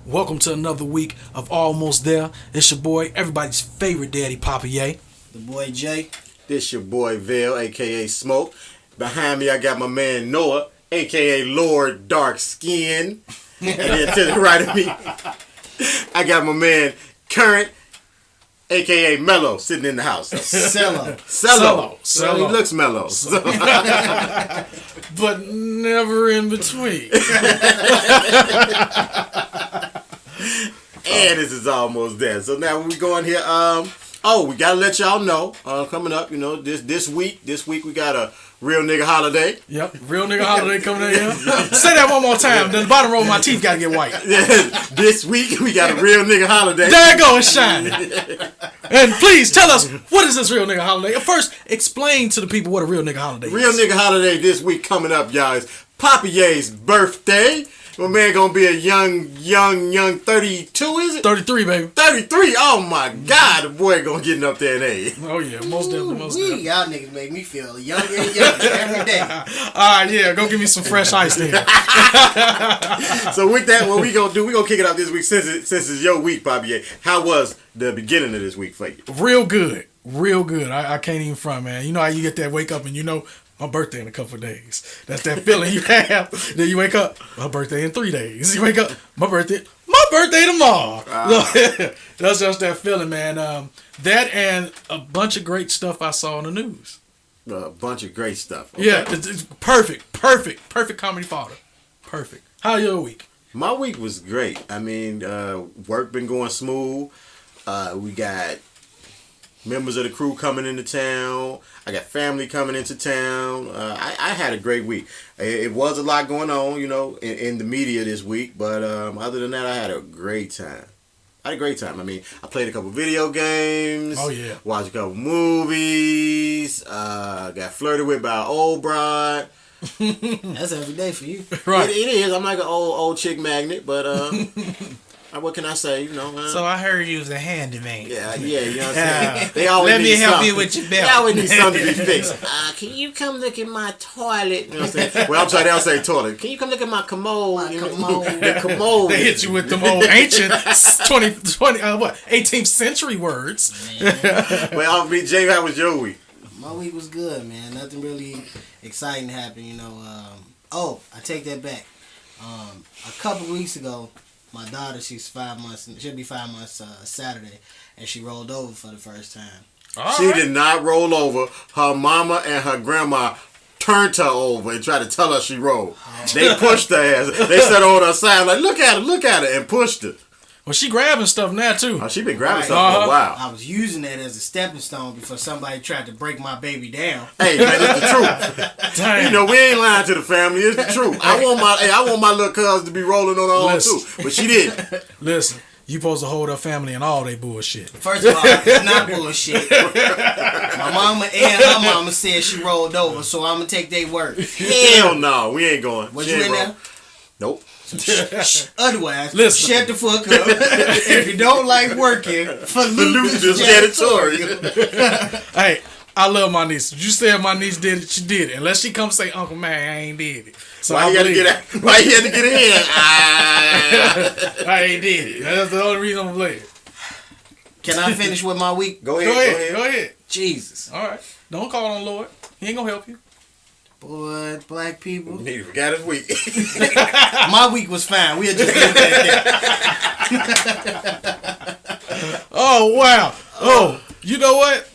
Welcome to another week of Almost There. It's your boy, everybody's favorite daddy, Papa Ye. The boy Jay. This your boy Vale, a.k.a. Smoke. Behind me, I got my man Noah, a.k.a. Lord Dark Skin. And then to the right of me, I got my man Current, a.k.a. Mellow, sitting in the house. Cello. So he looks mellow. But never in between. And this is almost there. So now we going here. We gotta let y'all know. Coming up, this week we got a real nigga holiday. Yep, real nigga holiday coming in here. Say that one more time. Then the bottom row of my teeth gotta get white. This week we got a real nigga holiday. There it go, it's shining. And please tell us, what is this real nigga holiday? First, explain to the people what a real nigga holiday is. Real nigga holiday this week coming up, y'all, is Papa Ye's birthday. My man gonna be a young 32, is it? 33, baby. 33, oh my God, the boy gonna get up there in age. Oh yeah, most definitely. Y'all niggas make me feel younger and younger every day. Alright, yeah, go give me some fresh ice then. So with that, what we gonna do, we gonna kick it off this week since it's your week, Papa Ye. How was the beginning of this week for you? Real good. I can't even front, man. You know how you get that wake up and you know my birthday in a couple of days. That's that feeling you have. Then you wake up, my birthday in 3 days. You wake up, my birthday tomorrow. That's just that feeling, man. That and a bunch of great stuff I saw on the news. A bunch of great stuff. Okay. Yeah, it's perfect comedy fodder. Perfect. How your week? My week was great. I mean, work been going smooth. We got members of the crew coming into town. I got family coming into town. I had a great week. It was a lot going on, in the media this week. But other than that, I had a great time. I mean, I played a couple video games. Oh, yeah. Watched a couple movies. Got flirted with by an old bride. That's every day for you. Right. It is. I'm like an old chick magnet, but... what can I say? So I heard you was a handyman. Yeah, you know what I'm saying? They always Let me need help something. you with your belt. They always need something to be fixed. Can you come look at my toilet? You know what I'm saying? Well, I'm sorry, they don't say toilet. Can you come look at my commode? The commode. They hit you with them old ancient 18th century words. Well, Jay, how was your week? My week was good, man. Nothing really exciting happened, I take that back. A couple weeks ago, my daughter, she's 5 months, she'll be 5 months Saturday, and she rolled over for the first time. She did not roll over. Her mama and her grandma turned her over and tried to tell her she rolled. They pushed her ass. They sat on her side like, look at her, and pushed her. Well, she grabbing stuff now, too. Oh, she been grabbing stuff for a while. I was using that as a stepping stone before somebody tried to break my baby down. Hey, man, it's the truth. Damn. We ain't lying to the family. It's the truth. I want my little cousin to be rolling on her own, too. But she didn't. Listen, you supposed to hold her family and all they bullshit. First of all, it's not bullshit. My mama and her mama said she rolled over, so I'm going to take their word. Hell no, we ain't going. Was you in there? Nope. Otherwise, listen. shut the fuck up. If you don't like working, salute this janitorial. Hey, I love my niece. You said my niece did it, she did it. Unless she come say, Uncle Man, I ain't did it. So why you had to get ahead? I ain't did it. That's the only reason I'm playing. Can I finish with my week? Go ahead. Jesus. All right. Don't call on Lord. He ain't gonna help you. Boy, black people. He forgot his week. My week was fine. We'll just leave that there. Oh, wow. Oh, you know what?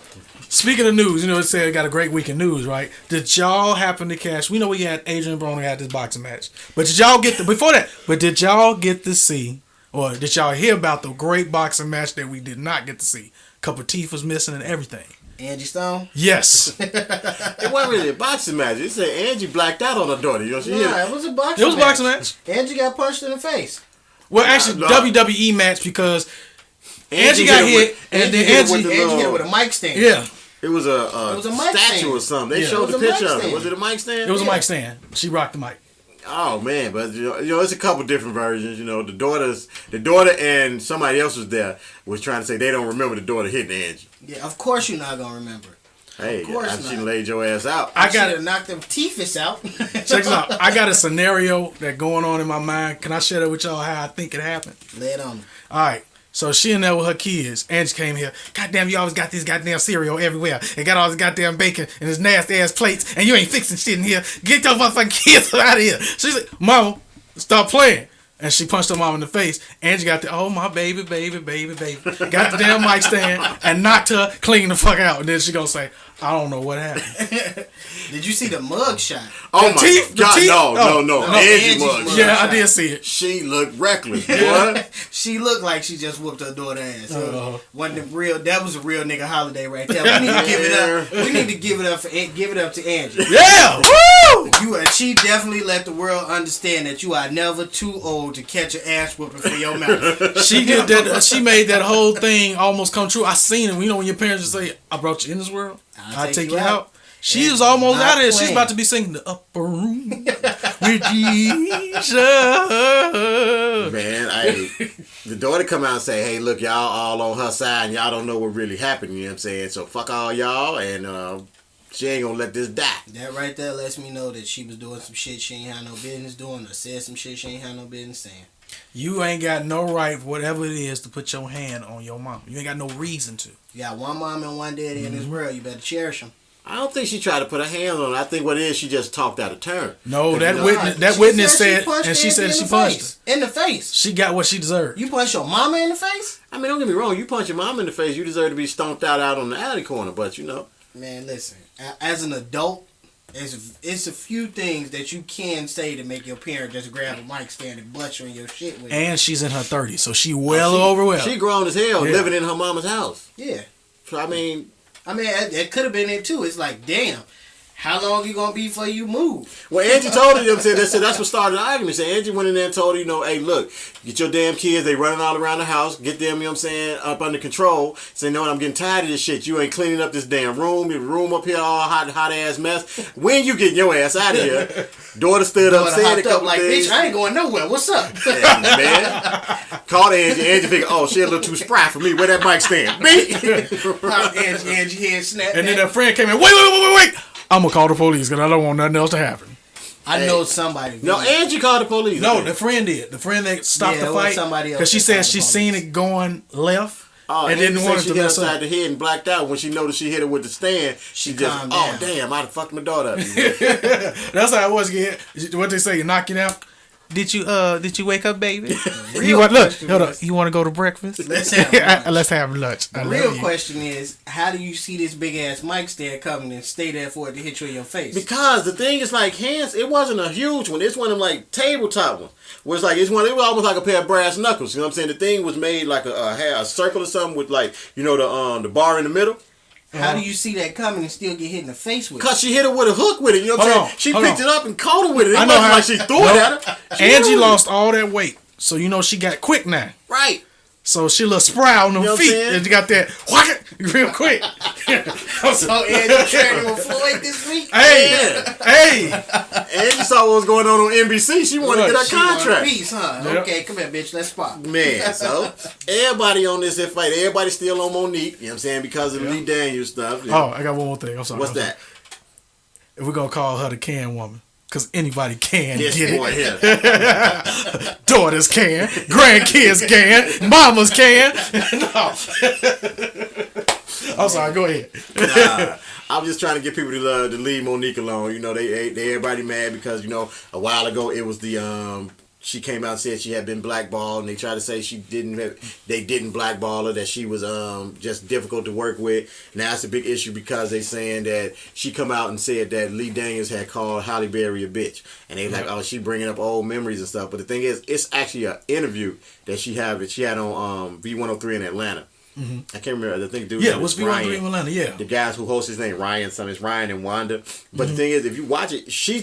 Speaking of news, it said it got a great week in news, right? Did y'all happen to catch? We know we had Adrian Broner had this boxing match, but did y'all get did y'all get to see, or did y'all hear about the great boxing match that we did not get to see? A couple teeth was missing and everything. Angie Stone? Yes. It wasn't really a boxing match. It said Angie blacked out on her daughter. It was a boxing match. It was a boxing match. Angie got punched in the face. Well, actually, WWE match because Angie got hit, and then Angie hit it with a mic stand. Yeah. It was a mic statue stand. or something. They Yeah. showed the picture of it. stand. Was it a mic stand? It was a mic stand. She rocked the mic. Oh man, but it's a couple different versions. The daughter and somebody else was there was trying to say they don't remember the daughter hitting Angie. Yeah, of course you're not gonna remember it. Hey, Of course she not. laid your ass out. I I got should have knocked them teethus out. Check this out. I got a scenario that going on in my mind. Can I share that with y'all how I think it happened? Lay it on me. All right. So she in there with her kids. Angie came here. Goddamn, you always got this goddamn cereal everywhere. And got all this goddamn bacon and this nasty ass plates. And you ain't fixing shit in here. Get those motherfucking kids out of here. She's like, Mama, stop playing. And she punched her mom in the face. Angie got the, oh, my baby. Got the damn mic stand and knocked her clean the fuck out. And then she gonna say, I don't know what happened. Did you see the mug shot? Oh The my teeth? God, The teeth? no. No, Angie Angie's was. mug. Yeah, I did see it. She looked reckless, boy. She looked like she just whooped her daughter's ass. Uh-huh. That was a real nigga holiday right there. We need to give it up. We need to give it up to Angie. Yeah! Woo! She definitely let the world understand that you are never too old to catch an ass whooping for your mouth. She did that. She made that whole thing almost come true. I seen it. You know when your parents just say, "I brought you in this world, I'll take you out." She was almost not out of there. She's playing. about to be singing the upper room with Jesus. Man, the daughter come out and say, hey, look, y'all all on her side and y'all don't know what really happened, you know what I'm saying? So fuck all y'all and she ain't gonna let this die. That right there lets me know that she was doing some shit she ain't had no business doing, or said some shit she ain't had no business saying. You ain't got no right, whatever it is, to put your hand on your mom. You ain't got no reason to. You got one mom and one daddy in this world. You better cherish them. I don't think she tried to put her hands on it. I think what it is, she just talked out of turn. No, that Nah, witness. That She witness she said, punched and she Angie said in she the punched face. her. In the face. She got what she deserved. You punched your mama in the face? I mean, don't get me wrong. You punch your mom in the face, you deserve to be stomped out on the alley corner. But, you know. Man, listen. As an adult, it's a few things that you can say to make your parent just grab a mic stand and butcher your shit with. And she's in her 30s, so she well. She grown as hell, Yeah. living in her mama's house. Yeah. So, I mean, it could have been it too. It's like, damn, how long you gonna be before you move? well, Angie told her, you know what I'm saying, that's what started the argument. So Angie went in there and told her, you know, hey, look, get your damn kids, they running all around the house, get them, you know what I'm saying, up under control. Say, no, I'm getting tired of this shit. You ain't cleaning up this damn room, your room up here all hot ass mess. When you getting your ass out of here? Daughter stood up, said a couple like, things. bitch, I ain't going nowhere. What's up? Yeah, man. Called Angie. Angie figured, oh, she a little too spry for me. Where that mic stand? Me? Angie head snap. And then her friend came in. Wait! I'm gonna call the police because I don't want nothing else to happen. I know somebody. No, Angie called the police. No, the friend did. The friend that stopped Yeah, the it was fight somebody else because she that said called she the seen police. it going left Oh, and didn't want it she to hit mess upside up. the head and blacked out. When she noticed she hit her with the stand, she just, calmed oh, down. damn, I'd have fucked my daughter up. That's how it was. Get what they say, you knock it out. Did you wake up, baby? You want look? Hold up. You want to go to breakfast? Let's have lunch. Let's have lunch. The real question is, how do you see this big ass mic stand coming and stay there for it to hit you in your face? Because the thing is like hands, it wasn't a huge one. It's one of them like tabletop ones. Where it's like it was almost like a pair of brass knuckles. You know what I'm saysaying? The thing was made like a circle or something with like, you know, the bar in the middle. How do you see that coming and still get hit in the face with it? Cause she hit her with a hook with it. You know what I'm Hold saying? on, She hold picked on. it up and caught her with it. It I know wasn't how- like she threw it at her. She hit her Angie with it. lost all that weight, so you know she got quick now. Right. So she a little spry on them You know what I'm feet, saying? and you got that whack it real quick. So Angie training with Floyd this week? Hey, Angie saw what was going on NBC. She wanted to get her She want a contract. piece, huh? Yep. Okay, come here, bitch. Let's spot. Man, so everybody on this fight, everybody still on Monique, you know what I'm saying, because of the Lee Daniels stuff. You know. Oh, I got one more thing. I'm sorry. What's I'm sorry. that? If we're gonna call her the can woman, because anybody can This get boy it. here. Daughters can, grandkids can, mamas can. No. I'm sorry. Go ahead. Nah, I'm just trying to get people to leave Monique alone. You know, they everybody mad because, you know, a while ago it was the she came out and said she had been blackballed, and they tried to say they didn't blackball her, that she was just difficult to work with. Now it's a big issue because they saying that she come out and said that Lee Daniels had called Halle Berry a bitch, and they like, oh, she bringing up old memories and stuff. But the thing is, it's actually an interview that she had on V103 in Atlanta. I can't remember. I think dude. Yeah, what's Ryan. V103 in Atlanta? Yeah. The guys who host his name, Ryan's son is Ryan and Wanda. But the thing is, if you watch it, it's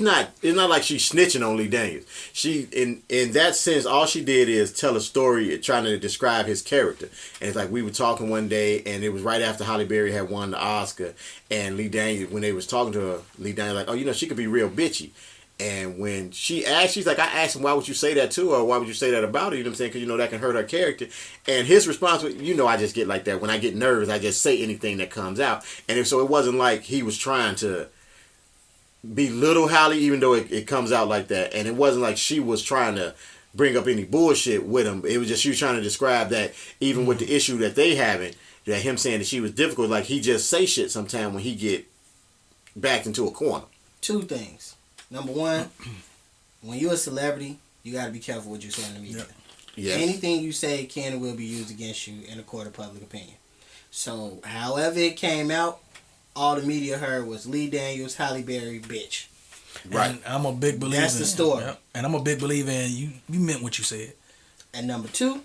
not like she's snitching on Lee Daniels. She, in that sense, all she did is tell a story trying to describe his character. And it's like, we were talking one day, and it was right after Halle Berry had won the Oscar, and Lee Daniels, when they was talking to her, Lee Daniels like, oh, you know, she could be real bitchy. And when she asked, she's like, I asked him, why would you say that to her? Or why would you say that about her? You know what I'm saying? Because, that can hurt her character. And his response was, I just get like that. When I get nervous, I just say anything that comes out. And so it wasn't like he was trying to belittle Halle, even though it comes out like that. And it wasn't like she was trying to bring up any bullshit with him. It was just she was trying to describe that even with the issue that they having, that him saying that she was difficult, like he just say shit sometime when he get backed into a corner. Two things. Number one, when you're a celebrity, you got to be careful what you say in the media. Yep. Yes. Anything you say can and will be used against you in a court of public opinion. So, however it came out, all the media heard was Lee Daniels, Halle Berry, bitch. Right. And I'm a big believer. That's the story. And I'm a big believer in you meant what you said. And number two,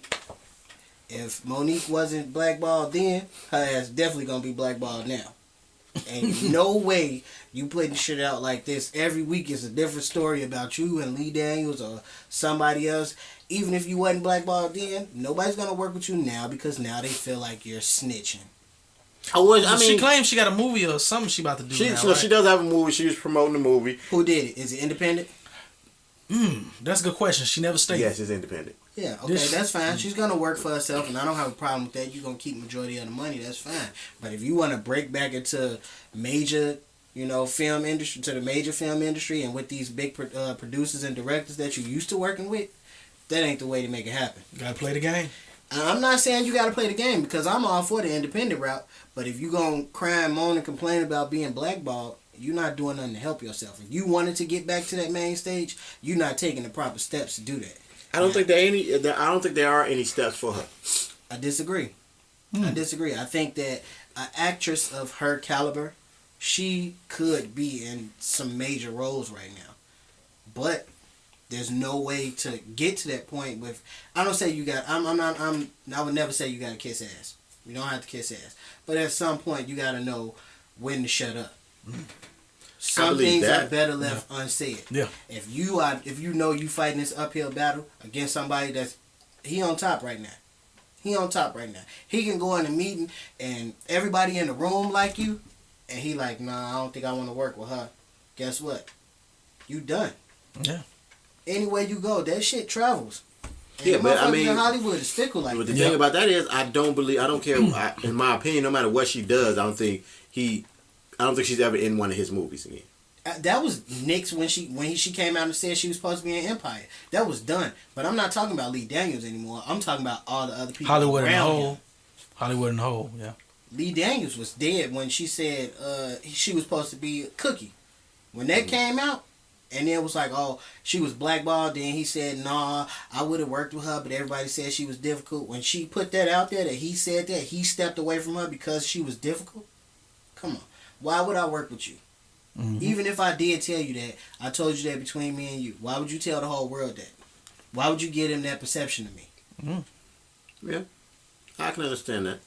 if Monique wasn't blackballed then, her ass definitely gonna be blackballed now. Ain't no way you putting shit out like this every week is a different story about you and Lee Daniels or somebody else. Even if you wasn't blackballed then, nobody's gonna work with you now because now they feel like you're snitching. She claims she got a movie or something she about to do now, right? She does have a movie. She was promoting the movie. Who did it? Is it independent? That's a good question. She never stated. Yes, it's independent. Yeah, okay, that's fine. She's going to work for herself, and I don't have a problem with that. You're going to keep majority of the money, that's fine. But if you want to break back into major, film industry, to the major film industry, and with these big producers and directors that you're used to working with, that ain't the way to make it happen. You got to play the game. I'm not saying you got to play the game, because I'm all for the independent route, but if you're going to cry and moan and complain about being blackballed, you're not doing nothing to help yourself. If you wanted to get back to that main stage, you're not taking the proper steps to do that. I don't think there are any steps for her. I disagree. I disagree. I think that an actress of her caliber, she could be in some major roles right now. But there's no way to get to that point with. I don't say you got. I would never say you got to kiss ass. You don't have to kiss ass. But at some point, you got to know when to shut up. Some things are better left unsaid. Yeah. If you know you fighting this uphill battle against somebody he on top right now. He on top right now. He can go in a meeting and everybody in the room like you, and he like, nah, I don't think I want to work with her. Guess what? You done. Yeah. Anywhere you go, that shit travels. And yeah, but I mean, in Hollywood is fickle like but that. the thing about that is, I don't care. In my opinion, no matter what she does, I don't think she's ever in one of his movies again. That was Nick's when she came out and said she was supposed to be in Empire. That was done. But I'm not talking about Lee Daniels anymore. I'm talking about all the other people. Hollywood in the around whole. him. Hollywood in the whole, yeah. Lee Daniels was dead when she said she was supposed to be a Cookie. When that came out, and then it was like, oh, she was blackballed. Then he said, nah, I would have worked with her, but everybody said she was difficult. When she put that out there, that he said that, he stepped away from her because she was difficult. Come on. Why would I work with you? Mm-hmm. Even if I did tell you that, I told you that between me and you. Why would you tell the whole world that? Why would you give him that perception of me? Yeah, I can understand that.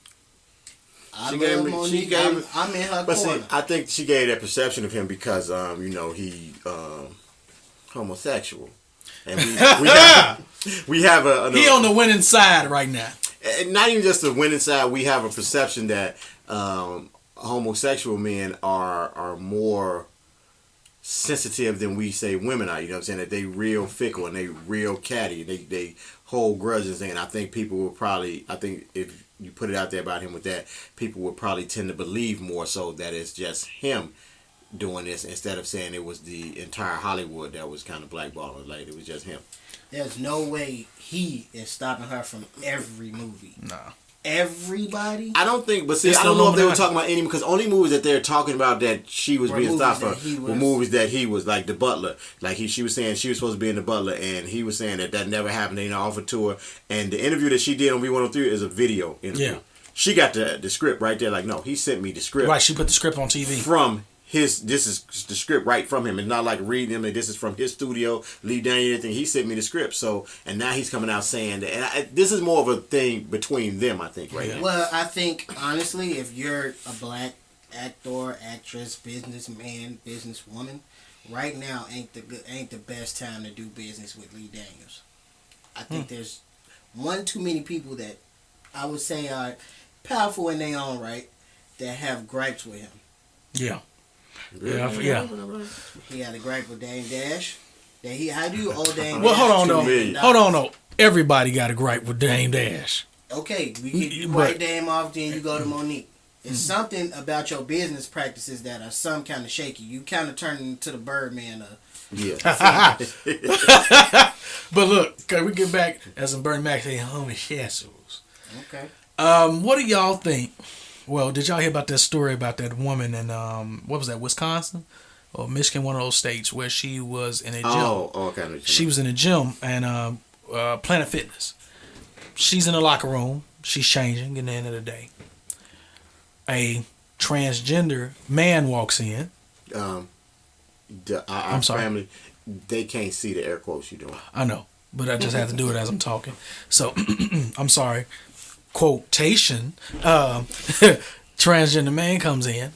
I'm in her but corner. See, I think she gave that perception of him because, he homosexual, and we have a he on the winning side right now. Not even just the winning side. We have a perception that homosexual men are more sensitive than we say women are. You know what I'm saying? That they real fickle and they real catty. They hold grudges, and I think people will probably. I think if you put it out there about him with that, people would probably tend to believe more so that it's just him doing this instead of saying it was the entire Hollywood that was kind of blackballing. Like it was just him. There's no way he is stopping her from every movie. Nah. Everybody? I don't think, but see, I don't know if they were talking about any, because only movies that they're talking about that she was being stopped for were movies that he was, like The Butler. Like she was saying she was supposed to be in The Butler, and he was saying that never happened. They offered to her. And the interview that she did on V103 is a video interview. Yeah. She got the script right there. Like, no, he sent me the script. Right, she put the script on TV. From this is the script right from him. It's not like reading him. This is from his studio. Lee Daniel, anything. He sent me the script. So, and now he's coming out saying that. And this is more of a thing between them, I think, right now. Well, I think honestly, if you're a black actor, actress, businessman, businesswoman, right now ain't the best time to do business with Lee Daniels. I think there's one too many people that I would say are powerful in their own right that have gripes with him. Yeah. Yeah, yeah. He had a gripe with Dame Dash. How do you owe Dame Well, Dash hold on, $2 though. million. Hold on, though. Everybody got a gripe with Dame Dash. Okay, you But- write Dame off, then you go to Monique. It's something about your business practices that are some kind of shaky. You kind of turn into the Birdman. Yeah. But look, okay, we get back as in Bernie Mac say homosexuals. Okay. What do y'all think? Well, did y'all hear about that story about that woman in what was that, Wisconsin or Michigan, one of those states where she was in a gym. Okay. She was in a gym and Planet Fitness. She's in the locker room. She's changing. At the end of the day, a transgender man walks in. Our I'm sorry. family, they can't see the air quotes you're doing. I know, but I just have to do it as I'm talking. So, I'm sorry. Quotation. Transgender man comes in,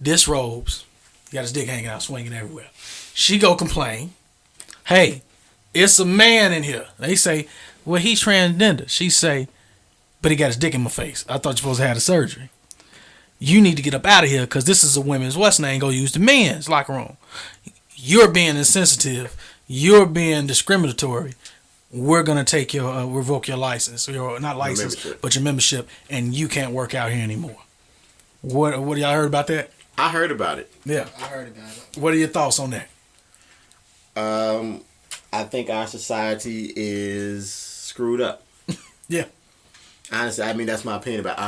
disrobes, got his dick hanging out, swinging everywhere. She go complain. Hey, it's a man in here. They say, well, he's transgender. She say, but he got his dick in my face. I thought you were supposed to have the surgery. You need to get up out of here because this is a women's what's name. Go use the men's locker room. You're being insensitive. You're being discriminatory. We're gonna take your revoke your license, or not license, but your membership, and you can't work out here anymore. What y'all heard about that? I heard about it. Yeah. I heard about it. What are your thoughts on that? I think our society is screwed up. Yeah. Honestly, I mean that's my opinion about.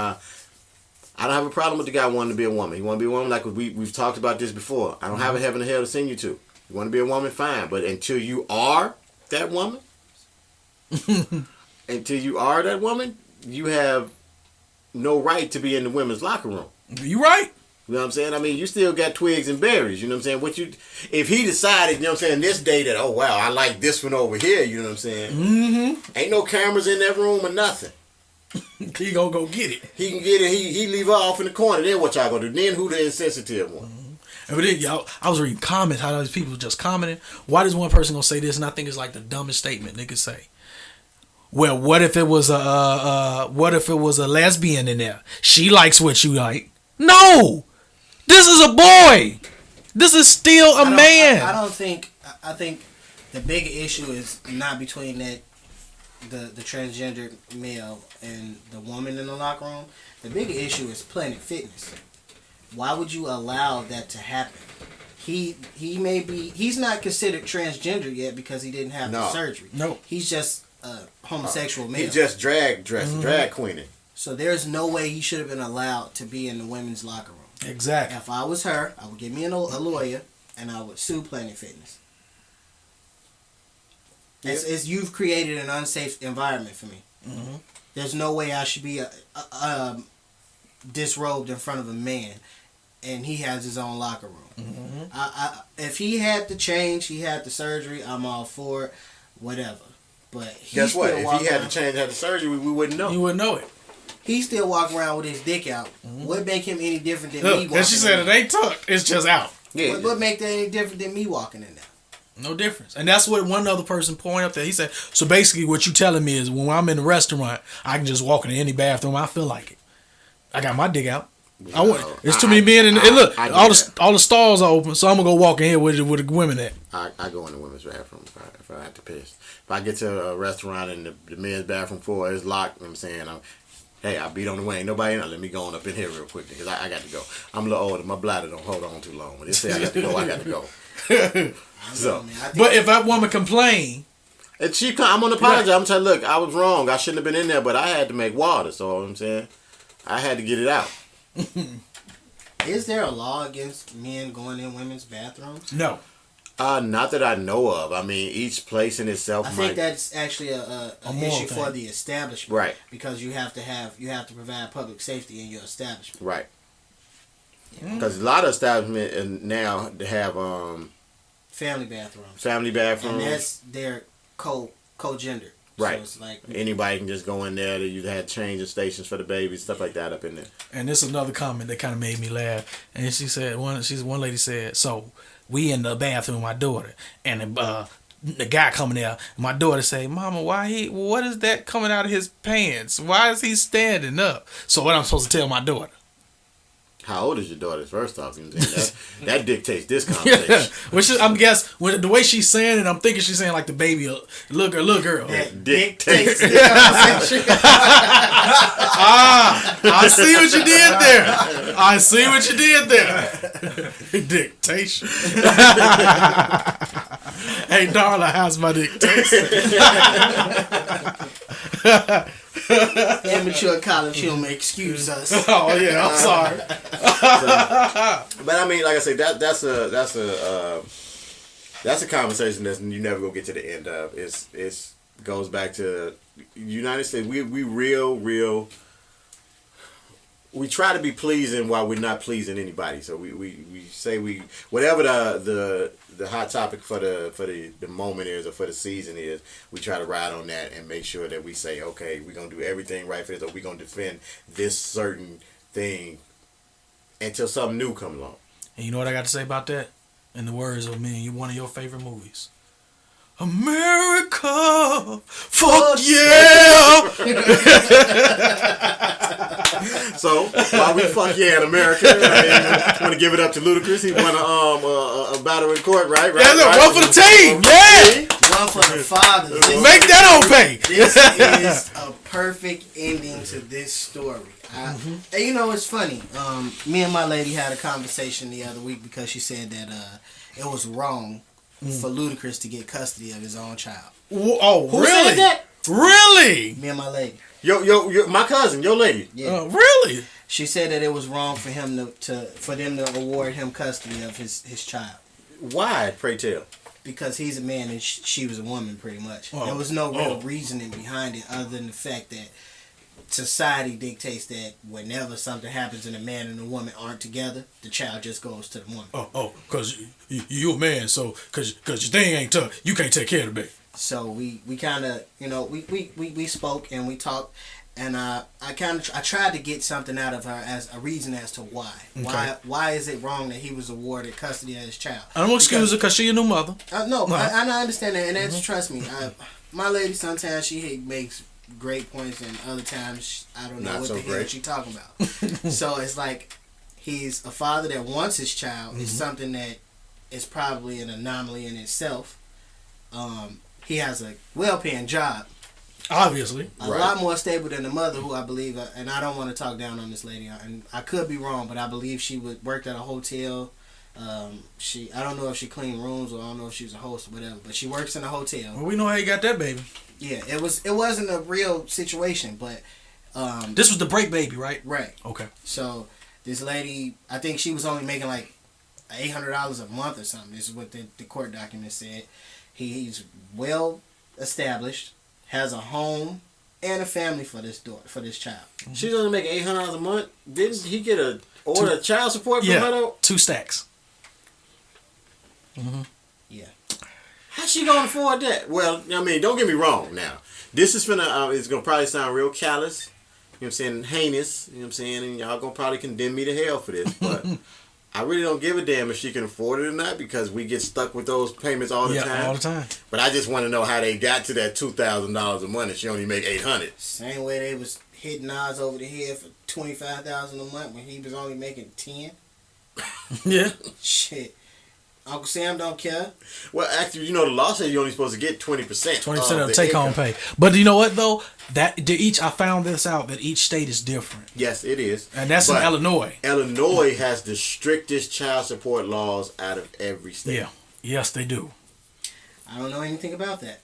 I don't have a problem with the guy wanting to be a woman. You want to be a woman, like we've talked about this before. I don't have a heaven or hell to send you to. You want to be a woman, fine. But until you are that woman, you have no right to be in the women's locker room. You right. You know what I'm saying? I mean, you still got twigs and berries. You know what I'm saying? If he decided, you know what I'm saying, this day that, oh wow, I like this one over here. You know what I'm saying? Mm-hmm. Ain't no cameras in that room or nothing. He gonna go get it. He can get it. He leave her off in the corner. Then what y'all gonna do? Then who the insensitive one? And but then, y'all, I was reading comments, how those people just commenting. Why does one person gonna say this? And I think it's like the dumbest statement they could say. Well, what if it was a lesbian in there? She likes what you like. No, this is a boy. This is still a man. I don't think. I think the bigger issue is not between the transgender male and the woman in the locker room. The bigger issue is Planet Fitness. Why would you allow that to happen? He's not considered transgender yet because he didn't have the surgery. No. He's just a homosexual male. He just drag queening. So there's no way he should have been allowed to be in the women's locker room. Exactly. If I was her, I would get me a lawyer and I would sue Planet Fitness. It's you've created an unsafe environment for me. Mm-hmm. There's no way I should be disrobed in front of a man, and he has his own locker room. Mm-hmm. If he had the change, he had the surgery, I'm all for it, whatever. But guess what? If he had the change, had the surgery, we wouldn't know. You wouldn't know it. He still walk around with his dick out. Mm-hmm. What make him any different than me Look, walking? and she said it ain't tucked. It's just out. Yeah. What make that any different than me walking in there? No difference. And that's what one other person pointed up there. He said, so basically what you telling me is when I'm in the restaurant, I can just walk into any bathroom I feel like it. I got my dick out. I want. It's too many men in. And look, all the stalls are open, so I'm gonna go walk in here with the women at. I go in the women's bathroom if I have to piss. If I get to a restaurant and the men's bathroom floor is locked, you know what I'm saying, hey, I beat on the way. Ain't nobody in there. Let me go on up in here real quick because I got to go. I'm a little older. My bladder don't hold on too long. When they say I got to go, I got to go. So, but if that woman complain, and I'm gonna apologize. I'm telling, look, I was wrong. I shouldn't have been in there, but I had to make water. So what I'm saying, I had to get it out. Is there a law against men going in women's bathrooms? no. Not that I know of. I mean, each place in itself. I think that's actually an issue thing for the establishment, right? Because you have to provide public safety in your establishment, right? Because a lot of establishments now they have family bathrooms, and they're co-gendered, right? So it's like anybody can just go in there. You had changing stations for the babies, stuff like that up in there. And this is another comment that kind of made me laugh. And she said, one lady said, so we in the bathroom with my daughter, and the guy coming there, my daughter say, Mama, what is that coming out of his pants? Why is he standing up? So what I'm supposed to tell my daughter? How old is your daughter? First off, you know what I'm saying? That dictates this conversation. Which is, I'm guess the way she's saying it, I'm thinking she's saying like the baby, little girl. That Dictates. dictates the conversation. I see what you did there. I see what you did there. Dictation. Hey, Darla, how's my dictation? Immature college, she don't excuse us. Oh yeah, I'm sorry. But I mean, like I say, that's a conversation that you never gonna get to the end of. It's goes back to United States. We real. We try to be pleasing while we're not pleasing anybody. So we say whatever the hot topic for the moment is or for the season is, we try to ride on that and make sure that we say, okay, we're gonna do everything right for this, or we're gonna defend this certain thing until something new comes along. And you know what I got to say about that? In the words of one of your favorite movies. America, fuck yeah! So while we fuck yeah in America, I want to give it up to Ludacris. He won a battle in court, right? Yeah, look, one for the team, yeah. One for the fathers. Make that on pay. This is a perfect ending to this story. And you know, it's funny. Me and my lady had a conversation the other week because she said that it was wrong for Ludacris to get custody of his own child. Oh, Who really? said that? Really? Me and my lady. Yo, my cousin, your lady. Yeah. Really? She said that it was wrong for him for them to award him custody of his child. Why, pray tell? Because he's a man and she was a woman, pretty much. Oh. There was no real reasoning behind it other than the fact that society dictates that whenever something happens and a man and a woman aren't together, the child just goes to the woman. Oh, because you a man, so because your thing ain't tough, you can't take care of the baby. So we kind of, you know, we spoke and we talked, and I tried to get something out of her as a reason as to why. Okay. Why is it wrong that he was awarded custody of his child? I don't excuse her because she a new mother. No, I understand that, and that's, trust me, my lady sometimes she makes great points, and other times I don't know Not what so the hell great. she talking about. So it's like he's a father that wants his child. It's something that is probably an anomaly in itself. He has a well-paying job, Obviously. a lot more stable than the mother, who I believe, and I don't want to talk down on this lady, and I could be wrong, but I believe she worked at a hotel. I don't know if she cleaned rooms, or I don't know if she was a host or whatever, but she works in a hotel. Well, we know how you got that baby. Yeah, it wasn't a real situation, but This was the break baby, right? right. Okay. So this lady, I think she was only making like $800 a month or something. This is what the court document said. He's well established, has a home and a family for this child. She's only making $800 a month. Didn't he get a child support from her though? 2 stacks. Yeah. How's she gonna afford that? Well, I mean, don't get me wrong. Now, this is it's gonna probably sound real callous. You know what I'm saying? Heinous. You know what I'm saying? And y'all gonna probably condemn me to hell for this, but I really don't give a damn if she can afford it or not, because we get stuck with those payments all the time. Yeah, all the time. But I just want to know how they got to that $2,000 a month and she only make $800. Same way they was hitting Nas over the head for $25,000 a month when he was only making 10. Yeah. Shit. Uncle Sam don't care. Well, actually, you know, the law says you're only supposed to get 20%. 20% of the take-home pay. But you know what though? I found this out that each state is different, Yes, it is. and that's in But Illinois. Illinois has the strictest child support laws out of every state. Yeah. Yes, they do. I don't know anything about that.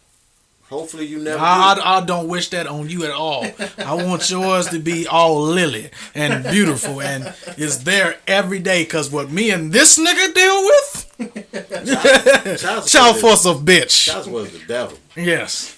Hopefully you never do. I don't wish that on you at all. I want yours to be all lily and beautiful and is there every day, because what me and this nigga deal with, child force of bitch. Child support is the devil. Yes.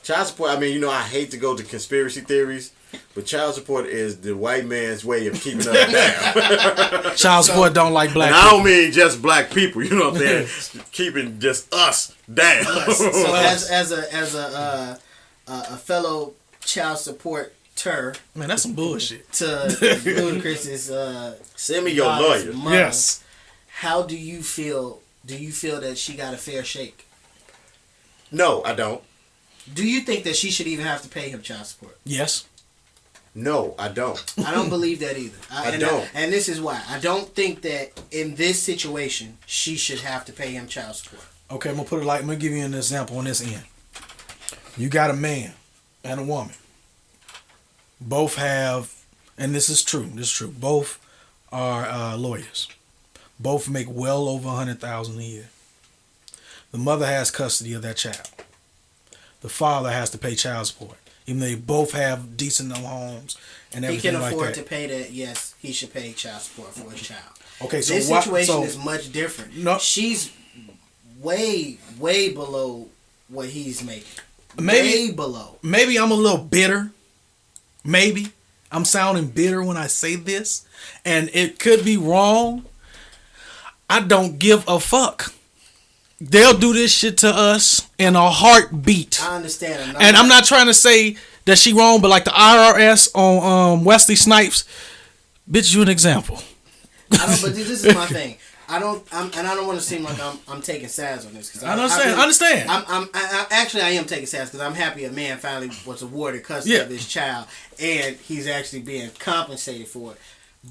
Child support, I mean, you know, I hate to go to conspiracy theories, but child support is the white man's way of keeping us down. Child support don't like black And I people. don't mean just black people, you know what I'm saying? Keeping just us down. So as a fellow child supporter Man, that's some bullshit. to Ludacris's Send me your daughter's lawyer. mother, Yes. how do you feel? Do you feel that she got a fair shake? No, I don't. Do you think that she should even have to pay him child support? Yes. No, I don't. I don't believe that either. I don't. And this is why. I don't think that in this situation she should have to pay him child support. Okay, I'm gonna give you an example on this end. You got a man and a woman. Both have, and this is true. Both are lawyers. Both make well over $100,000 a year. The mother has custody of that child. The father has to pay child support, even though they both have decent homes and everything like that. He can afford to pay that. Yes, he should pay child support for his child. Okay, so this situation is much different. No, she's way below what he's making. Maybe way below. Maybe I'm a little bitter. Maybe I'm sounding bitter when I say this, and it could be wrong. I don't give a fuck. They'll do this shit to us in a heartbeat. I understand. I'm not trying to say that she wrong, but like the IRS on Wesley Snipes, bitch, you an example. But this is my thing. I don't want to seem like I'm taking sides on this. Cause I understand. I am taking sides because I'm happy a man finally was awarded custody of his child and he's actually being compensated for it.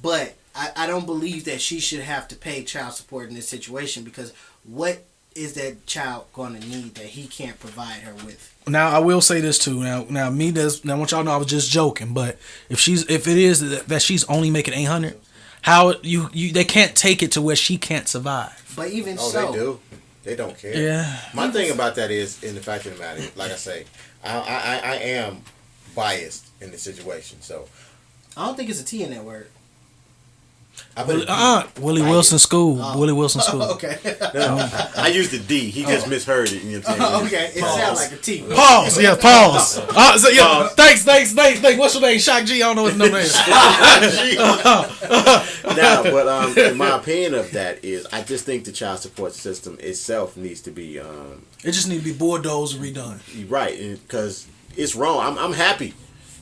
But I don't believe that she should have to pay child support in this situation because what is that child going to need that he can't provide her with? Now I will say this too. Now I want y'all to know I was just joking. But if it is that she's only making $800, how they can't take it to where she can't survive. But even they do. They don't care. Yeah. My thing about that is, in the fact of the matter, like I say, I am biased in the situation. So I don't think it's a T in that word. Willie Wilson School. Willie Wilson School. Okay. No, I used the D. He just misheard it. You know what I'm saying? Okay. It sounds like a T. Pause. Yeah, pause. Thanks. What's your name? Shock G. I don't know what no name is. Now, but in my opinion of that is, I just think the child support system itself needs to be. It just needs to be bulldozed and redone. Right, because it's wrong. I'm happy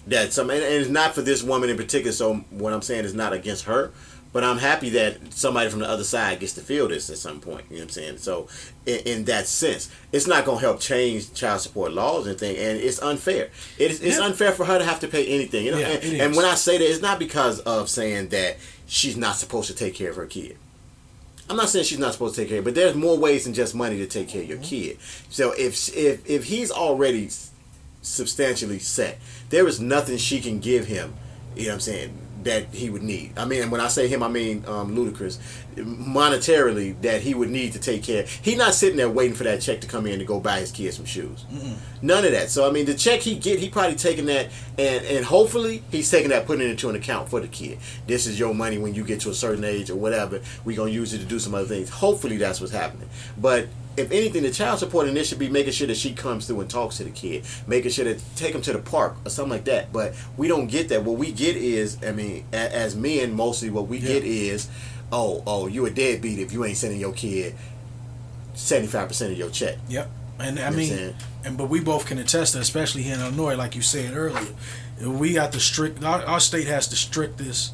that and it's not for this woman in particular. So what I'm saying is not against her. But I'm happy that somebody from the other side gets to feel this at some point. You know what I'm saying? So, in that sense, it's not going to help change child support laws and things. And it's unfair. It's unfair for her to have to pay anything. You know? And when I say that, it's not because of saying that she's not supposed to take care of her kid. I'm not saying she's not supposed to take care of her, but there's more ways than just money to take care of your kid. So, if he's already substantially set, there is nothing she can give him, you know what I'm saying, that he would need. I mean, when I say him, I mean Ludacris. Monetarily, that he would need to take care. He's not sitting there waiting for that check to come in to go buy his kid some shoes. None of that. So I mean, the check he probably taking that, and hopefully he's taking that, putting it into an account for the kid. This is your money when you get to a certain age or whatever. We're gonna use it to do some other things. Hopefully that's what's happening. But if anything, the child support in this should be making sure that she comes through and talks to the kid, making sure that take him to the park or something like that. But we don't get that. What we get is, I mean, as men, mostly what we get is, oh, you a deadbeat if you ain't sending your kid 75% of your check. Yep. And I mean, but we both can attest that, especially here in Illinois, like you said earlier, we got our state has the strictest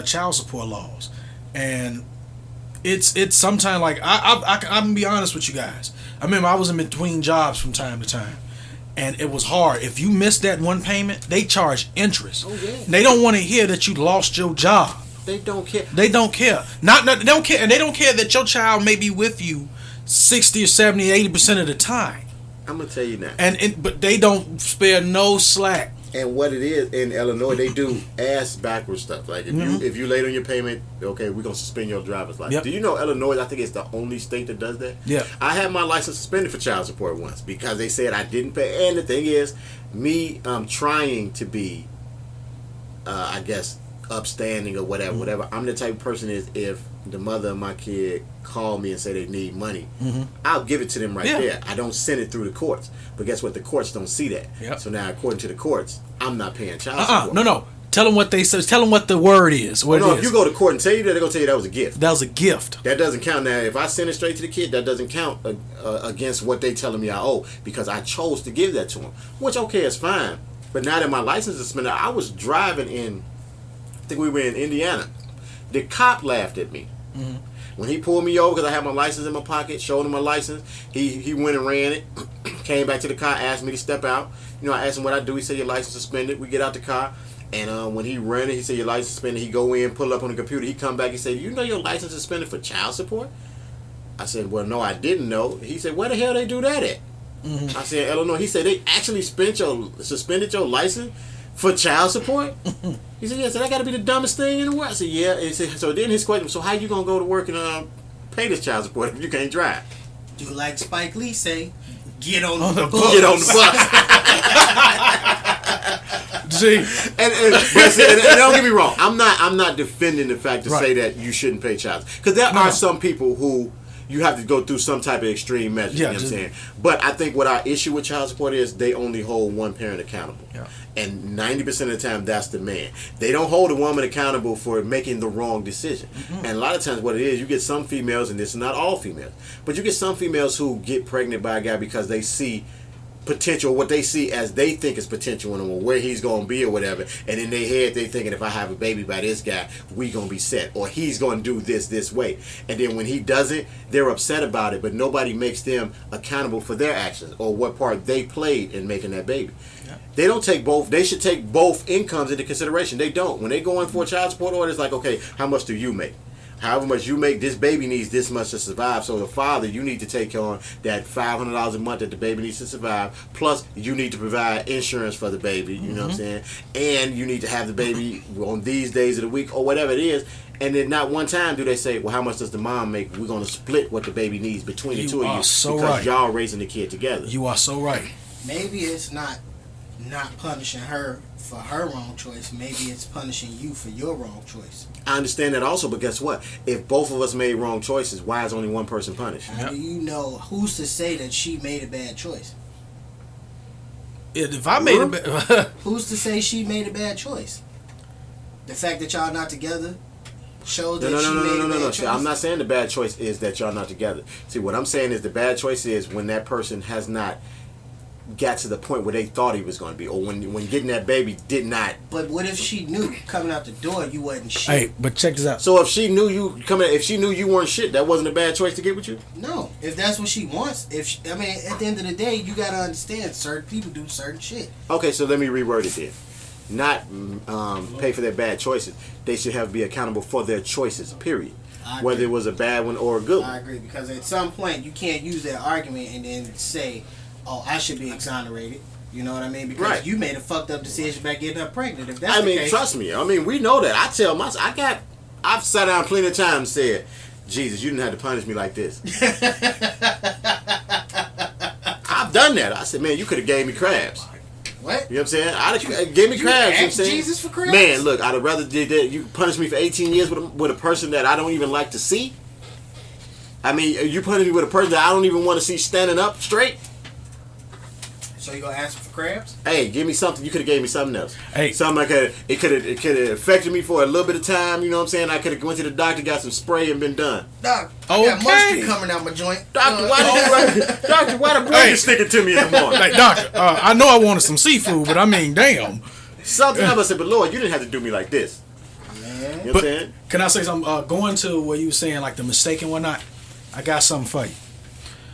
child support laws, and it's sometimes like I'm gonna be honest with you guys. I remember I was in between jobs from time to time, and it was hard. If you missed that one payment, they charge interest. Oh yeah. They don't want to hear that you lost your job. They don't care. They don't care. They don't care, and they don't care that your child may be with you 60 or 70, 80% of the time. I'm gonna tell you now. But they don't spare no slack. And what it is in Illinois, they do ass backwards stuff. Like if you late on your payment, okay, we're gonna suspend your driver's license. Yep. Do you know Illinois? I think it's the only state that does that. Yeah. I had my license suspended for child support once because they said I didn't pay. And the thing is, me trying to be, I guess, upstanding or whatever. I'm the type of person is if the mother of my kid call me and say they need money, I'll give it to them there. I don't send it through the courts. But guess what? The courts don't see that. Yep. So now, according to the courts, I'm not paying child support. No. Tell them what they say. Tell them what the word is. If you go to court and tell you that, they're gonna tell you that was a gift. That was a gift. That doesn't count. Now, if I send it straight to the kid, that doesn't count against what they telling me I owe because I chose to give that to them. Which is fine. But now that my license is suspended, I was driving in. I think we were in Indiana. The cop laughed at me. When he pulled me over because I had my license in my pocket, showed him my license, he went and ran it, came back to the car, asked me to step out. You know, I asked him what I do. He said, your license suspended. We get out the car. And when he rented, he said your license suspended. He go in, pull up on the computer. He come back. He said, "You know your license is suspended for child support?" I said, "Well, no, I didn't know." He said, "Where the hell they do that at?" Mm-hmm. I said, "Illinois." He said, "They actually suspended your license for child support?" He said, "Yeah." I said, "That got to be the dumbest thing in the world." I said, "Yeah." He said, so then his question was, "So how you gonna go to work and pay this child support if you can't drive?" Do like Spike Lee say, get on the bus. Get on the bus. See, and don't get me wrong. I'm not defending the fact to say that you shouldn't pay child, because there are some people who you have to go through some type of extreme measure. You know what I'm saying? But I think what our issue with child support is they only hold one parent accountable. Yeah. And 90% of the time, that's the man. They don't hold a woman accountable for making the wrong decision. Mm-hmm. And a lot of times what it is, you get some females, and this is not all females, but you get some females who get pregnant by a guy because they see potential, what they see as they think is potential in him, or where he's going to be or whatever, and in their head they thinking, if I have a baby by this guy, we going to be set, or he's going to do this way. And then when he doesn't, they're upset about it, but nobody makes them accountable for their actions or what part they played in making that baby. Yeah. They don't take both. They should take both incomes into consideration. They don't. When they go in for a child support order, it's like, okay, how much do you make? However much you make, this baby needs this much to survive. So the father, you need to take on that $500 a month that the baby needs to survive. Plus, you need to provide insurance for the baby. You know what I'm saying? And you need to have the baby on these days of the week or whatever it is. And then not one time do they say, well, how much does the mom make? We're going to split what the baby needs between the two of you. So because y'all raising the kid together. You are so right. Maybe it's not punishing her for her wrong choice. Maybe it's punishing you for your wrong choice. I understand that also, but guess what? If both of us made wrong choices, why is only one person punished? How do you know? Who's to say that she made a bad choice? If I made a bad... Who's to say she made a bad choice? The fact that y'all not together shows that she made a bad choice? See, I'm not saying the bad choice is that y'all not together. See, what I'm saying is the bad choice is when that person has not got to the point where they thought he was going to be, or when getting that baby did not. But what if she knew coming out the door you wasn't shit? Hey, but check this out. So if she knew if she knew you weren't shit, that wasn't a bad choice to get with you? No, if that's what she wants. At the end of the day, you gotta understand certain people do certain shit. Okay, so let me reword it then. Not pay for their bad choices. They should be accountable for their choices. Period. Whether it was a bad one or a good one. I agree, because at some point you can't use that argument and then say, "Oh, I should be exonerated." You know what I mean? Because you made a fucked up decision by getting her pregnant. If that's the case, trust me. I mean, we know that. I tell I've sat down plenty of times and said, "Jesus, you didn't have to punish me like this." I've done that. I said, "Man, you could have gave me crabs." What? You know what I'm saying? Give me crabs. You know what I'm saying? Jesus for crabs? Man, look, I'd have rather did that. You punish me for 18 years with a person that I don't even like to see. I mean, you punish me with a person that I don't even want to see standing up straight. So you gonna ask for crabs? Hey, give me something. You could have gave me something else. Hey, something it could have affected me for a little bit of time. You know what I'm saying? I could have went to the doctor, got some spray, and been done. Doc, I got mustard coming out my joint. Doctor, why the brain is sticking to me in the morning? Like, doctor, I know I wanted some seafood, but I mean, damn. Something I said, but Lord, you didn't have to do me like this. Man. You know what I'm saying? Can I say something? Going to where you were saying like the mistake and whatnot, I got something for you.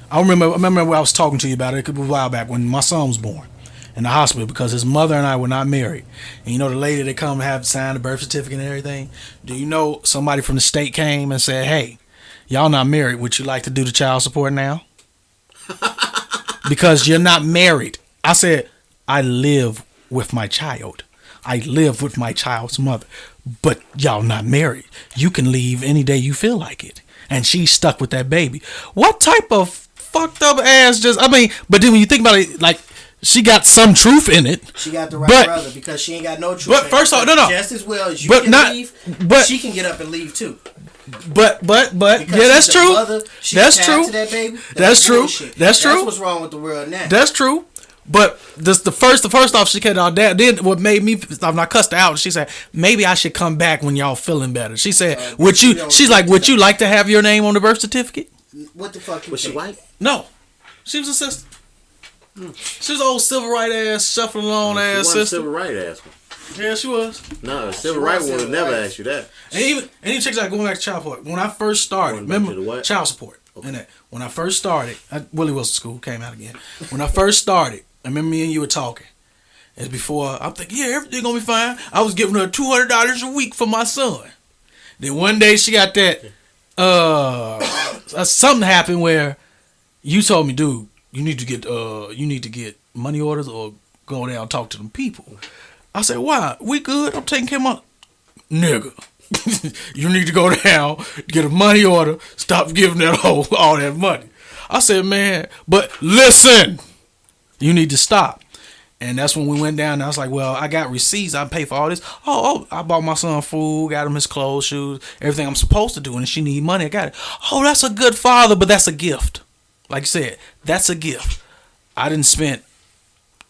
I remember when I was talking to you about it. It could be a while back when my son was born in the hospital because his mother and I were not married. And you know the lady that come have sign the birth certificate and everything? Do you know somebody from the state came and said, "Hey, y'all not married. Would you like to do the child support now?" Because you're not married. I said, I live with my child. I live with my child's mother. But y'all not married. You can leave any day you feel like it. And she's stuck with that baby. What type of fucked up ass but then when you think about it, like, she got some truth in it. She got the right brother because she ain't got no truth. But first off, no. Just as well as you can leave, she can get up and leave too. But yeah, that's true. That's true. That's true. That's true. That's what's wrong with the world now. That's true. But the first off, she cut out that. Then what made me, I'm not cussed her out. She said, maybe I should come back when y'all feeling better. She said, would you like to have your name on the birth certificate? What the fuck? Was she white? No, she was a sister. She was an old civil rights ass, shuffling along ass sister. Civil rights ass one. Yeah, she was. No, civil rights one would never ask you that. And even chicks like going back to child support. When I first started, remember child support. Okay. And when I first started, Willie Wilson School came out again. When I first started, I remember me and you were talking, And before, I'm thinking, yeah, everything gonna be fine. I was giving her $200 a week for my son. Then one day she got that, something happened where you told me, dude, you need to get money orders or go down and talk to them people. I said, why? We good. I'm taking care of my nigga. You need to go down, get a money order, stop giving that all that money. I said, man, but listen, you need to stop. And that's when we went down and I was like, well, I got receipts. I pay for all this. Oh, I bought my son food, got him his clothes, shoes, everything I'm supposed to do. And if she need money, I got it. Oh, that's a good father, but that's a gift. Like you said, that's a gift. I didn't spend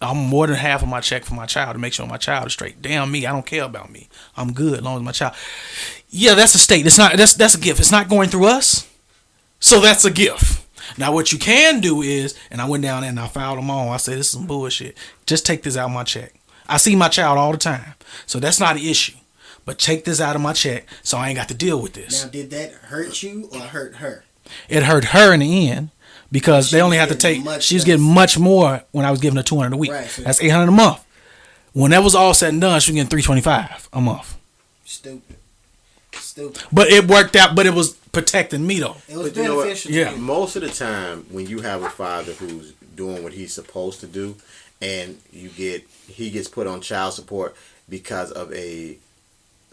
more than half of my check for my child to make sure my child is straight. Damn me, I don't care about me. I'm good as long as my child. Yeah, that's a state. It's not. That's a gift. It's not going through us. So that's a gift. Now what you can do is, and I went down there and I filed them all. I said, this is some bullshit. Just take this out of my check. I see my child all the time, so that's not an issue. But take this out of my check so I ain't got to deal with this. Now, did that hurt you or hurt her? It hurt her in the end. Because they only had to take, she was getting much more when I was giving her $200 a week. Right, so that's $800 a month. When that was all said and done, she was getting $325 a month. Stupid. But it worked out. But it was protecting me though. It was beneficial. Yeah. Most of the time, when you have a father who's doing what he's supposed to do, and he gets put on child support because of a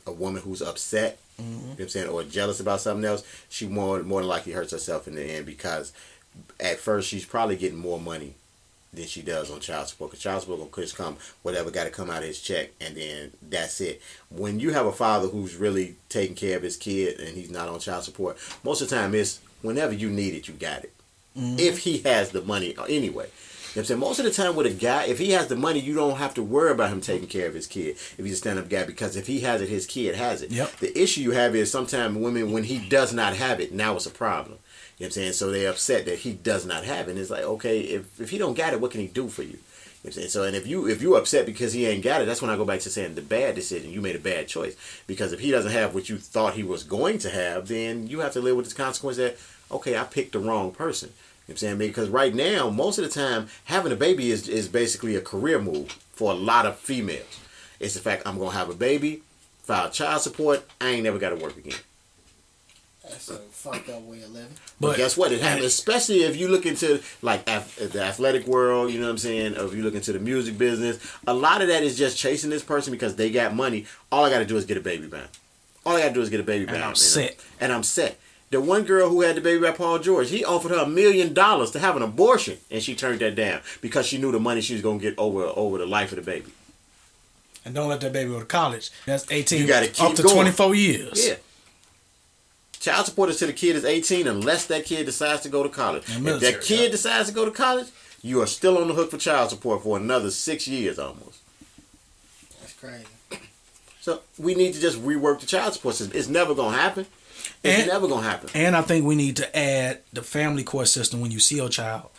woman who's upset, you know what I'm saying, or jealous about something else, she more than likely hurts herself in the end because at first she's probably getting more money than she does on child support, because child support will just come whatever got to come out of his check, and then that's it. When you have a father who's really taking care of his kid and he's not on child support, most of the time it's whenever you need it, you got it. If he has the money anyway. You know what I'm saying? Most of the time with a guy, if he has the money, you don't have to worry about him taking care of his kid if he's a stand-up guy, because if he has it, his kid has it. Yep. The issue you have is sometimes women, when he does not have it, now it's a problem. You know what I'm saying? So they're upset that he does not have it. And it's like, okay, if he don't got it, what can he do for you? You know what I'm saying? So, and if you're upset because he ain't got it, that's when I go back to saying the bad decision. You made a bad choice. Because if he doesn't have what you thought he was going to have, then you have to live with the consequence that, okay, I picked the wrong person. You know what I'm saying? Because right now, most of the time, having a baby is basically a career move for a lot of females. It's the fact, I'm going to have a baby, file child support, I ain't never got to work again. That's a fucked up way of living. But guess what? It happens, especially if you look into like the athletic world, you know what I'm saying? Or if you look into the music business, a lot of that is just chasing this person because they got money. All I got to do is get a baby bound. All I got to do is get a baby bound. And I'm set. And I'm set. The one girl who had the baby by Paul George, he offered her $1 million to have an abortion, and she turned that down because she knew the money she was going to get over the life of the baby. And don't let that baby go to college. That's 18 you gotta keep up to going. 24 years. Yeah. Child support is to the kid is 18 unless that kid decides to go to college. If that kid decides to go to college, you are still on the hook for child support for another 6 years almost. That's crazy. So we need to just rework the child support system. It's never going to happen. It's never going to happen. And I think we need to add the family court system when you see your child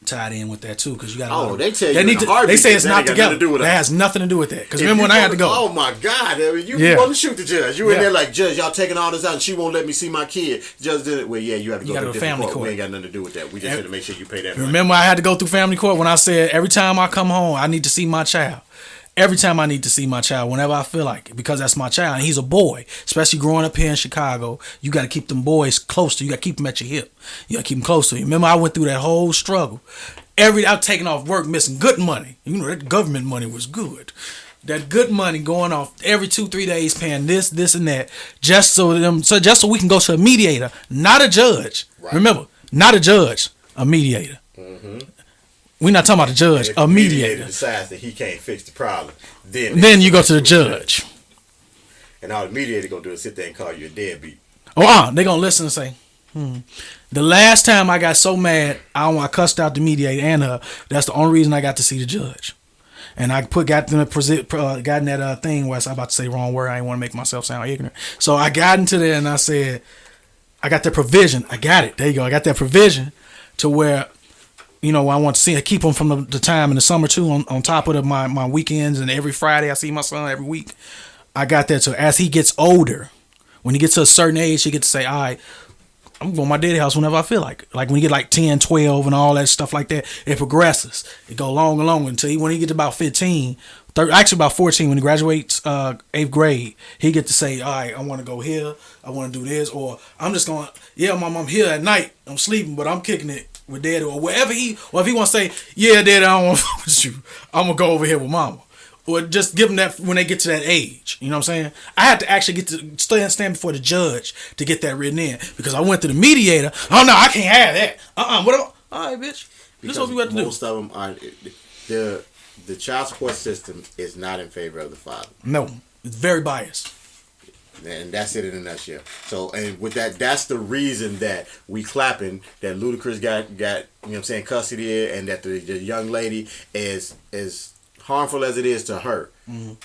tied in with that too, because you got. They tell you they say it's not together. That has nothing to do with that. Because remember when I had to go? Oh my God! You want to shoot the judge? You in there like, judge, y'all taking all this out, and she won't let me see my kid. Judge did it. Well, yeah, you have to go to a family court. We ain't got nothing to do with that. We just have to make sure you pay that. Remember, I had to go through family court when I said every time I come home, I need to see my child. Every time I need to see my child, whenever I feel like it, because that's my child, and he's a boy. Especially growing up here in Chicago, you got to keep them boys close to you. You got to keep them at your hip. You got to keep them close to you. Remember, I went through that whole struggle. I'm taking off work, missing good money. You know, that government money was good. That good money going off every 2-3 days, paying this, and that, just so we can go to a mediator, not a judge. Right. Remember, not a judge, a mediator. Mm-hmm. We're not talking about a judge, a mediator. Decides that he can't fix the problem, then you go to the judge. And all the mediator gonna do is sit there and call you a deadbeat. They gonna listen and say, The last time I got so mad, I cussed out the mediator and her. That's the only reason I got to see the judge. And I got in that thing where I was about to say the wrong word. I didn't want to make myself sound ignorant. So I got into there and I said, I got that provision. I got it. There you go. I got that provision to where, I want to see keep him from the time in the summer too, on top of my weekends, and every Friday I see my son every week. I got that. So as he gets older, when he gets to a certain age, he gets to say, all right, I'm going to my daddy house whenever I feel like it. Like when you get like 10, 12 and all that stuff like that, it progresses. It go long and long until when he gets about 15, actually about 14 when he graduates 8th grade, he get to say, all right, I want to go here, I want to do this, or I'm just going, mom, I'm here at night, I'm sleeping, but I'm kicking it with daddy, or wherever or if he want to say, yeah, daddy, I don't want to fuck with you, I'm going to go over here with mama. Or just give them that when they get to that age. You know what I'm saying? I had to actually get to stand before the judge to get that written in, because I went to the mediator. Oh, no, I can't have that. All right, bitch. This is what we got to do. Most of them are... The child support system is not in favor of the father. No, it's very biased. And that's it in a nutshell. So, and with that, that's the reason that we clapping that Ludacris got you know what I'm saying, custody, and that the young lady is harmful as it is to her,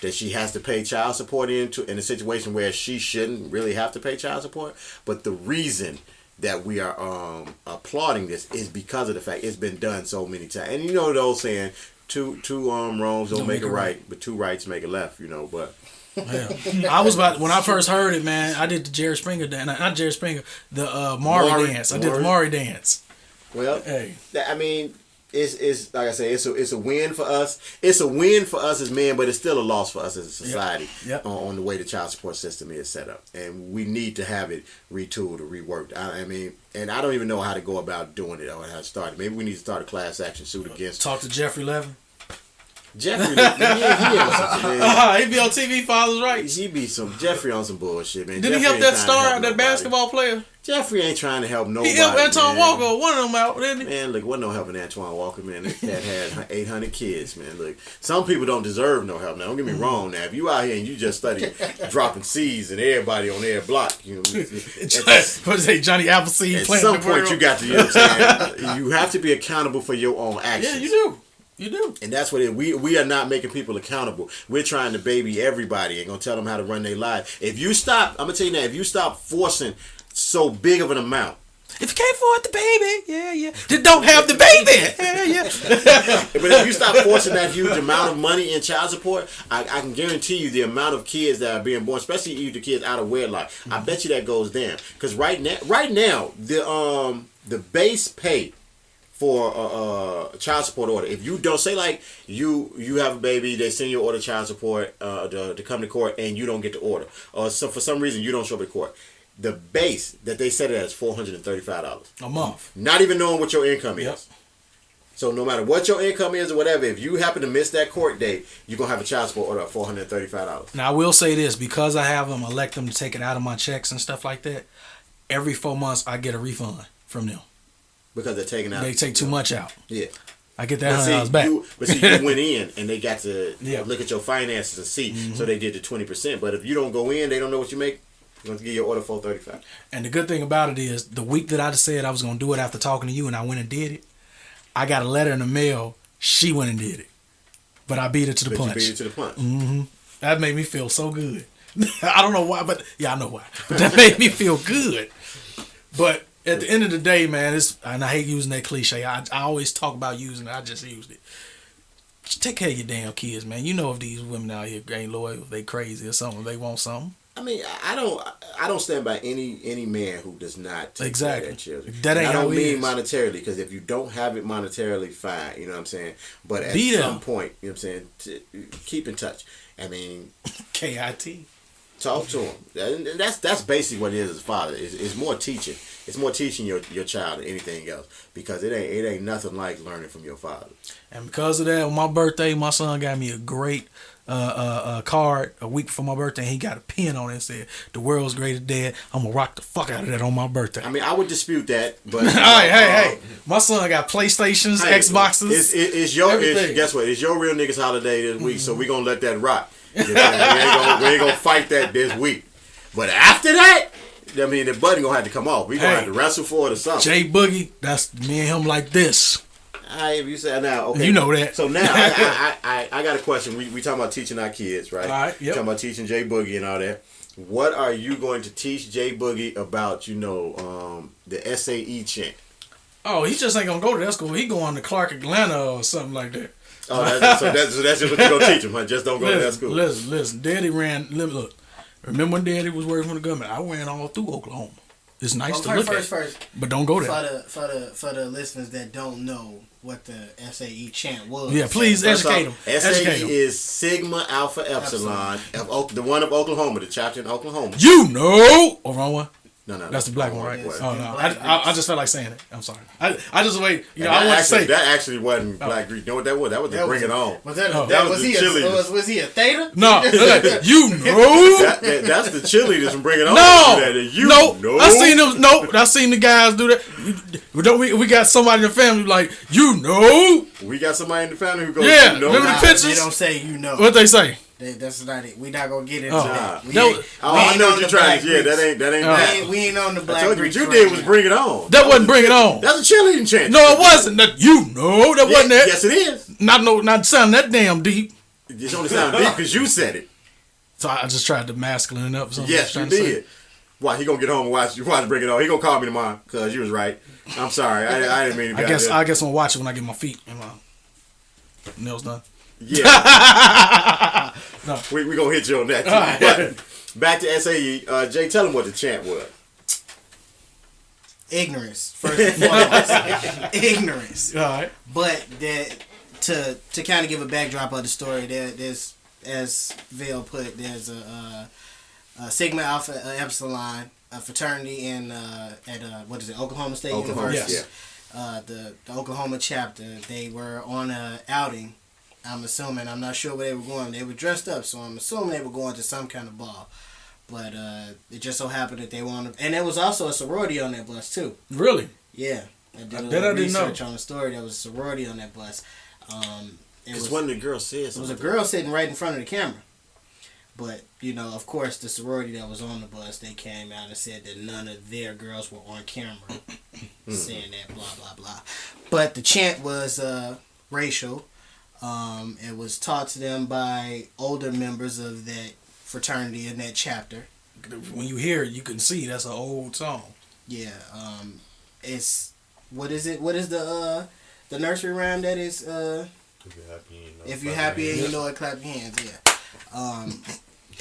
that she has to pay child support in a situation where she shouldn't really have to pay child support. But the reason that we are applauding this is because of the fact it's been done so many times. And you know the old saying, two wrongs don't make it right, but two rights make it left, you know, but... I was when I first heard it, man, I did the Jerry Springer dance, not Jerry Springer, the Maury dance. I did the Maury dance. Well, hey. I mean, it's like I say, it's a win for us. It's a win for us as men, but it's still a loss for us as a society. Yep. On the way the child support system is set up, and we need to have it retooled or reworked. I mean, and I don't even know how to go about doing it or how to start it. Maybe we need to start a class action suit against. Talk to Jeffrey Levin. Jeffrey, he be on TV, Father's Rights. He be Jeffrey on some bullshit, man. Did he help that star, that basketball player? Jeffrey ain't trying to help nobody. He helped Antoine Walker, one of them out, didn't he? Man, look, wasn't no helping Antoine Walker, man. That cat had 800 kids, man. Look, some people don't deserve no help. Now, don't get me wrong. Now, if you out here and you just study dropping seeds and everybody on their block, you know, what is it, Johnny Appleseed? At some point, you got to, you know what I'm saying? You have to be accountable for your own actions. Yeah, you do. You do. And that's what we are not making people accountable. We're trying to baby everybody and gonna tell them how to run their life. If you stop, I'm gonna tell you now, if you stop forcing so big of an amount. If you can't afford the baby, then don't have the baby. But if you stop forcing that huge amount of money in child support, I can guarantee you the amount of kids that are being born, especially the kids out of wedlock, I bet you that goes down. Because right now, the base pay for a child support order, if you don't say, like, you have a baby, they send you order child support to come to court, and you don't get the order, or so for some reason you don't show up at court, the base that they set it as $435 a month, not even knowing what your income is. So no matter what your income is or whatever, if you happen to miss that court date, you're gonna have a child support order of $435. Now I will say this, because I have them elect them to take it out of my checks and stuff like that, every 4 months I get a refund from them. Because they're taking out. They take too much out. Yeah. I get that $100 back. You went in and they got to look at your finances and see. So they did the 20%. But if you don't go in, they don't know what you make. They're going to give you your order $435. And the good thing about it is, the week that I said I was going to do it after talking to you, and I went and did it, I got a letter in the mail. She went and did it. But I beat her to the punch. You beat her to the punch. Mm-hmm. That made me feel so good. I don't know why, but I know why. But that made me feel good. But at the end of the day, man, and I hate using that cliche. I always talk about using it. I just used it. Just take care of your damn kids, man. You know if these women out here ain't loyal, if they crazy or something, they want something. I mean, I don't stand by any man who does not take care of their children. That ain't I don't how it mean is. monetarily, because if you don't have it monetarily, fine. You know what I'm saying? But at some point, you know what I'm saying, keep in touch. I mean, KIT. Talk to him. And that's basically what it is as a father. It's more teaching. It's more teaching your child than anything else, because it ain't nothing like learning from your father. And because of that, on my birthday, my son got me a great card a week before my birthday. And he got a pin on it and said, "The world's greatest dad." I'm gonna rock the fuck out of that on my birthday. I mean, I would dispute that, but hey, my son got PlayStations, Xboxes. Guess what? It's your real niggas holiday this week, so we gonna let that rock. We ain't gonna fight that this week. But after that, I mean, the button gonna have to come off. We gonna have to wrestle for it or something. Jay Boogie, that's me and him like this. If you say now, okay. You know that. So now, I got a question. We talking about teaching our kids, right? All right. Yep. Talking about teaching Jay Boogie and all that. What are you going to teach Jay Boogie about? The SAE chant. Oh, he just ain't gonna go to that school. He going to Clark Atlanta or something like that. Oh, that's just what you gonna teach him, huh? Just don't go to that school. Listen. Daddy ran. Look, remember when Daddy was working for the government? I ran all through Oklahoma. It's nice to look at. But don't go there. For the listeners that don't know what the SAE chant was. Yeah, please educate them. SAE is Sigma Alpha Epsilon, the one of Oklahoma, the chapter in Oklahoma. You know. Oh, wrong one. No. That's the black one, right? Yes. Oh, no. I just felt like saying it. I'm sorry. I just wait. I want to say. That actually wasn't Black Greek. You know what that was? That was the Bring It On. Was the cheerleaders. Was he a theta? No. You know. That's the cheerleaders from Bring It On. No. I seen the guys do that. We got somebody in the family like, you know. We got somebody in the family who goes, yeah, you know. remember the pictures? They don't say you know. What they say? That's not it. We're not gonna get into that. I know what you're trying to say. Yeah, that ain't that. We ain't on the Black. I told you what you did was Bring It On. That wasn't Bring It On. That's a cheerleading chant. No, it wasn't. That wasn't that. Yes, it is. Not sounding that damn deep. It just only sounded deep because you said it. So I just tried to masculine it up. Yes, you did. Why he gonna get home and watch Bring It On? He gonna call me tomorrow because you was right. I'm sorry. I didn't mean to. I guess I'm gonna watch it when I get my feet and my nails done. Yeah. No. We gonna hit you on that too. Right. But back to SAE. Jay, tell him what the chant was. Ignorance, first and foremost. Ignorance. All right. But to kind of give a backdrop of the story, there's, as Vale put it, there's a Sigma Alpha Epsilon, a fraternity in Oklahoma State University. Yes. The Oklahoma chapter. They were on a outing. I'm assuming. I'm not sure where they were going. They were dressed up, so I'm assuming they were going to some kind of ball. But it just so happened that they were on, and there was also a sorority on that bus too. Really? Yeah. I did a I little didn't research know. on the story. There was a sorority on that bus. Because one of the girls said it was a girl sitting right in front of the camera. But, of course, the sorority that was on the bus, they came out and said that none of their girls were on camera saying that, blah, blah, blah. But the chant was racial. It was taught to them by older members of that fraternity in that chapter. When you hear it, you can see that's an old song. Yeah. It's, what is it? What is the nursery rhyme that is, if you're happy and you know it, clap your hands, yeah.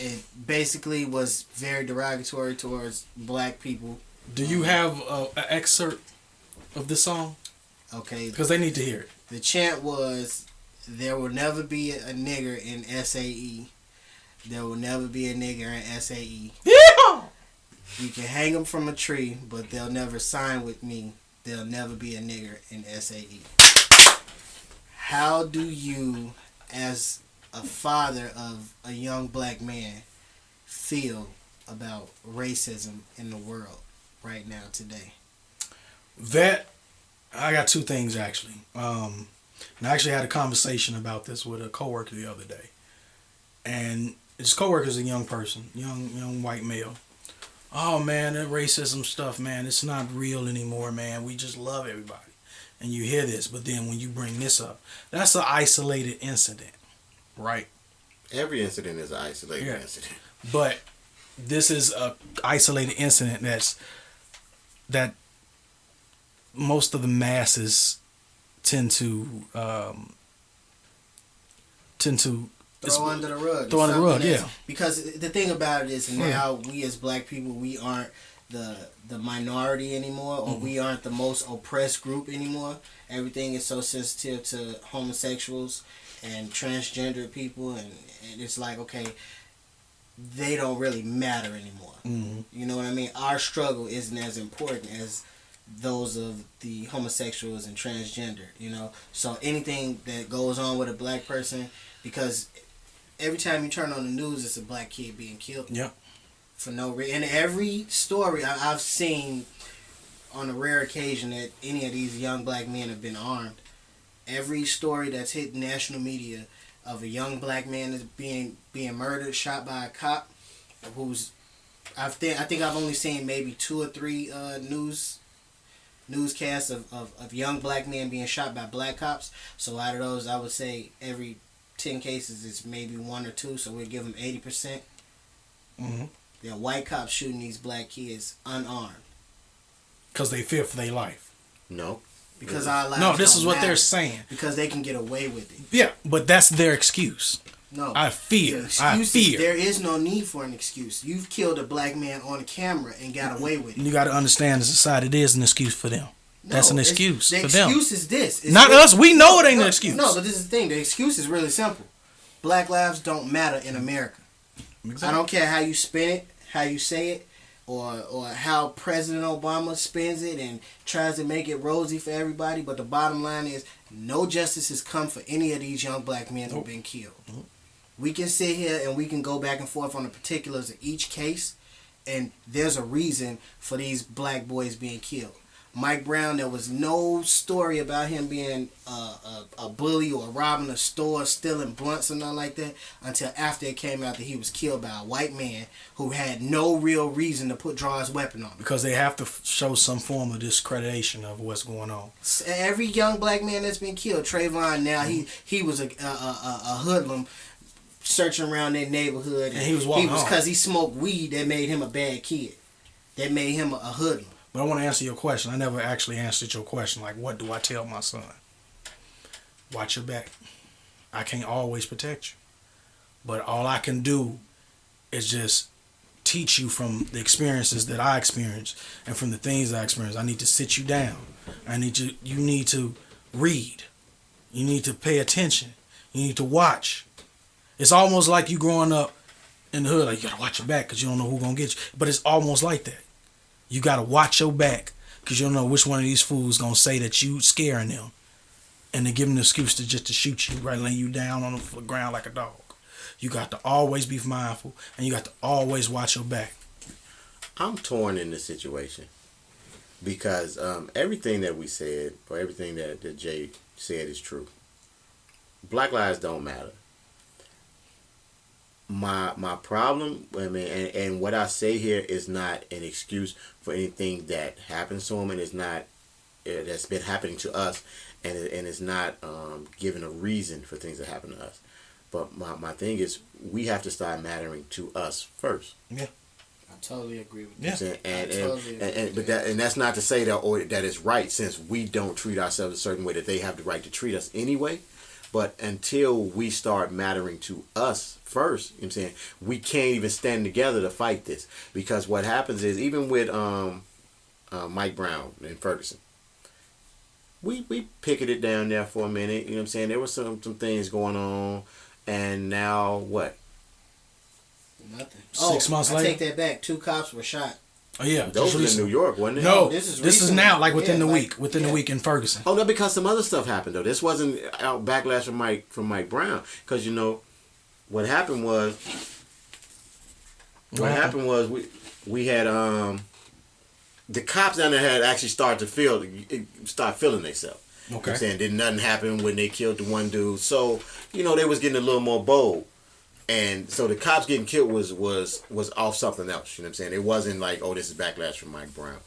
It basically was very derogatory towards black people. Do you have an excerpt of the song? Okay. Because they need to hear it. The chant was, there will never be a nigger in SAE. There will never be a nigger in SAE. Yeah! You can hang them from a tree, but they'll never sign with me. There'll never be a nigger in SAE. How do you, as a father of a young black man, feel about racism in the world right now today? I got two things actually. And I actually had a conversation about this with a coworker the other day. And this coworker is a young person, young white male. Oh man, that racism stuff, man, it's not real anymore, man. We just love everybody. And you hear this, but then when you bring this up, that's an isolated incident, right? Every incident is an isolated incident. But this is a isolated incident that most of the masses tend to throw under the rug. Throw under the rug, yeah. Because the thing about it is now we as black people, we aren't the minority anymore, or we aren't the most oppressed group anymore. Everything is so sensitive to homosexuals and transgender people, and it's like, okay, they don't really matter anymore. Mm-hmm. You know what I mean? Our struggle isn't as important as those of the homosexuals and transgender, So anything that goes on with a black person, because every time you turn on the news, it's a black kid being killed. Yeah. For no reason. And every story I've seen, on a rare occasion that any of these young black men have been armed, every story that's hit national media of a young black man is being murdered, shot by a cop, I think I've only seen maybe 2 or 3 newscasts of young black men being shot by black cops. So out of those, I would say every 10 cases it's maybe 1 or 2, so we'll give them 80%. Mm-hmm. They're white cops shooting these black kids unarmed. Because they fear for their life. No. Because our lives No, this don't is what matter. they're saying. Because they can get away with it. Yeah, but that's their excuse. No. I fear. There is no need for an excuse. You've killed a black man on camera and got away with it. You got to understand, as a society, it is an excuse for them. That's an excuse for them. The excuse is this. Not us. We know it ain't an excuse. No, but this is the thing. The excuse is really simple. Black lives don't matter in America. Exactly. I don't care how you spin it, how you say it, or how President Obama spins it and tries to make it rosy for everybody. But the bottom line is, no justice has come for any of these young black men who've been killed. We can sit here and we can go back and forth on the particulars of each case, and there's a reason for these black boys being killed. Mike Brown, there was no story about him being a bully or robbing a store, stealing blunts or nothing like that until after it came out that he was killed by a white man who had no real reason to draw his weapon on him. Because they have to show some form of discreditation of what's going on. Every young black man that's been killed, Trayvon now, he was a hoodlum searching around their neighborhood. And he was walking home. Because he smoked weed that made him a bad kid. That made him a hoodlum. But I want to answer your question. I never actually answered your question. Like, what do I tell my son? Watch your back. I can't always protect you. But all I can do is just teach you from the experiences that I experienced and from the things I experienced. I need to sit you down. You need to read. You need to pay attention. You need to watch. It's almost like you growing up in the hood. Like, you got to watch your back because you don't know who's going to get you. But it's almost like that. You got to watch your back because you don't know which one of these fools going to say that you scaring them. And they give them the excuse to just to shoot you, right? Laying you down on the ground like a dog. You got to always be mindful and you got to always watch your back. I'm torn in this situation because everything that we said or everything that Jay said is true. Black lives don't matter. My problem, I mean, and what I say here is not an excuse for anything that happens to him, and it's not that's been happening to us, and it's not giving a reason for things that happen to us. But my thing is, we have to start mattering to us first. Yeah, I totally agree with that. And that's not to say that it's right, since we don't treat ourselves a certain way that they have the right to treat us anyway. But until we start mattering to us first, you know what I'm saying, we can't even stand together to fight this. Because what happens is, even with Mike Brown and Ferguson, we picketed down there for a minute, you know what I'm saying? There were some things going on, and now what? Nothing. 6 months later? I take that back. 2 cops were shot. Oh yeah, those were in New York, wasn't it? No, this is now, like within the week in Ferguson. Oh, no, because some other stuff happened though. This wasn't out backlash from Mike Brown, because you know what happened was we had the cops down there had actually started to feeling themselves. Okay, you know what I'm saying, did nothing happen when they killed the one dude, so you know they was getting a little more bold. And so the cops getting killed was off something else. You know what I'm saying? It wasn't like, oh, this is backlash from Mike Brown.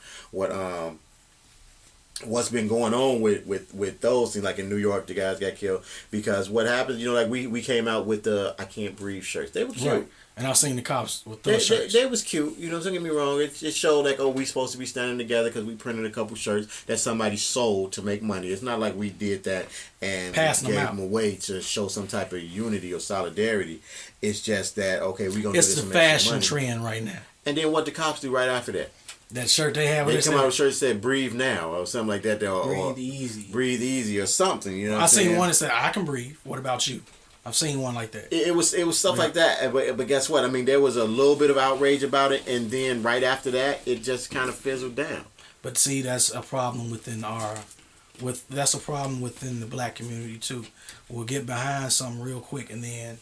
What's been going on with those things, like in New York, the guys got killed because what happened, you know, like we came out with the I Can't Breathe shirts. They were cute. Right. And I seen the cops with those shirts. They was cute. You know, don't get me wrong. It showed like, oh, we supposed to be standing together because we printed a couple shirts that somebody sold to make money. It's not like we did that and gave them away to show some type of unity or solidarity. It's just that, okay, we're going to do this. It's the fashion trend right now. And then what the cops do right after that? That shirt they have. They come out with a shirt that said "Breathe Now" or something like that. Breathe easy. Breathe easy or something. You know. I seen one that said "I can breathe." What about you? I've seen one like that. It was stuff like that. But guess what? I mean, there was a little bit of outrage about it, and then right after that, it just kind of fizzled down. But see, that's a problem within that's a problem within the black community too. We'll get behind something real quick, and then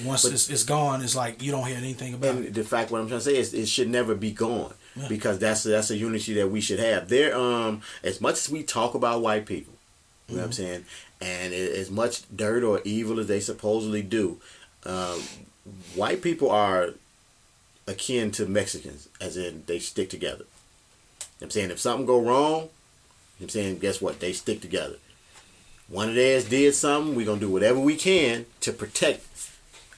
once it's gone, it's like you don't hear anything about it. The fact, what I'm trying to say is, it should never be gone. Yeah. Because that's a unity that we should have. There, as much as we talk about white people, you know what I'm saying, and as much dirt or evil as they supposedly do, white people are akin to Mexicans, as in they stick together. You know what I'm saying, if something go wrong, you know what I'm saying, guess what? They stick together. One of theirs did something, we're gonna do whatever we can to protect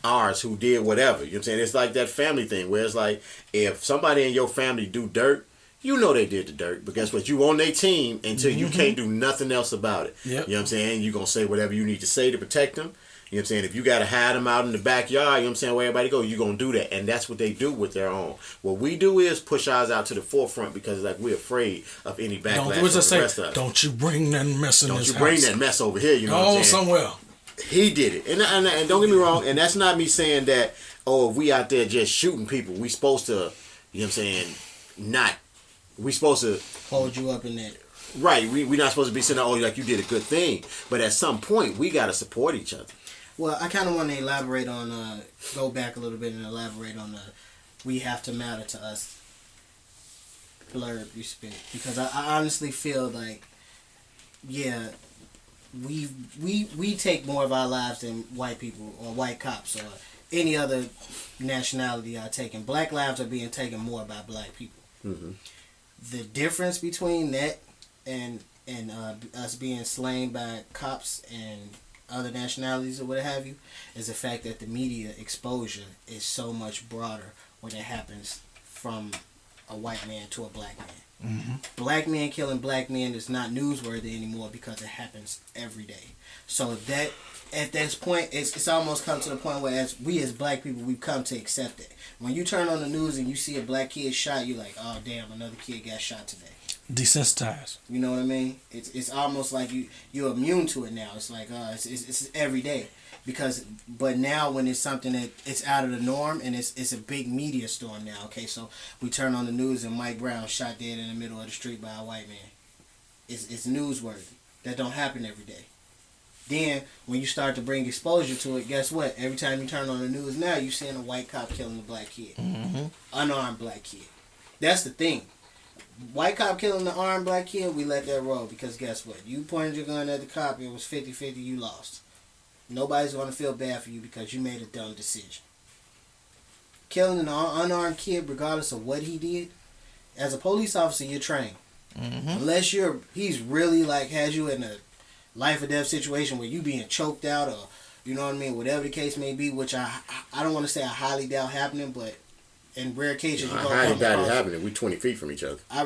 ours who did whatever. You know what I'm saying? It's like that family thing where it's like, if somebody in your family do dirt, you know they did the dirt, but guess what? You on their team until you can't do nothing else about it. Yep. You know what I'm saying? You're going to say whatever you need to say to protect them. You know what I'm saying? If you got to hide them out in the backyard, you know what I'm saying, where everybody go, you're going to do that. And that's what they do with their own. What we do is push ours out to the forefront because like we're afraid of any backlash from the rest of us. Don't you bring that mess in this house. Don't you bring that mess over here, you know what I'm saying? Somewhere. He did it. And don't get me wrong, and that's not me saying that, if we out there just shooting people, we supposed to, you know what I'm saying, we supposed to hold you up in that. Right. We're not supposed to be saying, like you did a good thing. But at some point, we got to support each other. Well, I kind of want to elaborate on, go back a little bit and elaborate on the "we have to matter to us" blurb you spit, because I honestly feel like, yeah, we take more of our lives than white people or white cops or any other nationality are taking. Black lives are being taken more by black people. Mm-hmm. The difference between that and us being slain by cops and other nationalities or what have you is the fact that the media exposure is so much broader when it happens from a white man to a black man. Mm-hmm. Black men killing black men is not newsworthy anymore because it happens every day. So that at this point, it's almost come to the point where as black people, we've come to accept it. When you turn on the news and you see a black kid shot, you're like, oh damn, another kid got shot today. Desensitized. You know what I mean? It's almost like you're immune to it now. It's like it's every day but now when it's something that it's out of the norm and it's a big media storm now. Okay, so we turn on the news and Mike Brown shot dead in the middle of the street by a white man. It's newsworthy. That don't happen every day. Then when you start to bring exposure to it, guess what? Every time you turn on the news now, you're seeing a white cop killing a black kid, unarmed black kid. That's the thing. White cop killing the armed black kid, we let that roll because guess what? You pointed your gun at the cop, it was 50-50, you lost. Nobody's going to feel bad for you because you made a dumb decision. Killing an unarmed kid, regardless of what he did, as a police officer, you're trained. Mm-hmm. Unless he's really has you in a life or death situation where you being choked out or, you know what I mean, whatever the case may be, which I don't want to say I highly doubt happening, but in rare cases, I highly doubt it happening. We 20 feet from each other. I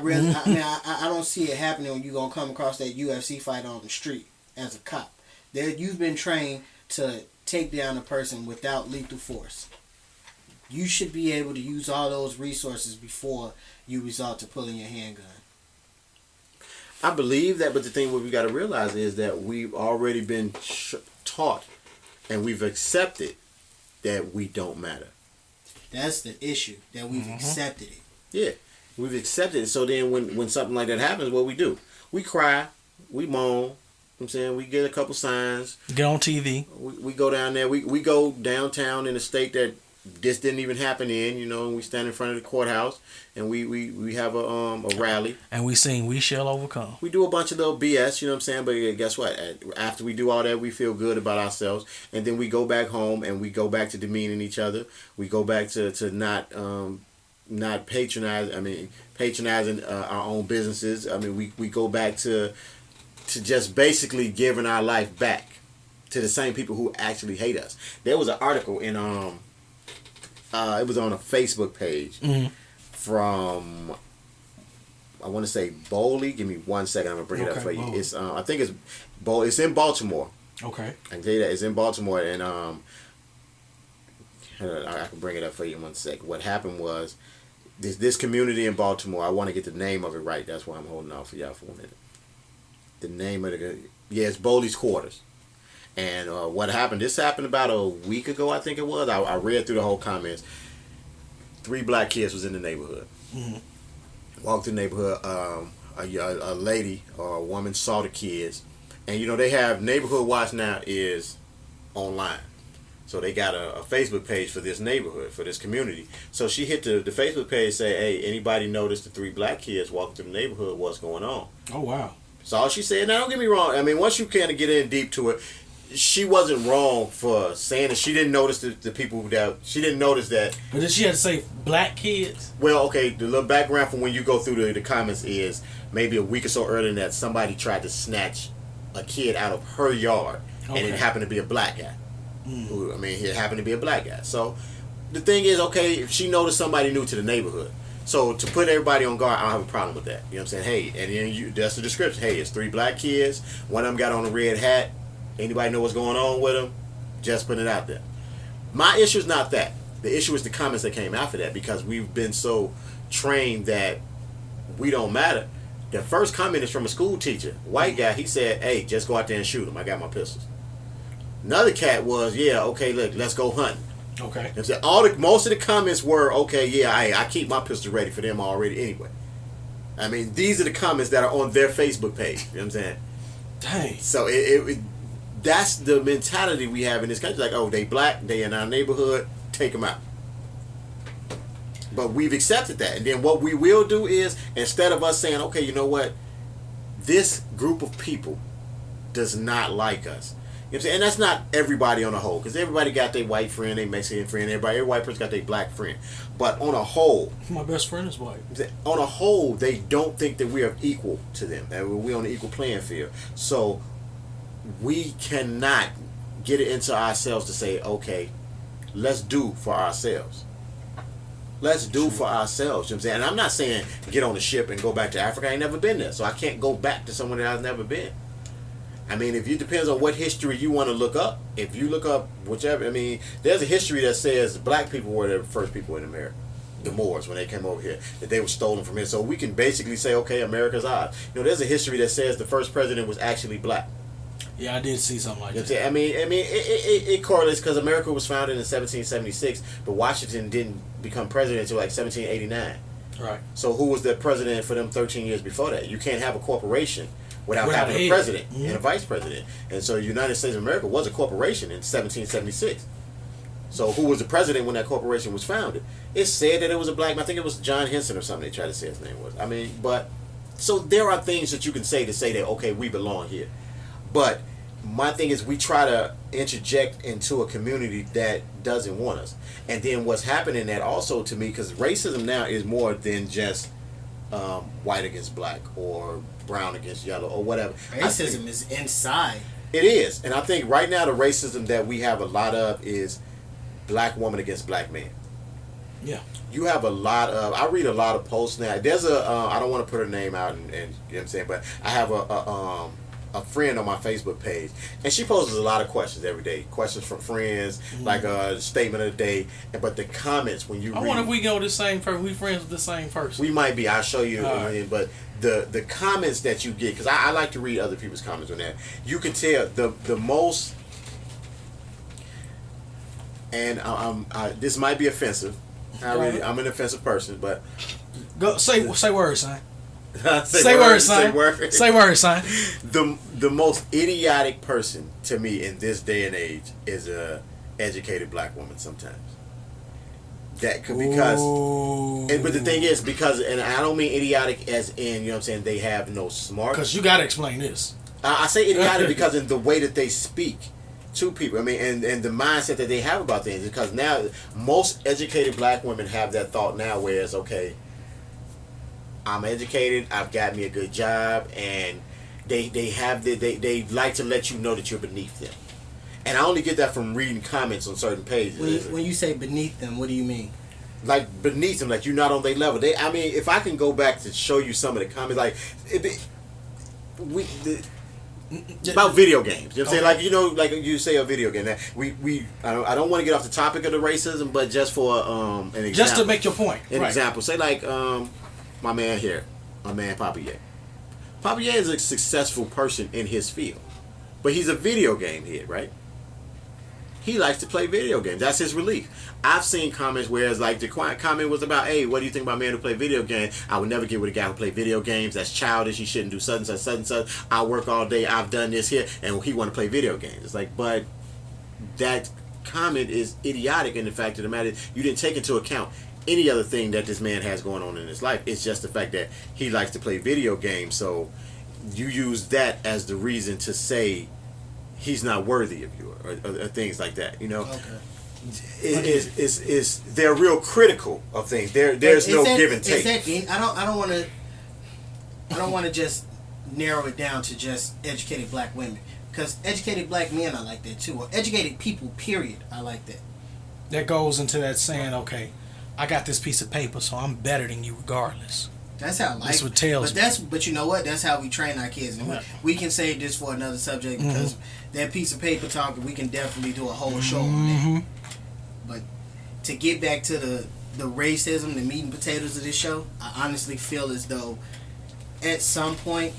don't see it happening when you're going to come across that UFC fight on the street as a cop. You've been trained to take down a person without lethal force. You should be able to use all those resources before you resort to pulling your handgun. I believe that, but the thing what we got to realize is that we've already been taught and we've accepted that we don't matter. That's the issue, that we've accepted it. Yeah, we've accepted it. So then when something like that happens, what we do? We cry, we moan. I'm saying we get a couple signs. Get on TV. We go down there. We go downtown in a state that this didn't even happen in, and we stand in front of the courthouse and we have a rally. And we sing "We Shall Overcome." We do a bunch of little BS, you know what I'm saying? But guess what? After we do all that, we feel good about ourselves, and then we go back home and we go back to demeaning each other. We go back to not patronizing our own businesses. I mean, we go back to just basically giving our life back to the same people who actually hate us. There was an article in it was on a Facebook page from, I want to say Bowley. Give me 1 second. I'm gonna bring it up for you. Bowley. It's I think it's in Baltimore. Okay. I can tell you that it's in Baltimore, and I can bring it up for you in 1 sec. What happened was this community in Baltimore. I want to get the name of it right. That's why I'm holding off for y'all for 1 minute. The name of it's Bowley's Quarters. And what happened? This happened about a week ago, I think it was. I read through the whole comments. 3 black kids was in the neighborhood. Mm-hmm. Walked through the neighborhood. A lady or a woman saw the kids, and they have Neighborhood Watch now is online, so they got a Facebook page for this neighborhood, for this community. So she hit the Facebook page, say, "Hey, anybody noticed the 3 black kids walking through the neighborhood? What's going on?" Oh wow! So all she said. Now don't get me wrong. I mean, once you kind of get in deep to it. She wasn't wrong for saying that she didn't notice the people that she didn't notice that. But did she have to say black kids? Well, okay. The little background from when you go through the comments is maybe a week or so earlier that somebody tried to snatch a kid out of her yard, and it happened to be a black guy. It happened to be a black guy. So the thing is, okay, if she noticed somebody new to the neighborhood, so to put everybody on guard, I don't have a problem with that. You know what I'm saying? Hey, and then that's the description. Hey, it's 3 black kids. One of them got on a red hat. Anybody know what's going on with them? Just putting it out there. My issue is not that. The issue is the comments that came after that, because we've been so trained that we don't matter. The first comment is from a school teacher, white guy. He said, "Hey, just go out there and shoot him. I got my pistols." Another cat was, "Yeah, okay, look, let's go hunting." Okay. Most of the comments were, "Okay, yeah, I keep my pistol ready for them already anyway." I mean, these are the comments that are on their Facebook page. You know what I'm saying? Dang. So that's the mentality we have in this country. Like, oh, they black, they in our neighborhood, take them out. But we've accepted that. And then what we will do is, instead of us saying, okay, you know what, this group of people does not like us. You know what I'm saying? And that's not everybody on the whole, because everybody got their white friend, their Mexican friend, every white person got their black friend. But on a whole, my best friend is white. On a whole, they don't think that we are equal to them, that we're on the equal playing field. So we cannot get it into ourselves to say, okay, let's do for ourselves. Let's do for ourselves. You know what I'm saying? And I'm not saying get on the ship and go back to Africa. I ain't never been there, so I can't go back to somewhere that I've never been. I mean, if you depends on what history you want to look up. If you look up whichever, I mean, there's a history that says black people were the first people in America. The Moors, when they came over here, that they were stolen from here. So we can basically say, okay, America's ours. You know, there's a history that says the first president was actually black. Yeah, I did see something like that. I mean, it correlates because America was founded in 1776, but Washington didn't become president until like 1789. Right. So who was the president for them 13 years before that? You can't have a corporation without having a president and a vice president. And so the United States of America was a corporation in 1776. So who was the president when that corporation was founded? It said that it was a black man. I think it was John Henson or something they tried to say his name was. I mean, but so there are things that you can say that, okay, we belong here. But my thing is, we try to interject into a community that doesn't want us. And then what's happening that also to me, because racism now is more than just white against black or brown against yellow or whatever. Racism is inside. It is. And I think right now the racism that we have a lot of is black woman against black man. Yeah. You have a lot of, I read a lot of posts now. There's I don't want to put her name out and you know what I'm saying, but I have a friend on my Facebook page, and she poses a lot of questions every day. Questions from friends, like a statement of the day. But the comments when you I wonder if we go the same person. We friends with the same person. We might be. I'll show you. Right. But the comments that you get, because I like to read other people's comments on that. You can tell the most, and this might be offensive. I'm an offensive person, but go say words, son. Say words, son. Say words, son. The most idiotic person to me in this day and age is a educated black woman. Sometimes that could because, but the thing is because, and I don't mean idiotic as in, you know what I'm saying, they have no smart. Because you got to explain this. I say idiotic because in the way that they speak to people. I mean, and the mindset that they have about things. Because now most educated black women have that thought now, where it's okay, I'm educated, I've got me a good job, and they like to let you know that you're beneath them. And I only get that from reading comments on certain pages. When you say beneath them, what do you mean? Like beneath them, like you're not on their level. I mean, if I can go back to show you some of the comments, like about video games. You know what I'm saying? Like, you know, like you say a video game. I don't want to get off the topic of the racism, but just for an example. Just to make your point. An example. Say like my man here, my man Papier. Papier is a successful person in his field, but he's a video game head, right? He likes to play video games. That's his relief. I've seen comments where it's like the comment was about, hey, what do you think about men who play video games? I would never get with a guy who play video games. That's childish. He shouldn't do such and such, such and such. I work all day. I've done this here. And he want to play video games. It's like, but that comment is idiotic in the fact of the matter is you didn't take into account any other thing that this man has going on in his life. It's just the fact that he likes to play video games. So you use that as the reason to say he's not worthy of you or things like that, you know. Okay. They're real critical of things. There's no give and take. I don't want to just narrow it down to just educated black women, because educated black men I like that too, or educated people period I like that. That goes into that saying, okay, I got this piece of paper, so I'm better than you regardless. That's how life. That's what tells But you know what? That's how we train our kids. And we can save this for another subject because that piece of paper talk, we can definitely do a whole show on that. But to get back to the racism, the meat and potatoes of this show, I honestly feel as though at some point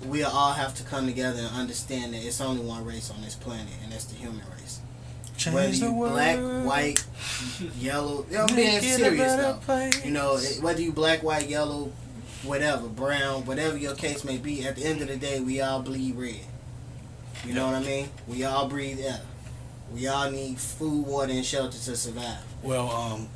we all have to come together and understand that it's only one race on this planet, and that's the human race. Whether you black, white, yellow, I'm being serious though. You know, whether you black, white, yellow, whatever, brown, whatever your case may be, at the end of the day, we all bleed red. You know what I mean? We all breathe air. We all need food, water, and shelter to survive. Well,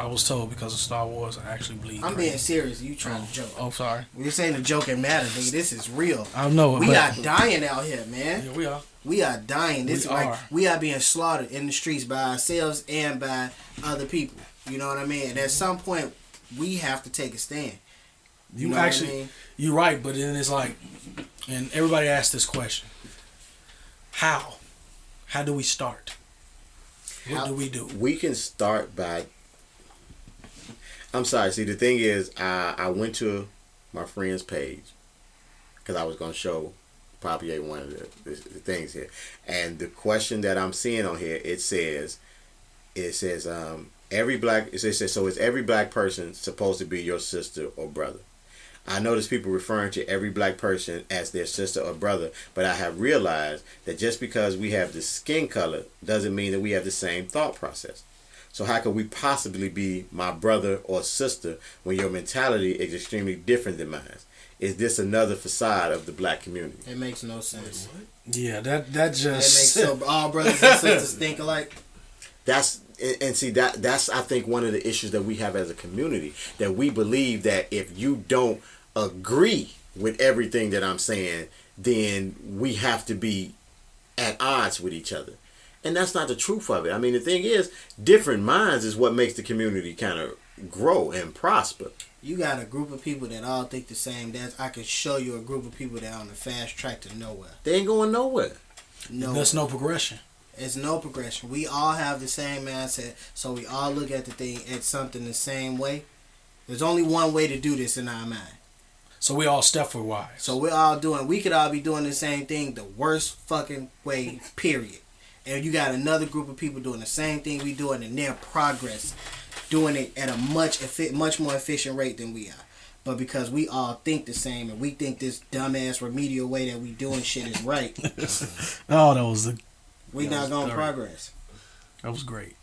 I was told because of Star Wars, I actually bleed. I'm being serious. You trying to joke? Oh, sorry. We're saying the joke and matter, nigga. This is real. I know. We are dying out here, man. Yeah, we are. We are dying. This is like we are being slaughtered in the streets by ourselves and by other people. You know what I mean? And at some point, we have to take a stand. You know actually, what I mean? You're right, but then it's like, and everybody asks this question: How? How do we start? What do we do? We can start by. I'm sorry. See, the thing is, I went to my friend's page because I was going to show, propagate one of the things here, and the question that I'm seeing on here, it says, every black. It says, so is every black person supposed to be your sister or brother? I notice people referring to every black person as their sister or brother, but I have realized that just because we have the skin color doesn't mean that we have the same thought process. So how could we possibly be my brother or sister when your mentality is extremely different than mine? Is this another facade of the black community? It makes no sense. Yeah, that just... It makes so all brothers and sisters think alike. That's I think one of the issues that we have as a community, that we believe that if you don't agree with everything that I'm saying, then we have to be at odds with each other. And that's not the truth of it. I mean, the thing is, different minds is what makes the community kind of grow and prosper. You got a group of people that all think the same. I can show you a group of people that are on the fast track to nowhere. They ain't going nowhere. No, there's no progression. It's no progression. We all have the same mindset, so we all look at the thing at something the same way. There's only one way to do this in our mind. So we all Stepford wives. So we could all be doing the same thing the worst fucking way, period. And you got another group of people doing the same thing we doing, and their progress, doing it at a much more efficient rate than we are. But because we all think the same, and we think this dumbass remedial way that we doing shit is right, we not gonna progress. That was great.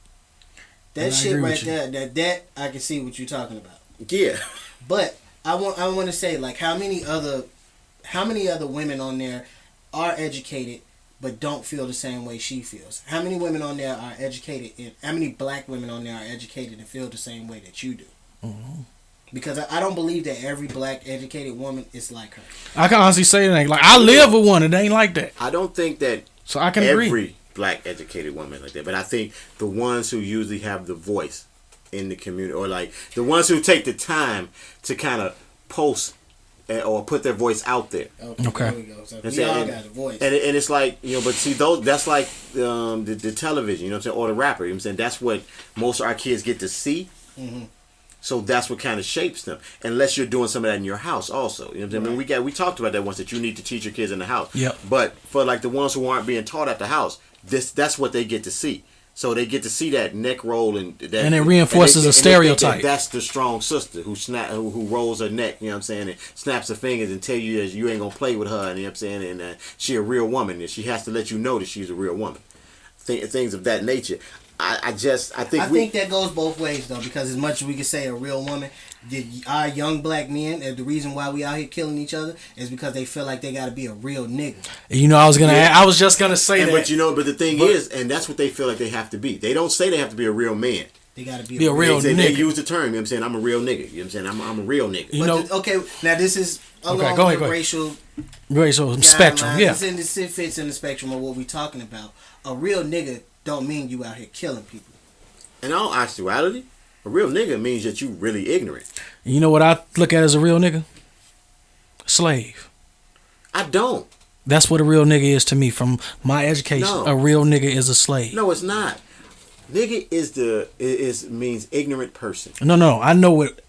That shit right there, that I can see what you're talking about. Yeah. But I want to say, like, how many other women on there are educated but don't feel the same way she feels? How many women on there are educated, and how many black women on there are educated and feel the same way that you do? Mm-hmm. Because I don't believe that every black educated woman is like her. I can honestly say that. Like, I live with one, and they ain't like that. I don't think that so I can agree. Black educated woman like that, but I think the ones who usually have the voice in the community, or like the ones who take the time to kind of post or put their voice out there. Okay. There we go. So we all got a voice. And it's like, you know, but see, that's like the television, you know what I'm saying, or the rapper, you know what I'm saying? That's what most of our kids get to see. Mm-hmm. So that's what kind of shapes them. Unless you're doing some of that in your house also. You know what I'm saying? Right. I mean, we talked about that once, that you need to teach your kids in the house. Yep. But for like the ones who aren't being taught at the house, that's what they get to see. So they get to see that neck roll, and it reinforces a stereotype. That's the strong sister who rolls her neck, you know what I'm saying, and snaps her fingers and tell you that you ain't gonna play with her, and you know what I'm saying, and she a real woman, and she has to let you know that she's a real woman. Things of that nature. I think that goes both ways though, because as much as we can say a real woman, our young black men, the reason why we out here killing each other is because they feel like they got to be a real nigga. You know, I was just gonna say that. But the thing is, and that's what they feel like they have to be. They don't say they have to be a real man. They got to be a real nigga. They use the term, you know what I'm saying, I'm a real nigga. You know what I'm saying, I'm a real nigga. You know, okay, now this is along the racial spectrum. Yeah, it fits in the spectrum of what we're talking about. A real nigga don't mean you out here killing people. In all actuality, a real nigga means that you really ignorant. You know what I look at as a real nigga? Slave. I don't. That's what a real nigga is to me from my education. No. A real nigga is a slave. No, it's not. Nigga means ignorant person. No, I know what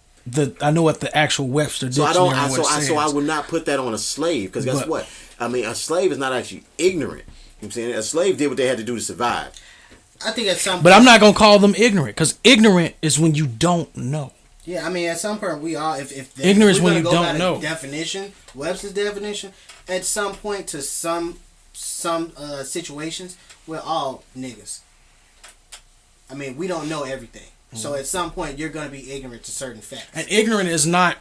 I know what the actual Webster So dictionary I what it says. so I would not put that on a slave, because guess what? I mean, a slave is not actually ignorant. You know what I'm saying? A slave did what they had to do to survive. I think at some point, But I'm not gonna call them ignorant, because ignorant is when you don't know. yeah, I mean, at some point we all, if Ignorance we're when gonna you go don't by the know. definition, Webster's definition, at some point to some situations, we're all niggas. I mean, we don't know everything. So at some point, you're going to be ignorant to certain facts. And ignorant is not.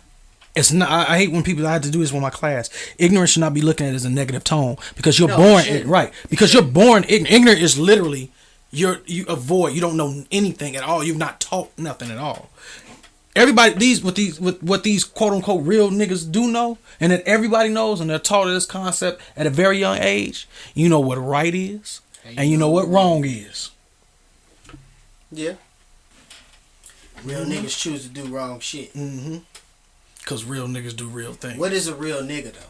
It's not. I hate when people. I had to do this with my class. Ignorance should not be looked at as a negative tone, because you're born right. Because you're born ignorant. Ignorant is literally you avoid. You don't know anything at all. You've not taught nothing at all. Everybody with what these quote unquote real niggas do know, and that everybody knows, and they're taught this concept at a very young age. You know what right is, and you know what wrong is. Yeah. Real niggas choose to do wrong shit. Mm-hmm. Because real niggas do real things. What is a real nigga, though?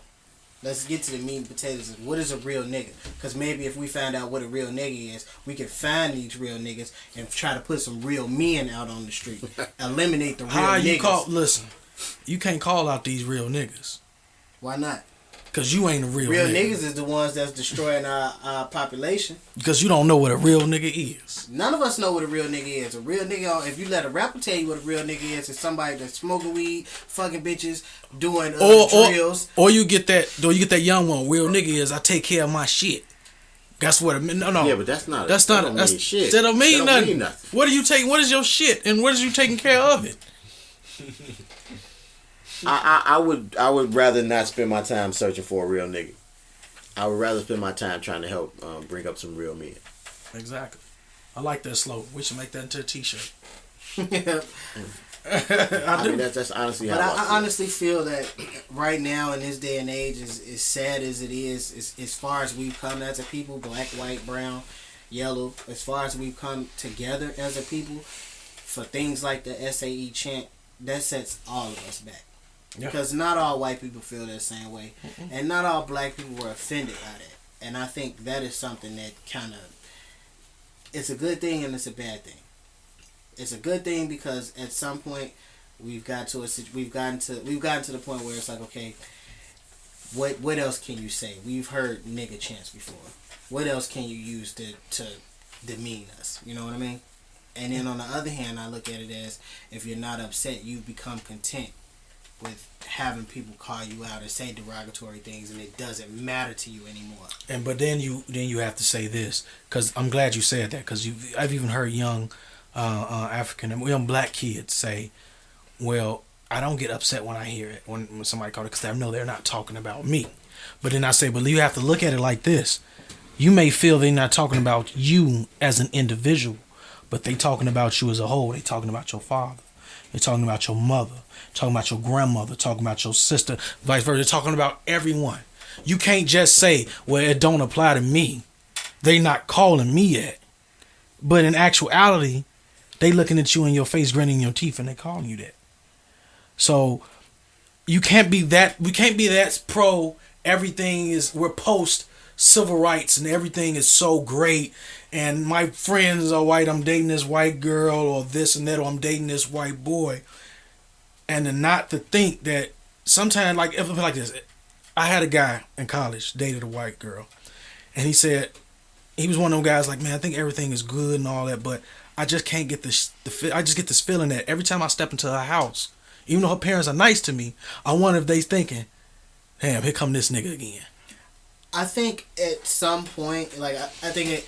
Let's get to the meat and potatoes. What is a real nigga? Because maybe if we find out what a real nigga is, we can find these real niggas and try to put some real men out on the street. Eliminate the real niggas. Listen, you can't call out these real niggas. Why not? Because you ain't a real Real nigga. niggas is the ones that's destroying our population. Because you don't know what a real nigga is. None of us know what a real nigga is. A real nigga, if you let a rapper tell you what a real nigga is, it's somebody that's smoking weed, fucking bitches, doing drills. Or you get that young one. Real nigga is I take care of my shit. That's what it means. No. Yeah, but that's not. That don't mean nothing. What are you taking? What is your shit, and what is you taking care of it? I would rather not spend my time searching for a real nigga. I would rather spend my time trying to help bring up some real men. Exactly. I like that slogan. We should make that into a t-shirt. I mean, that's honestly how I honestly feel that right now in this day and age, as sad as it is, as far as we've come as a people, black, white, brown, yellow, as far as we've come together as a people, for things like the SAE chant, that sets all of us back. Yeah. Because not all white people feel that same way. Mm-mm. And not all black people were offended by that. And I think that is something that kind of, it's a good thing and it's a bad thing. It's a good thing because at some point we've gotten to the point where it's like, okay, what else can you say? We've heard nigga chants before. What else can you use to demean us? You know what I mean? And then on the other hand, I look at it as, if you're not upset, you become content with having people call you out and say derogatory things, and it doesn't matter to you anymore. But then you have to say this, because I'm glad you said that, because I've even heard young young black kids say, well, I don't get upset when I hear it, when somebody called it, because I know they're not talking about me. But then I say, but you have to look at it like this. You may feel they're not talking about you as an individual, but they talking about you as a whole. They talking about your father. They're talking about your mother, talking about your grandmother, talking about your sister, vice versa. They're talking about everyone. You can't just say, well, it don't apply to me. They not calling me yet. But in actuality, they looking at you in your face, grinning your teeth, and they calling you that. So you can't be that. We can't be that pro. We're post civil rights and everything is so great. And my friends are white, I'm dating this white girl, or this and that, or I'm dating this white boy. And then not to think that sometimes, like, if it's like this, I had a guy in college, dated a white girl. And he said, he was one of those guys like, man, I think everything is good and all that, but I just can't get I just get this feeling that every time I step into her house, even though her parents are nice to me, I wonder if they thinking, damn, here come this nigga again. I think at some point, like, I think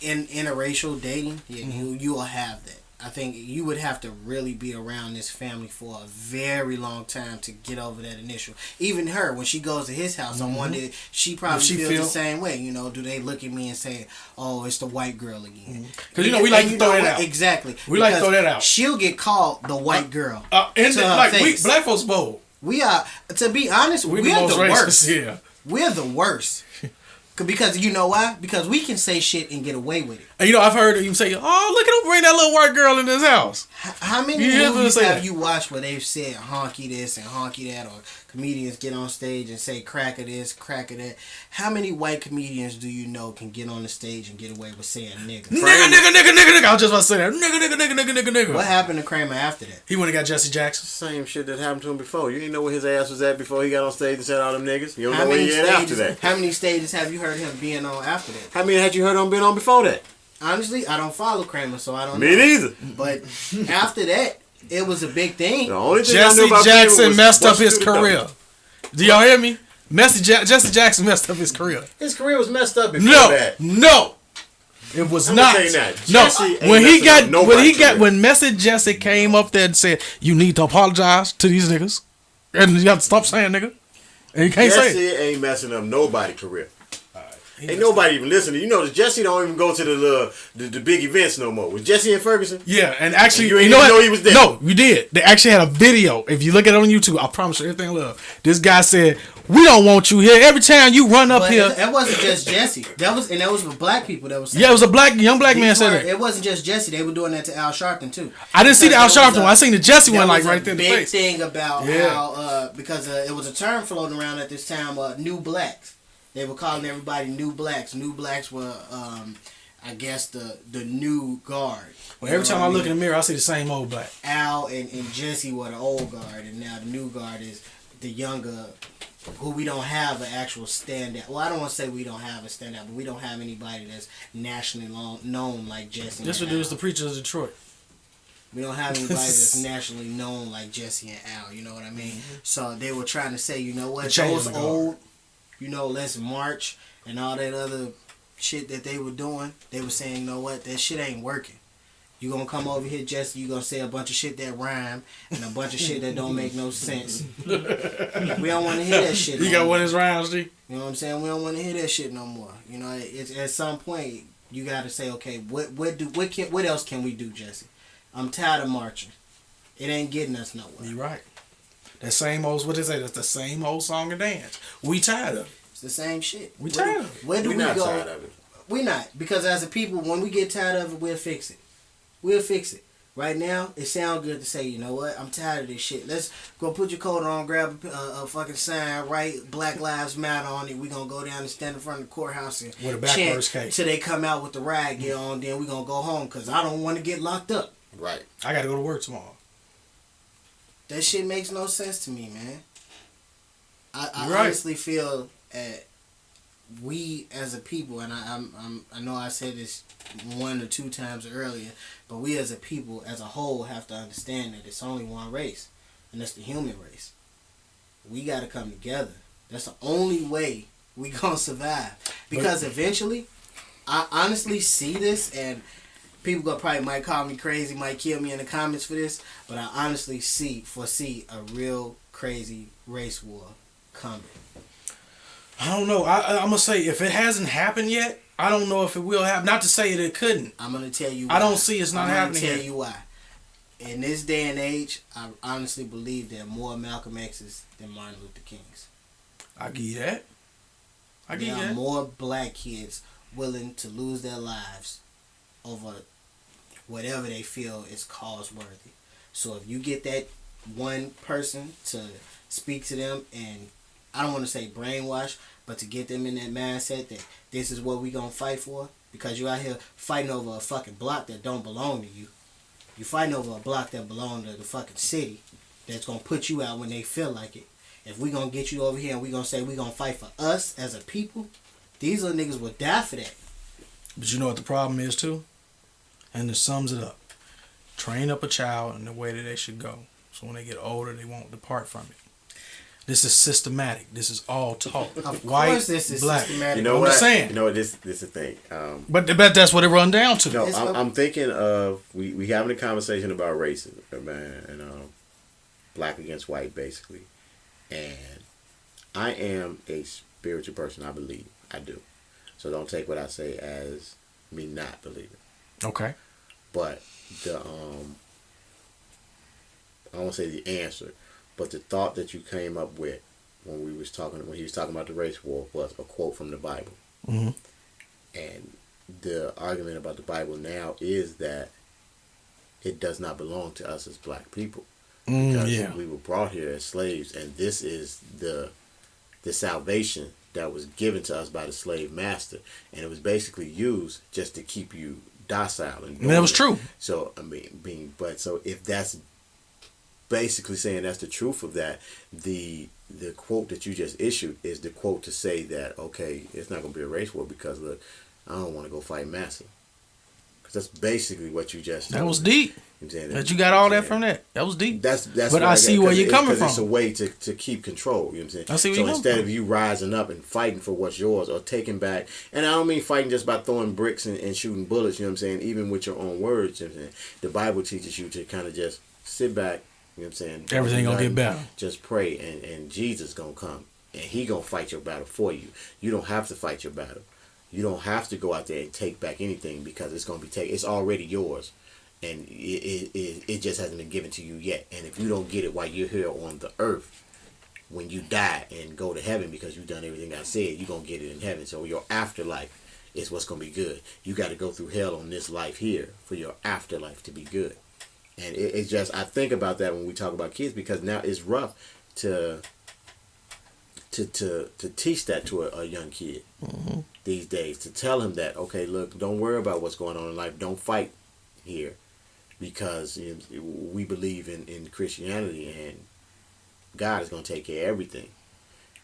in interracial dating, you will have that. I think you would have to really be around this family for a very long time to get over that initial. Even her, when she goes to his house, I wonder, she probably feels the same way. You know, do they look at me and say, "Oh, it's the white girl again"? Because we like to throw that out. Exactly. We like to throw that out. She'll get called the white girl. Black folks bold. We are, to be honest, we're the worst. Yeah. We're the worst. Because you know why? Because we can say shit and get away with it. And you know, I've heard him say, "Oh, look at him bring that little white girl in this house." How many movies have you watched where they've said honky this and honky that, or comedians get on stage and say cracker this, cracker that? How many white comedians do you know can get on the stage and get away with saying nigga? Nigga. I was just about to say that. Nigga. What happened to Kramer after that? He went and got Jesse Jackson. Same shit that happened to him before. You didn't know where his ass was at before he got on stage and said all them niggas. You don't know where he at after that. How many stages have you heard him being on after that? How many had you heard him being on before that? Honestly, I don't follow Kramer, so I don't know. Me neither. But after that, it was a big thing. The only thing Jesse I knew about Jackson was messed up Buster his the career. Dumb. Do y'all hear me? Jesse Jackson messed up his career. His career was messed up before that. No. It was I'm not. gonna tell you that. No. Jesse ain't When Message Jesse came up there and said, "You need to apologize to these niggas, and you got to stop saying nigga," and you can't say it. Jesse ain't messing up nobody's career. Ain't nobody even listening. You know, Jesse don't even go to the big events no more. Was Jesse and Ferguson? Yeah, and actually, you ain't know even what? know he was there. No, we did. They actually had a video. If you look at it on YouTube, I promise you, everything love. This guy said, "We don't want you here. Every time you run up here." That wasn't just Jesse. That was with black people that was saying. Yeah, it was a young black man said that. It wasn't just Jesse. They were doing that to Al Sharpton too. I didn't see the Al Sharpton one. I seen the Jesse one like right there in the big face. thing about how because it was a term floating around at this time, new blacks. They were calling everybody new blacks. New blacks were, I guess, the new guard. Well, every time I look in the mirror, I see the same old black. Al and Jesse were the old guard, and now the new guard is the younger, who we don't have an actual standout. Well, I don't want to say we don't have a standout, but we don't have anybody that's nationally known like Jesse. This dude is the preacher of Detroit. We don't have anybody that's nationally known like Jesse and Al. You know what I mean? Mm-hmm. So they were trying to say, you know what, those old. You know, let's march and all that other shit that they were doing. They were saying, you know what, that shit ain't working. You gonna come over here, Jesse, you gonna say a bunch of shit that rhyme and a bunch of shit that don't make no sense. We don't want to hear that shit. You got one of his rhymes, G? You know what I'm saying? We don't want to hear that shit no more. You know, it's at some point you got to say, okay, what else can we do, Jesse? I'm tired of marching. It ain't getting us nowhere. You right. That same old, what they say, that's the same old song and dance. We tired of it. It's the same shit. We tired of it. Where do we not go? Tired of it. We not. Because as a people, when we get tired of it, we'll fix it. We'll fix it. Right now, it sounds good to say, you know what, I'm tired of this shit. Let's go put your coat on, grab a fucking sign, write Black Lives Matter on it. We gonna go down and stand in front of the courthouse and with a backwards chant case till they come out with the riot gear on. Then we gonna go home because I don't want to get locked up. Right. I got to go to work tomorrow. That shit makes no sense to me, man. I right. honestly feel we as a people, and I know I said this 1 or 2 times earlier, but we as a people, as a whole, have to understand that it's only one race, and that's the human race. We got to come together. That's the only way we gonna survive. Because eventually, I honestly see this, and people probably might call me crazy, might kill me in the comments for this, but I honestly foresee a real crazy race war coming. I don't know. I'm going to say, if it hasn't happened yet, I don't know if it will happen. Not to say that it couldn't. I'm going to tell you why. I don't see it's not happening yet. I'm going to tell you why. In this day and age, I honestly believe there are more Malcolm X's than Martin Luther King's. I give you that. There are more black kids willing to lose their lives over whatever they feel is cause-worthy. So if you get that one person to speak to them and, I don't want to say brainwash, but to get them in that mindset that this is what we gonna fight for, because you out here fighting over a fucking block that don't belong to you. You fighting over a block that belong to the fucking city that's gonna put you out when they feel like it. If we gonna get you over here and we gonna say we gonna fight for us as a people, these little niggas will die for that. But you know what the problem is too? And it sums it up. Train up a child in the way that they should go. So when they get older, they won't depart from it. This is systematic. This is all taught. Of white, course this is black. systematic. You know I'm what? just saying. You know what? This is the thing. But that's what it run down to. No, I'm thinking of we having a conversation about racism, man, and black against white, basically. And I am a spiritual person. I believe. I do. So don't take what I say as me not believing. Okay. But the I won't say the answer, but the thought that you came up with when he was talking about the race war was a quote from the Bible. Mm-hmm. And the argument about the Bible now is that it does not belong to us as black people. Because we were brought here as slaves, and this is the salvation that was given to us by the slave master, and it was basically used just to keep you docile. And that was true. So so if that's basically saying that's the truth of that, the quote that you just issued is the quote to say that, okay, it's not going to be a race war because look, I don't want to go fight massa. Because that's basically what you just. That was deep. You know that you got all that from that. That was deep. That's. But I see where you're coming from. It's a way to keep control. You know what I'm saying? I see where so you're instead from. of you rising up and fighting for what's yours or taking back, and I don't mean fighting just by throwing bricks and shooting bullets. You know what I'm saying? Even with your own words. You know what I'm saying? The Bible teaches you to kind of just sit back. You know what I'm saying? Everything gonna get better. Just pray, and Jesus gonna come, and He gonna fight your battle for you. You don't have to fight your battle. You don't have to go out there and take back anything because it's gonna be taken. It's already yours, and it just hasn't been given to you yet. And if you don't get it while you're here on the earth, when you die and go to heaven because you've done everything I said, you're gonna get it in heaven. So your afterlife is what's gonna be good. You got to go through hell on this life here for your afterlife to be good. And it's just, I think about that when we talk about kids, because now it's rough to teach that to a young kid these days, to tell him that, okay, look, don't worry about what's going on in life, don't fight here, because we believe in Christianity, and God is going to take care of everything.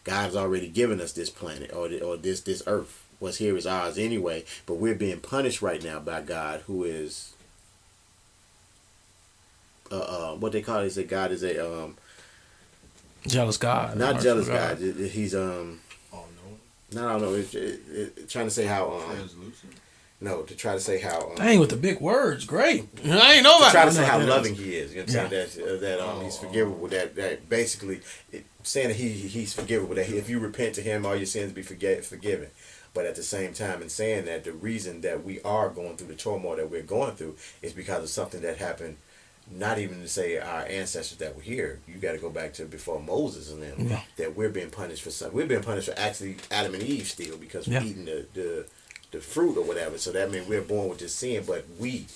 God's already given us this planet or this earth. What's here is ours anyway, but we're being punished right now by God, who is what they call it, is that God is a jealous God. Not jealous God. He's no, trying to say how no, to try to say how dang, with the big words, great. I ain't know about. To try to say how loving He is. You know what I'm saying? That He's forgivable. That basically saying that He's forgivable. That if you repent to Him, all your sins be forgiven. But at the same time, in saying that, the reason that we are going through the turmoil that we're going through is because of something that happened. Not even to say our ancestors that were here. You got to go back to before Moses and them. Yeah. That we're being punished for something. We're being punished for actually Adam and Eve still, because we're eating the fruit or whatever. So that means we're born with this sin. But we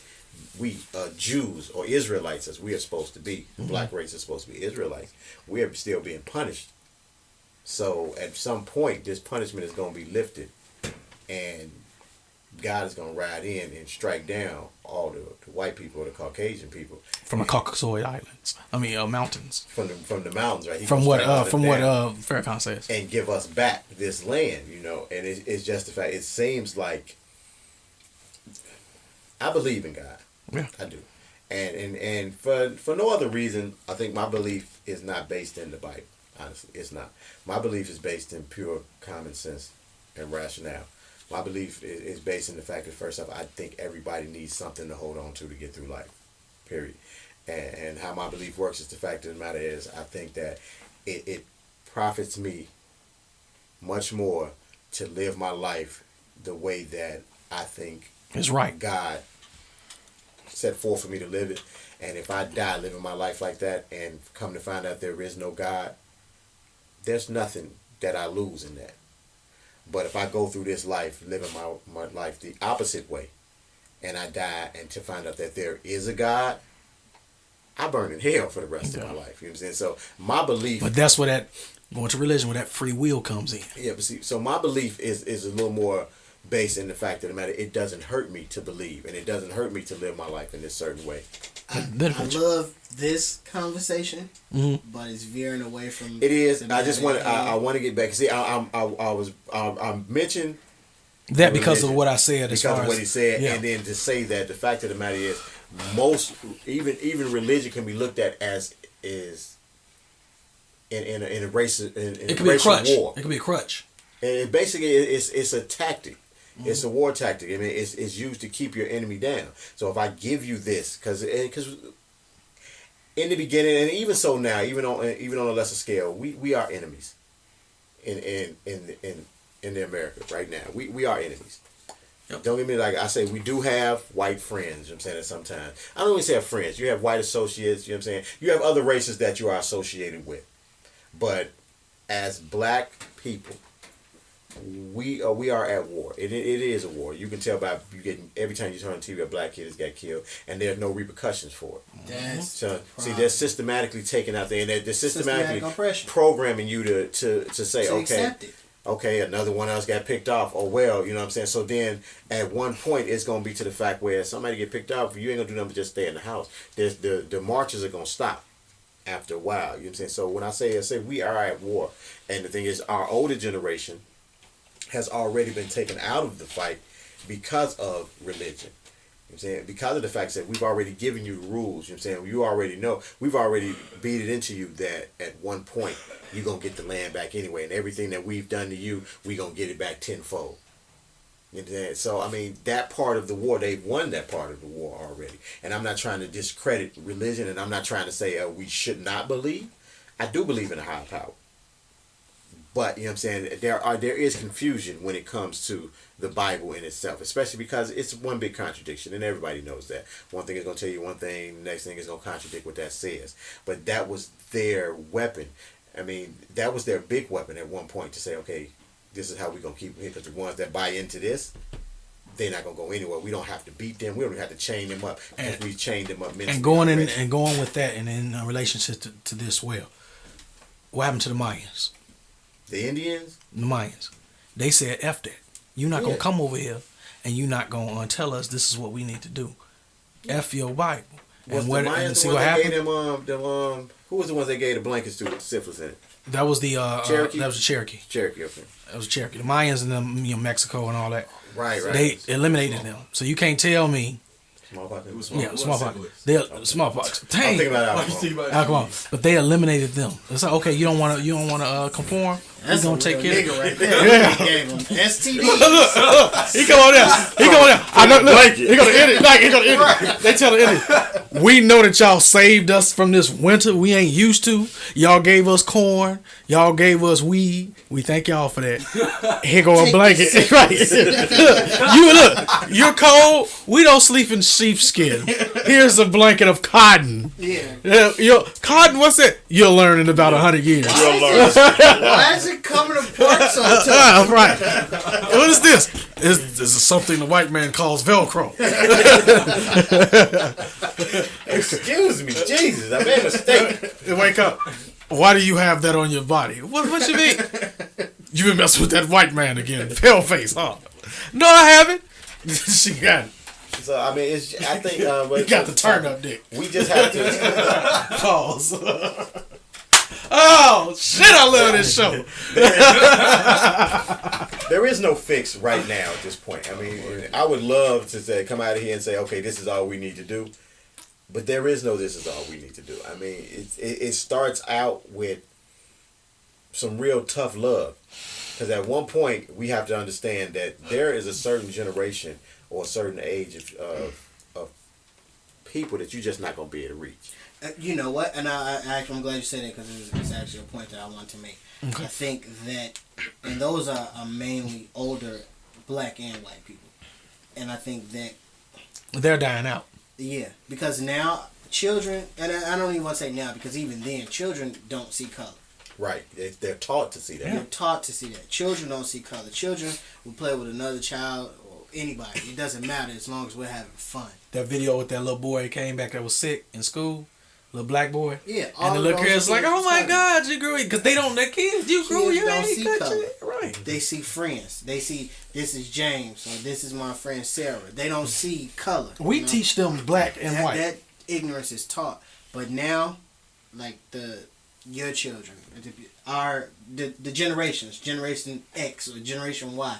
Jews or Israelites, as we are supposed to be, the black race is supposed to be Israelites. We are still being punished. So at some point, this punishment is going to be lifted, and God is going to ride in and strike down all the white people or the Caucasian people from the Caucasoid Islands. I mean, mountains. From the mountains, right? From what Farrakhan says. And give us back this land, And it's just the fact. It seems like I believe in God. Yeah, I do. And for no other reason, I think my belief is not based in the Bible. Honestly, it's not. My belief is based in pure common sense and rationale. My belief is based in the fact that, first off, I think everybody needs something to hold on to get through life, period. And how my belief works is the fact of the matter is, I think that it profits me much more to live my life the way that I think is right. God set forth for me to live it. And if I die living my life like that and come to find out there is no God, there's nothing that I lose in that. But if I go through this life, living my life the opposite way, and I die and to find out that there is a God, I burn in hell for the rest of my life. You know what I'm saying? So my belief... But that's where going to religion, where that free will comes in. Yeah, but see, so my belief is a little more based in the fact of the matter, it doesn't hurt me to believe, and it doesn't hurt me to live my life in this certain way. I love this conversation, but it's veering away from. It is. I just want. I want to get back. See, I mentioned that because of what I said. Because of what he said, and then to say that the fact of the matter is, most even religion can be looked at as is in a race in a racial war. It could be a crutch. And basically, it's a tactic. It's a war tactic. I mean, it's used to keep your enemy down. So if I give you this, because in the beginning, and even so now, even on a lesser scale, we are enemies. In the America right now, we are enemies. Yep. Don't get me like I say, we do have white friends. You know what I'm saying? At sometimes I don't even say have friends. You have white associates. You know what I'm saying? You have other races that you are associated with, but as black people, we are at war. It is a war. You can tell by you getting every time you turn on TV, a black kid has got killed, and there's no repercussions for it. That's So see, they're systematically taking out there, and they're systematically oppression. programming you to say, To okay, accept it. okay, another one else got picked off. Oh well, you know what I'm saying. So then, at one point, it's gonna be to the fact where somebody get picked off, you ain't gonna do nothing but just stay in the house. There's the marches are gonna stop after a while. You know what I'm saying. So when I say we are at war, and the thing is, our older generation has already been taken out of the fight because of religion. You know what I'm saying? Because of the fact that we've already given you the rules. You know what I'm saying? You already know. We've already beat it into you that at one point you're going to get the land back anyway. And everything that we've done to you, we're going to get it back tenfold. You know what I'm saying? So, I mean, that part of the war, they've won that part of the war already. And I'm not trying to discredit religion, and I'm not trying to say we should not believe. I do believe in a higher power. But, you know what I'm saying, there is confusion when it comes to the Bible in itself, especially because it's one big contradiction, and everybody knows that. One thing is going to tell you one thing, the next thing is going to contradict what that says. But that was their weapon. I mean, that was their big weapon at one point to say, okay, this is how we're going to keep it here, because the ones that buy into this, they're not going to go anywhere. We don't have to beat them. We don't even have to chain them up, because we chained them up mentally. And going with that, and in relationship to this, well, what happened to the Mayans? The Indians? The Mayans. They said, F that. You're not going to come over here and you're not going to tell us this is what we need to do. F your Bible. Was And, the Mayans and see the what ones that happened? gave them, who was the ones they gave the blankets to with syphilis in it? That was the Cherokee? That was the Cherokee. Cherokee, okay. That was Cherokee. The Mayans and them, Mexico and all that. Right. They eliminated them. So you can't tell me. Smallpox. It was Smallpox. They smallpox. Dang. I'm thinking about Alcohol. But they eliminated them. It's like, okay, you don't want to conform. That's gonna a take real care nigga of right there. Yeah. He gave him STD. Look, he come on there. I know. Look, he gonna edit. Like he gonna edit. They tell the edit. We know that y'all saved us from this winter we ain't used to. Y'all gave us corn. Y'all gave us weed. We thank y'all for that. Here go a blanket. Right. Look, you're cold. We don't sleep in sheepskin. Here's a blanket of cotton. Yeah. Cotton. What's that? You're learning about 100 years. Why is it coming apart so tough? Right. What is this? This is something the white man calls Velcro. Excuse me, Jesus, I made a mistake. Wake up. Why do you have that on your body? What you mean? You been messing with that white man again. Pale face, huh? No, I haven't. She got it. So I mean, I think You got the turn up dick. We just have to Pause. Oh, shit, I love this show. There is no fix right now at this point. I mean, I would love to say, come out of here and say, okay, this is all we need to do. But there is no this is all we need to do. I mean, it starts out with some real tough love. Because at one point, we have to understand that there is a certain generation or a certain age of people that you're just not going to be able to reach. You know what? And I'm glad you said that, because it's actually a point that I want to make. Okay. I think that, and those are mainly older black and white people. And I think that they're dying out. Yeah, because now children, and I don't even want to say now, because even then, children don't see color. Right. They're taught to see that. They're taught to see that. Children don't see color. Children will play with another child or anybody. It doesn't matter as long as we're having fun. That video with that little boy came back that was sick in school. Little black boy. Yeah. And the little kid's like, oh my God, you grew it. Because they don't, they're kids. You grew, you don't ain't see cut color. you. Right. They see friends. They see, this is James, or this is my friend Sarah. They don't see color. We teach them black and white. That ignorance is taught. But now, like your children, the generations, Generation X or Generation Y,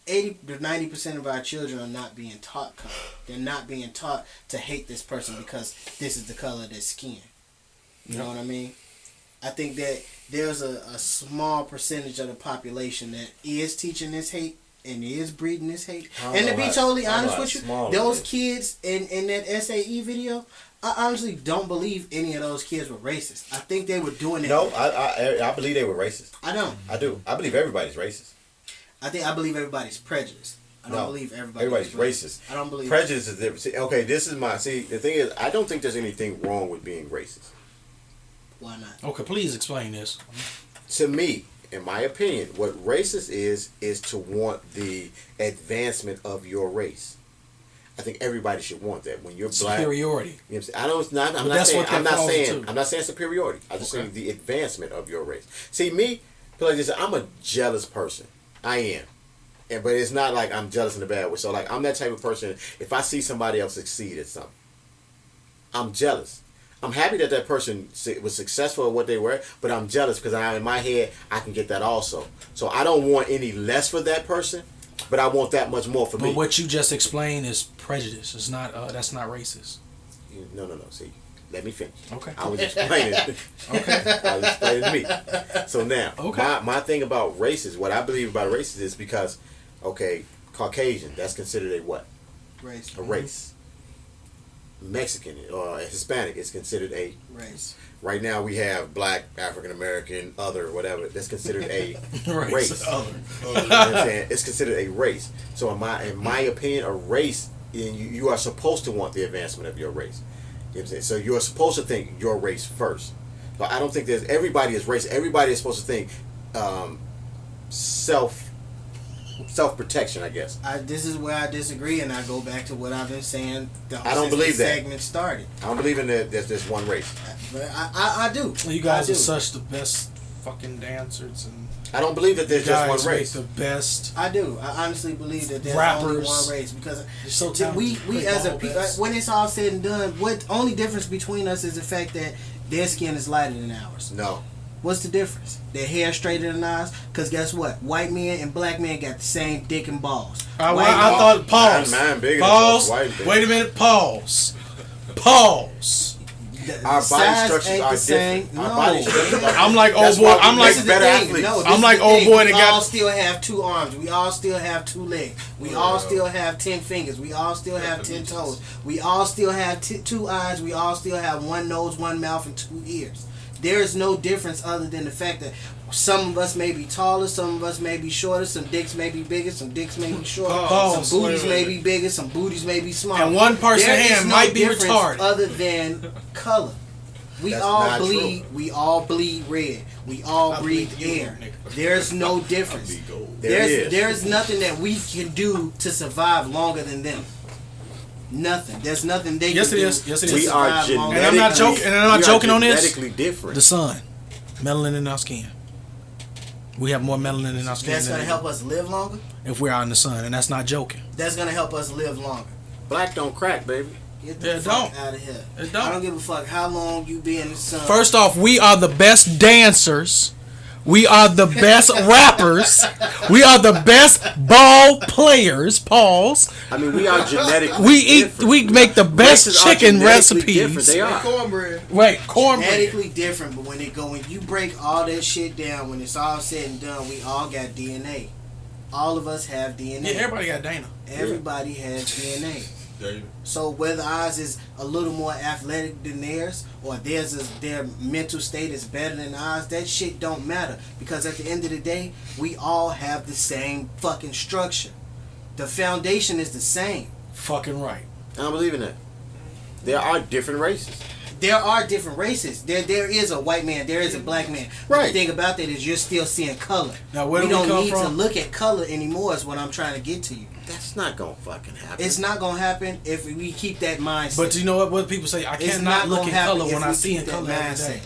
80 to 90% of our children are not being taught color. They're not being taught to hate this person because this is the color of their skin. You know what I mean? I think that there's a small percentage of the population that is teaching this hate and is breeding this hate. And to be totally honest with you, those kids in that SAE video, I honestly don't believe any of those kids were racist. I think they were doing it. No, I believe they were racist. I don't. I do. I believe everybody's racist. I believe everybody's prejudiced. I don't believe everybody's racist. I don't believe prejudice is different. See, okay, this is the thing is, I don't think there's anything wrong with being racist. Why not? Okay, please explain this. To me, in my opinion, what racist is to want the advancement of your race. I think everybody should want that. When you're black, superiority. You know what I'm saying? I'm not saying superiority. I'm just saying the advancement of your race. See, me, like this, I'm a jealous person. I am. But it's not like I'm jealous in a bad way. So like I'm that type of person. If I see somebody else succeed at something, I'm jealous. I'm happy that that person was successful at what they were, but I'm jealous because in my head I can get that also. So I don't want any less for that person, but I want that much more for me. But what you just explained is prejudice. It's not. That's not racist. No. See, let me finish. Okay. I was explaining. Okay. I was explaining to me. So now, okay. my thing about races, what I believe about races is because, okay, Caucasian, that's considered a what? Race. A race. Mexican or Hispanic is considered a race. Right now we have black, African American, other, whatever. That's considered a race. Other. You know what I'm saying? It's considered a race. So in my opinion, a race, you are supposed to want the advancement of your race. You know what I'm saying? So you're supposed to think your race first. But I don't think everybody is race. Everybody is supposed to think self-protection, I guess. This is where I disagree, and I go back to what I've been saying. I don't believe that segment started. I don't believe in that. There's one race. But I do. You guys are such the best fucking dancers, and I don't believe that there's just one race. The best. I do. I honestly believe that there's rappers. only one race because So we as a people, when it's all said and done, what only difference between us is the fact that their skin is lighter than ours. No. What's the difference? Their hair straighter than ours? Because guess what? White men and black men got the same dick and balls. I thought, pause. Mine bigger pause. than white. Wait a minute, pause. Pause. Our body structures are different. No. Our body structures are I'm like old boy. I'm like better athletes. No, I'm like old boy that we got. all still have 2 arms. We all still have 2 legs. We all still have 10 fingers. We all still have 10 toes. We all still have 2 eyes. We all still have 1 nose, 1 mouth, and 2 ears. There is no difference other than the fact that some of us may be taller, some of us may be shorter, some dicks may be bigger, some dicks may be shorter, some booties may be bigger, some booties may be smaller. And one person's hand might be difference retarded. other than color. We That's all not bleed. true. We all bleed red. We all breathe air. There's no difference. There's nothing that we can do to survive longer than them. Nothing. There's nothing they Yes, can it do. is. Yes, it to is. We are survive longer. And I'm not joking. And I'm not joking on this. Genetically different. The sun, melanin in our skin. We have more melanin in our skin. That's gonna help us live longer. If we're out in the sun, and that's not joking. That's gonna help us live longer. Black don't crack, baby. Get the It fuck don't. out of here. It don't. I don't give a fuck how long you be in the sun. First off, we are the best dancers. We are the best rappers. We are the best ball players. Pause. I mean, we are genetically We eat. different. We make the best Races are chicken genetically different. recipes. They are. cornbread. Wait, cornbread. Genetically different, but when you break all that shit down, when it's all said and done, we all got DNA. All of us have DNA. Yeah, everybody got Dana. Everybody has DNA. So whether ours is a little more athletic than theirs, or their mental state is better than ours, that shit don't matter. Because at the end of the day, we all have the same fucking structure. The foundation is the same. Fucking right. I don't believe in that. There are different races. There are different races. There is a white man. There is a black man. Right. The thing about that is you're still seeing color. Now, where we do we don't come need to from? look at color anymore. Is what I'm trying to get to you. That's not gonna fucking happen. It's not gonna happen if we keep that mindset. But you know what? What people say, I It's cannot not look gonna in happen color if when we I see keep in that color every mindset. day.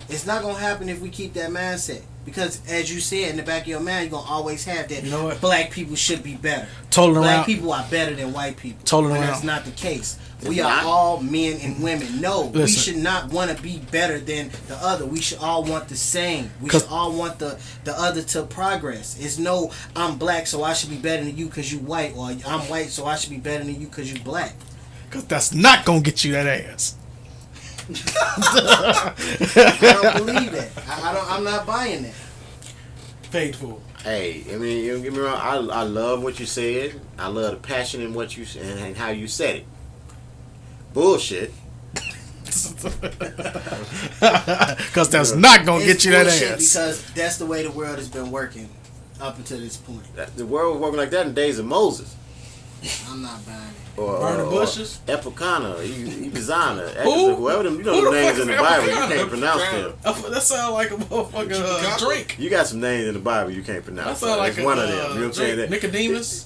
It's not gonna happen if we keep that mindset. Because as you said, in the back of your mind, you're gonna always have that. You know what? Black people should be better. Total Black around. people are better than white people. Total When around. that's not the case. It's We are not. all men and women. No, we Listen. should not want to be better than the other. We should all want the same. We 'Cause- should all want the other to progress. It's no, I'm black, so I should be better than you because you white, or I'm white, so I should be better than you because you black. Because that's not going to get you that ass. I don't believe that. I'm not buying that. Paid for. Hey, I mean, you don't get me wrong. I love what you said. I love the passion in what you and how you said it. Bullshit. Because that's not going to get It's you that bullshit ass. because that's the way the world has been working up until this point. The world was working like that in the days of Moses. I'm not buying it. Or Burning bushes. Epicana, Ibizana, Who? whoever them, you know Who the the names fuck in the is Bible, you Epicana? can't pronounce them. That sounds like a motherfucking drink. You got some names in the Bible you can't That pronounce. sounds like It's one of them. You know what I'm saying? drink. Nicodemus.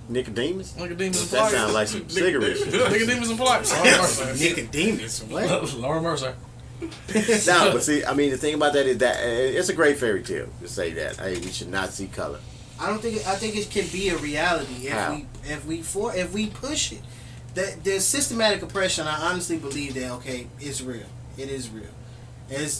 Nicodemus? Nicodemus and That Pliers. sounds like some cigarettes. Nicodemus and Pliers. Nicodemus, what? Lord Mercer. No, but see, I mean, the thing about that is that it's a great fairy tale to say that. Hey, we should not see color. I think it can be a reality How? if we push it. That there's systematic oppression. I honestly believe that it's real. It is real.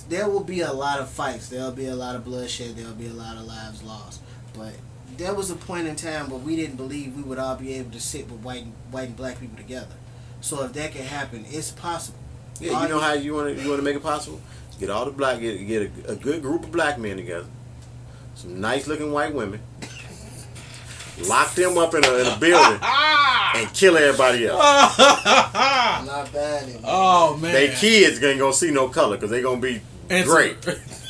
There will be a lot of fights. There'll be a lot of bloodshed. There'll be a lot of lives lost. But there was a point in time where we didn't believe we would all be able to sit with white and black people together. So if that can happen, it's possible. Yeah, you know how you want to make it possible? Get all the black, get a good group of black men together, some nice looking white women, lock them up in a building, and kill everybody else. I'm not bad at it. Oh man. They kids ain't gonna see no color because they gonna be great.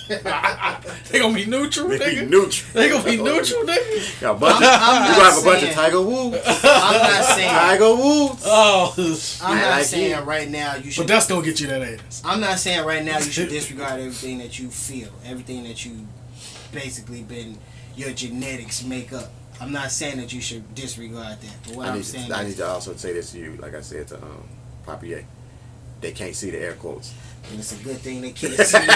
They gonna be neutral, They be nigga. neutral. They gonna be neutral, nigga. Got a bunch I'm you not gonna have a bunch of saying- Tiger Woods. I'm not saying. Tiger Woods. Oh, I'm not like saying it. right now you should. but that's gonna get you that ass. I'm not saying right now you should disregard everything that you feel, everything that you basically been your genetics make up. I'm not saying that you should disregard that. But what I I'm need saying to is, also say this to you, like I said to Papier. They can't see the air quotes. and it's a good thing they can't see it.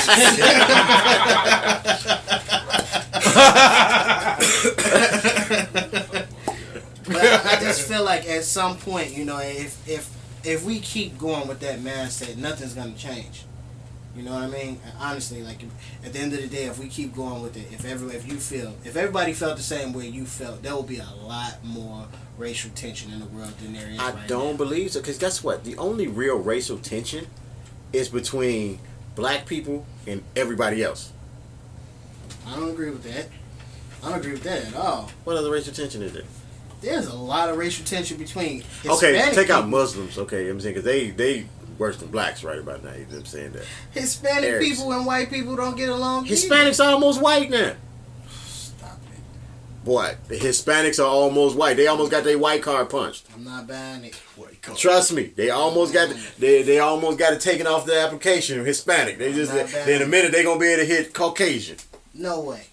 But I just feel like at some point, if we keep going with that mindset, nothing's gonna change. You know what I mean? Honestly, like at the end of the day, if we keep going with it, if everybody felt the same way you felt, there will be a lot more racial tension in the world than there is I right don't now. believe so, because guess what? The only real racial tension is between black people and everybody else. I don't agree with that. I don't agree with that at all. What other racial tension is there? There's a lot of racial tension between Hispanic Okay, take out people. Muslims. Okay, you know what I'm saying, because they worse than blacks right about now. You know what I'm saying? That Hispanic Arabs. people and white people don't get along. either. Hispanics are almost white now. Stop it. Boy, the Hispanics are almost white. They almost got their white card punched. I'm not buying it. Trust me, they almost got they almost got it taken off the application. Hispanic. They just Not bad. in a minute they gonna be able to hit Caucasian. No way.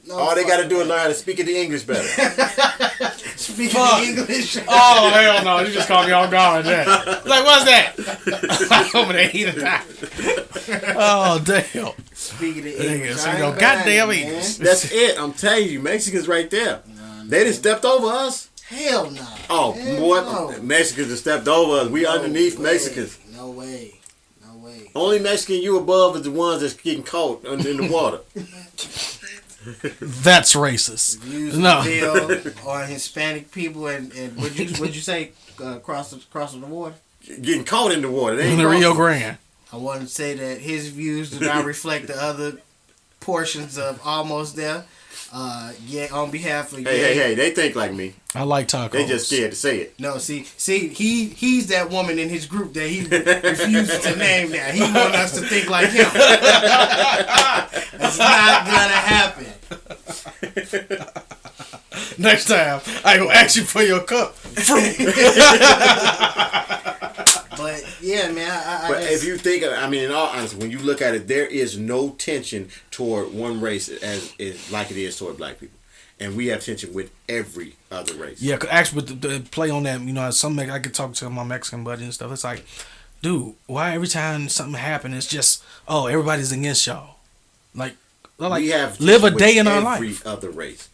No All they got to do is fucking learn how to speak the English better. way. Speaking Fuck. English. Oh hell no! You just caught me off guard. That like what's that? Over there eating that. Oh damn! Speaking of Nigga, English. so I you ain't go buying goddamn it, English. man. That's it. I'm telling you, Mexicans right there. They done stepped over us. Hell no. Oh Hell boy, no. Mexicans have stepped over us. We No underneath way. Mexicans. No way. No way. Only Mexican you above is the ones that's getting caught in the water. That's racist. Views No. revealed on Hispanic people and would you say cross the water? Getting caught in the water. They In ain't the Rio crossing. Grande. I want to say that his views do not reflect the other portions of Almost There. Yeah, on behalf of Hey, they think like me. I like tacos. They just scared to say it. No, see, he's that woman in his group that he refuses to name now. He want us to think like him. It's not gonna happen. Next time, I will ask you for your cup. Fruit. But yeah, man, I But just, if you think, I mean, in all honesty, when you look at it, there is no tension toward one race as like it is toward black people, and we have tension with every other race. Yeah, 'cause actually, with the play on that, I could talk to my Mexican buddy and stuff. It's like, dude, why every time something happens, it's just, oh, everybody's against y'all. Like we have live a tension day with in our every life. other race.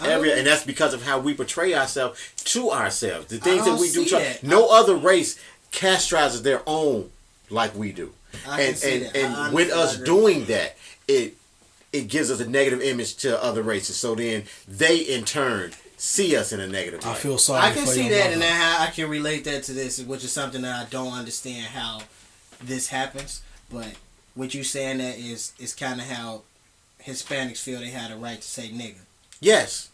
I don't- And that's because of how we portray ourselves to ourselves. The things that don't we do. see that. No other race castrizes their own like we do. I can see that. I And with us honestly agree. doing that, it gives us a negative image to other races. So then they in turn see us in a negative I light. feel sorry. I can for see your that, mother. and how I can relate that to this, which is something that I don't understand how this happens. But what you saying that is kind of how Hispanics feel they had a right to say nigga. Yes.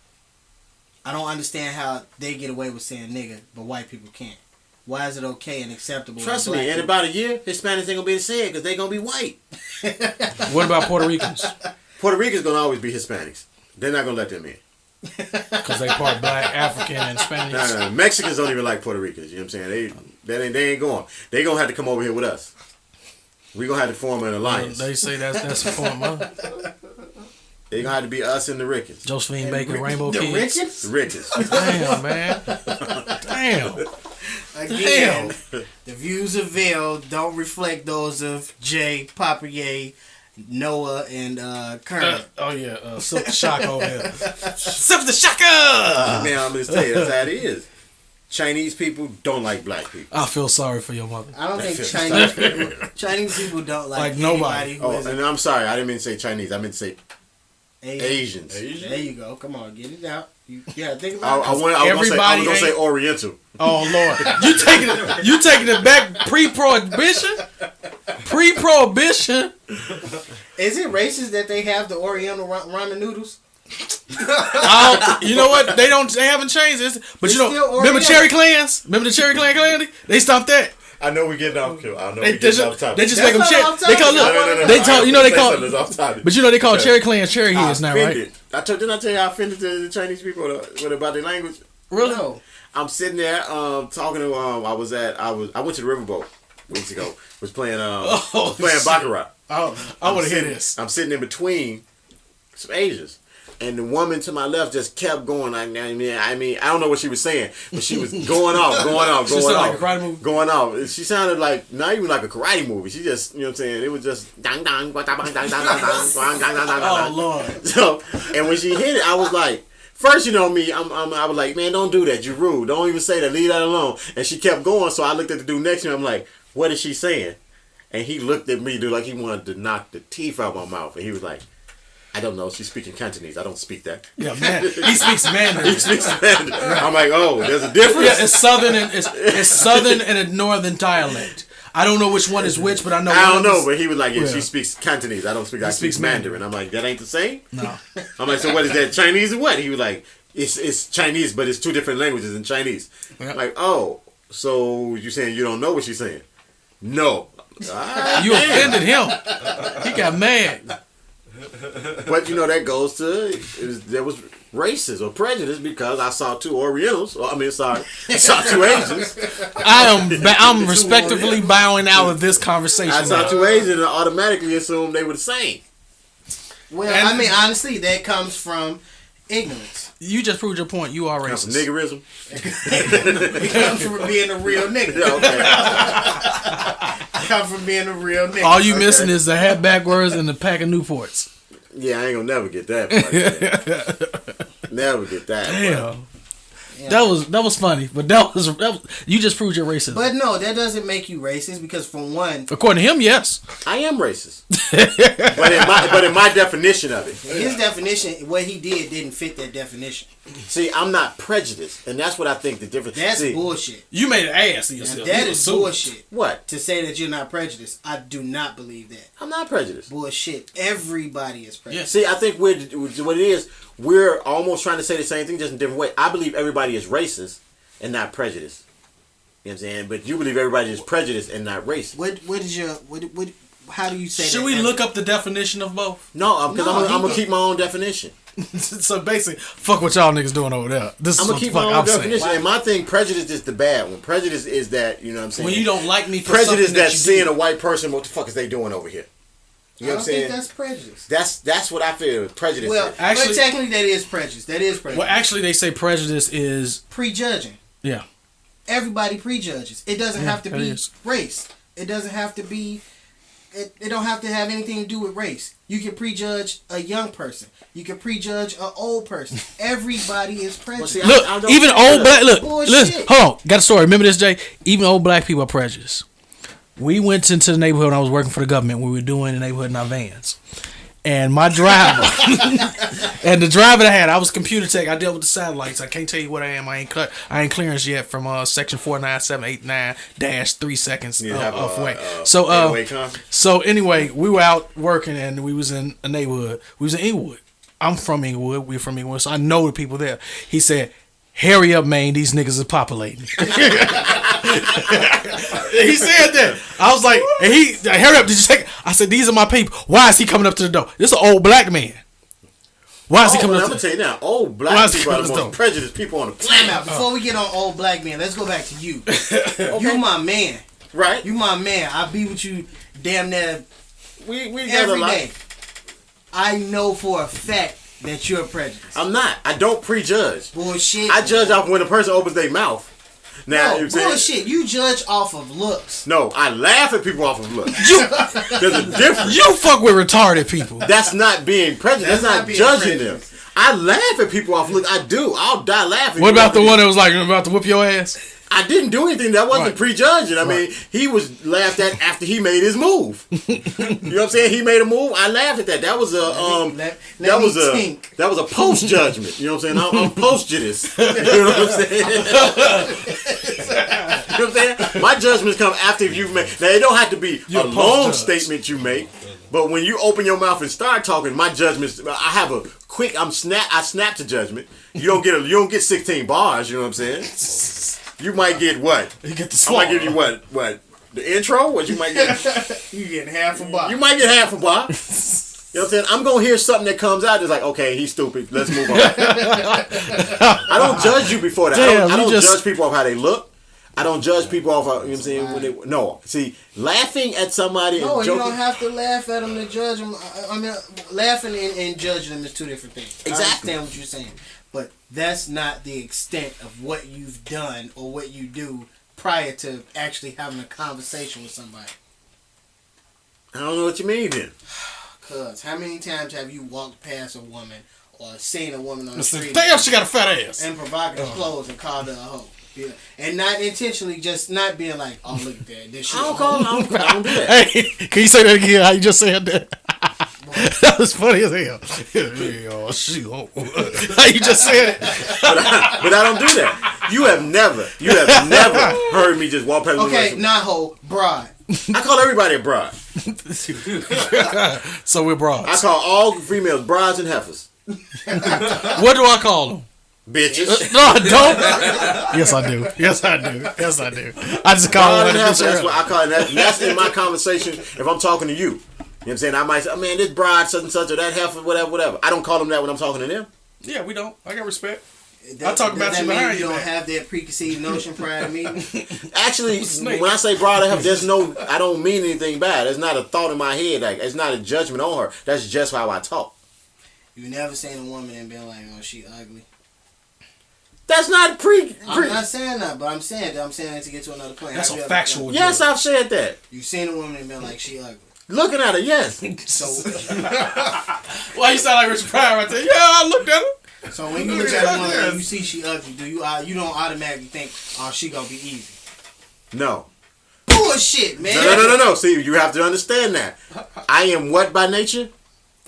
I don't understand how they get away with saying nigga, but white people can't. Why is it okay and acceptable? Trust when me, black in about a year, Hispanics ain't gonna be able to say it because they gonna be white. What about Puerto Ricans? Puerto Ricans gonna always be Hispanics. They're not gonna let them in. Because they part black, African, and Spanish. No. Mexicans don't even like Puerto Ricans. You know what I'm saying? They ain't going. They gonna have to come over here with us. We gonna have to form an alliance. They say that's a form of They gonna have to be us and the Rickens. Josephine Baker, Rainbow The Kids. Rickens? The Rickens. Damn, man. Damn. Again, the views of Ville don't reflect those of Jay, Papier, Noah, and Kermit. Silk the Shock over here. Silk the Shocker. Man, I'm gonna tell you, that's how it is. Chinese people don't like black people. I feel sorry for your mother. I don't think Chinese people don't like nobody. anybody who Oh, is and I'm sorry, I didn't mean to say Chinese. I meant to say Asian. Asians. There you go. Come on, get it out. Yeah, think about it. I was gonna say Oriental. Oh Lord, you taking it back pre-prohibition? Pre-prohibition? Is it racist that they have the Oriental ramen noodles? You know what? They haven't changed this. But It's you know, still remember Oriental. Cherry Clans? Remember the Cherry Clan candy? They stopped that. I know we getting off. They just That's make them not cherry. off They call topic. they call they call. But But you know they call Cherry Clans Cherry Heads now, right? didn't I tell you how offended the Chinese people about their language? Really? No. I'm sitting there talking to I went to the riverboat weeks ago. Was playing baccarat. I want to hear this. I'm sitting in between some Asians. And the woman to my left just kept going. Like, I mean, I don't know what she was saying, but she was going off. She sounded like a karate movie. Going off. She sounded like, not even like a karate movie. She just, you know what I'm saying? It was just, dang, dang, dang, dang, dang, dang, dang, dang, dang. Oh Lord. So, and when she hit it, I was like, first, you know me, I was like, man, don't do that. You're rude. Don't even say that. Leave that alone. And she kept going, so I looked at the dude next to me. I'm like, what is she saying? And he looked at me, dude, like he wanted to knock the teeth out of my mouth. And he was like, I don't know. She's speaking Cantonese. I don't speak that. Yeah, man. He speaks Mandarin. He speaks Mandarin. I'm like, oh, there's a difference. Yeah, it's southern and it's southern and a northern dialect. I don't know which one is which, but I know. I don't know, but he was like, yeah, Yeah. she speaks Cantonese. I don't speak. I speaks speak Mandarin. I'm like, that ain't the same. No. I'm like, so what is that? Chinese or what? He was like, it's Chinese, but it's two different languages in Chinese. Yeah. I'm like, oh, so you saying you don't know what she's saying? No. You offended him. He got mad. But you know that goes to there was racist or prejudice because I saw two Orientals. I saw two Asians. I'm respectively bowing out of this conversation. I saw two Asians and I automatically assumed they were the same. Well, And- I mean, honestly, that comes from ignorance. You just proved your point. You are Comes from racist. niggerism. It comes from being a real nigga. Yeah, okay. It comes from being a real nigga. All you missing is the hat backwards and the pack of Newports. Yeah, I ain't gonna never get that part. Never get that. Damn. Yeah. That was funny, but that was you just proved your racism. But no, that doesn't make you racist because, for one, According to him, yes. I am racist. but in my definition of it. his definition, what he did, didn't fit that definition. See, I'm not prejudiced, and that's what I think the difference. That's See, bullshit. You made an ass of Now, yourself. that You is assumed. bullshit. What? To say that you're not prejudiced, I do not believe that. I'm not prejudiced. Bullshit. Everybody is prejudiced. See, I think what it is, we're almost trying to say the same thing, just in a different way. I believe everybody is racist and not prejudiced. You know what I'm saying? But you believe everybody is prejudiced and not racist. What is your what? How do you say that? Should we look up the definition of both? No, because No, I'm gonna keep my own definition. So basically, fuck what y'all niggas doing over there. This I'm is gonna what the keep my fuck own I'm saying. definition. And my thing, prejudice is the bad one. Prejudice is that, you know what I'm saying? When you don't like me for prejudice something that that's you seeing do. a white person, what the fuck is they doing over here? You know I what I'm don't think saying? that's prejudice. That's what I feel prejudice Well, is. Actually- but technically that is prejudice. That is prejudice. Well, actually, they say prejudice is Prejudging. yeah. Everybody prejudges. It doesn't Yeah, have to that be is. race. It doesn't have to be. It don't have to have anything to do with race. You can prejudge a young person. You can prejudge an old person. Everybody is prejudiced. see, I Look, don't even think old that. black. Look, Bullshit. listen. Hold on. Got a story. Remember this, Jay? Even old black people are prejudiced. We went into the neighborhood when I was working for the government. We were doing the neighborhood in our vans. And my driver, and the driver that I had, I was computer tech. I dealt with the satellites. I can't tell you what I am. I ain't clearance yet from section 49789-3 seconds of way. So so anyway, we were out working and we was in a neighborhood. We was in Inglewood. I'm from Inglewood. We're from Inglewood, so I know the people there. He said, "Hurry up, man! These niggas are populating." He said that. I was like, and he, hurry up, did you check? I said, these are my people. Why is he coming up to the door? This is an old black man. Why is he coming I'm up? gonna tell you now. Old Why black is he people are the coming most up? prejudiced people on the Time planet. out. Before we get on old black men, let's go back to you. Okay. You my man. Right? You my man. I be with you damn near We got a every lot. day. I know for a fact that you're prejudiced. I'm not. I don't prejudge. Bullshit. I judge off when a person opens their mouth. Now, No, you know what I'm saying? bullshit. You judge off of looks. No, I laugh at people off of looks. There's a difference. You fuck with retarded people. That's not being prejudiced. That's not being judging prejudiced. them. I laugh at people off look. I do. I'll die laughing. What about the one that was like about to whip your ass? I didn't do anything. That wasn't Right. prejudging. I mean, he was laughed at after he made his move. You know what I'm saying? He made a move. I laughed at that. That was a that was a post judgment. You know what I'm saying? I'm post judice. You know what I'm saying? You know what I'm saying? My judgments come after you've made. Now it don't have to be a long statement you make, but when you open your mouth and start talking, my judgments. I have a quick. I snap to judgment. You don't get 16 bars. You know what I'm saying? You might get what? You get the I swallow. might give you what? The intro? What you might get? You getting half a bar. You might get half a bar. You know what I'm saying? I'm gonna hear something that comes out that's like, okay, he's stupid. Let's move on. I don't judge you before that. Damn, I don't you just- judge people off how they look. I don't judge people off. You know what I'm saying? No. See, laughing at somebody No, and you joking. don't have to laugh at them to judge them. I mean, laughing and judging them is two different things. Exactly. I understand what you're saying, but that's not the extent of what you've done or what you do prior to actually having a conversation with somebody. I don't know what you mean then. Cause how many times have you walked past a woman or seen a woman on the street Damn, she got a fat ass. in provocative clothes and called her a hoe? Yeah. And not intentionally, just not being like, oh, look at that. This shit. I don't do that. Hey, can you say that again? How you just said that? That was funny as hell. Oh, shoot. How you just said it? But I don't do that. You have never heard me just walk past. Okay, not hoe, broad. I call everybody a bride. So we're broads. I call all females brides and heifers. What do I call them? Bitches. No, I don't. Yes, I do. Yes, I do. Yes, I do. I just call Bride them and a bitch heifer, that's early. what I call it. That's in my conversation if I'm talking to you. You know what I'm saying? I might say, oh, man, this bride such and such or that heifer, whatever. I don't call them that when I'm talking to them. Yeah, we don't. I got respect. That, talk about does you that mean behind you your don't back. have that preconceived notion prior to meeting? Actually, Snake. when I say bride or heifer, I don't mean anything bad. It's not a thought in my head. Like, it's not a judgment on her. That's just how I talk. You never seen a woman and been like, oh, she ugly. That's not I'm not saying that, but I'm saying that to get to another point. That's Have a you ever factual done- Yes, I've said that. You seen a woman and been like, she ugly. Looking at her, yes. So, Why you sound like Richard Pryor right there? Yeah, I looked at her. so when you look at a woman and you see she ugly, do you don't automatically think, oh, she gonna be easy? No. Bullshit, man. No. See, you have to understand that. I am what by nature?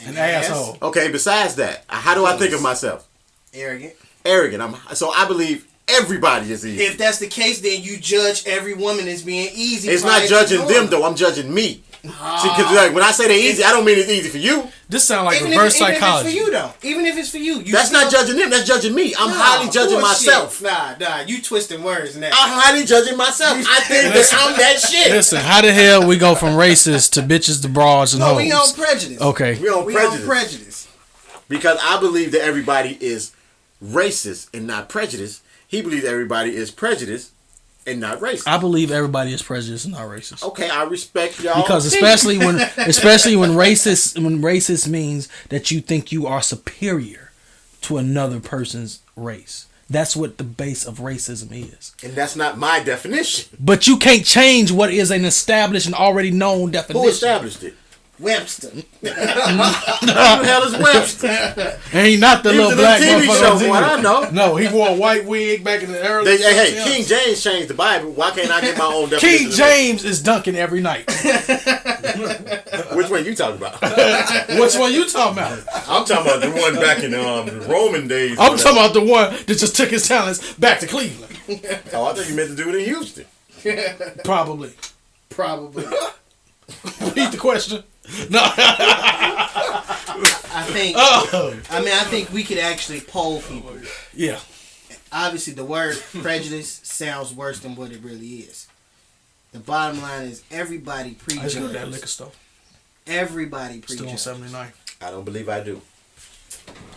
An asshole. Okay, besides that, how do I think of myself? Arrogant. Arrogant. So I believe everybody is easy. If that's the case, then you judge every woman as being easy. It's prior not to judging doing them it. though. I'm judging me. See, because like, when I say they're easy, I don't mean it's easy for you. This sound like Even reverse if it's psychology. for you, though. Even if it's for you. That's not judging them. That's judging me. I'm highly judging myself. Nah. You twisting words now. I'm highly judging myself. I think that I'm that shit. Listen, how the hell we go from racist to bitches to broads and No, hoes? we on prejudice. Okay. We on We prejudice. on prejudice. Because I believe that everybody is racist and not prejudiced. He believes everybody is prejudiced and not racist. I believe everybody is prejudiced and not racist. Okay, I respect y'all. Because especially when racist means that you think you are superior to another person's race. That's what the base of racism is. And that's not my definition. But you can't change what is an established and already known definition. Who established it? Webster. Who the hell is Webster? And he not the He was little in a black TV motherfucker show, on from TV. what I know. No, he wore a white wig back in the early. Hey, King James changed the Bible. Why can't I get my own definition? King of James is dunking every night. it? Which one you talking about? Which one you talking about? I'm talking about the one back in the Roman days. I'm talking about the one that just took his talents back to Cleveland. Oh, I thought you meant to do it in Houston. Probably. Repeat the question. No. I think we could actually poll people. Yeah. Obviously, the word prejudice sounds worse than what it really is. The bottom line is everybody I just got that liquor prejudges. store. Everybody Still on prejudges. 79. I don't believe I do.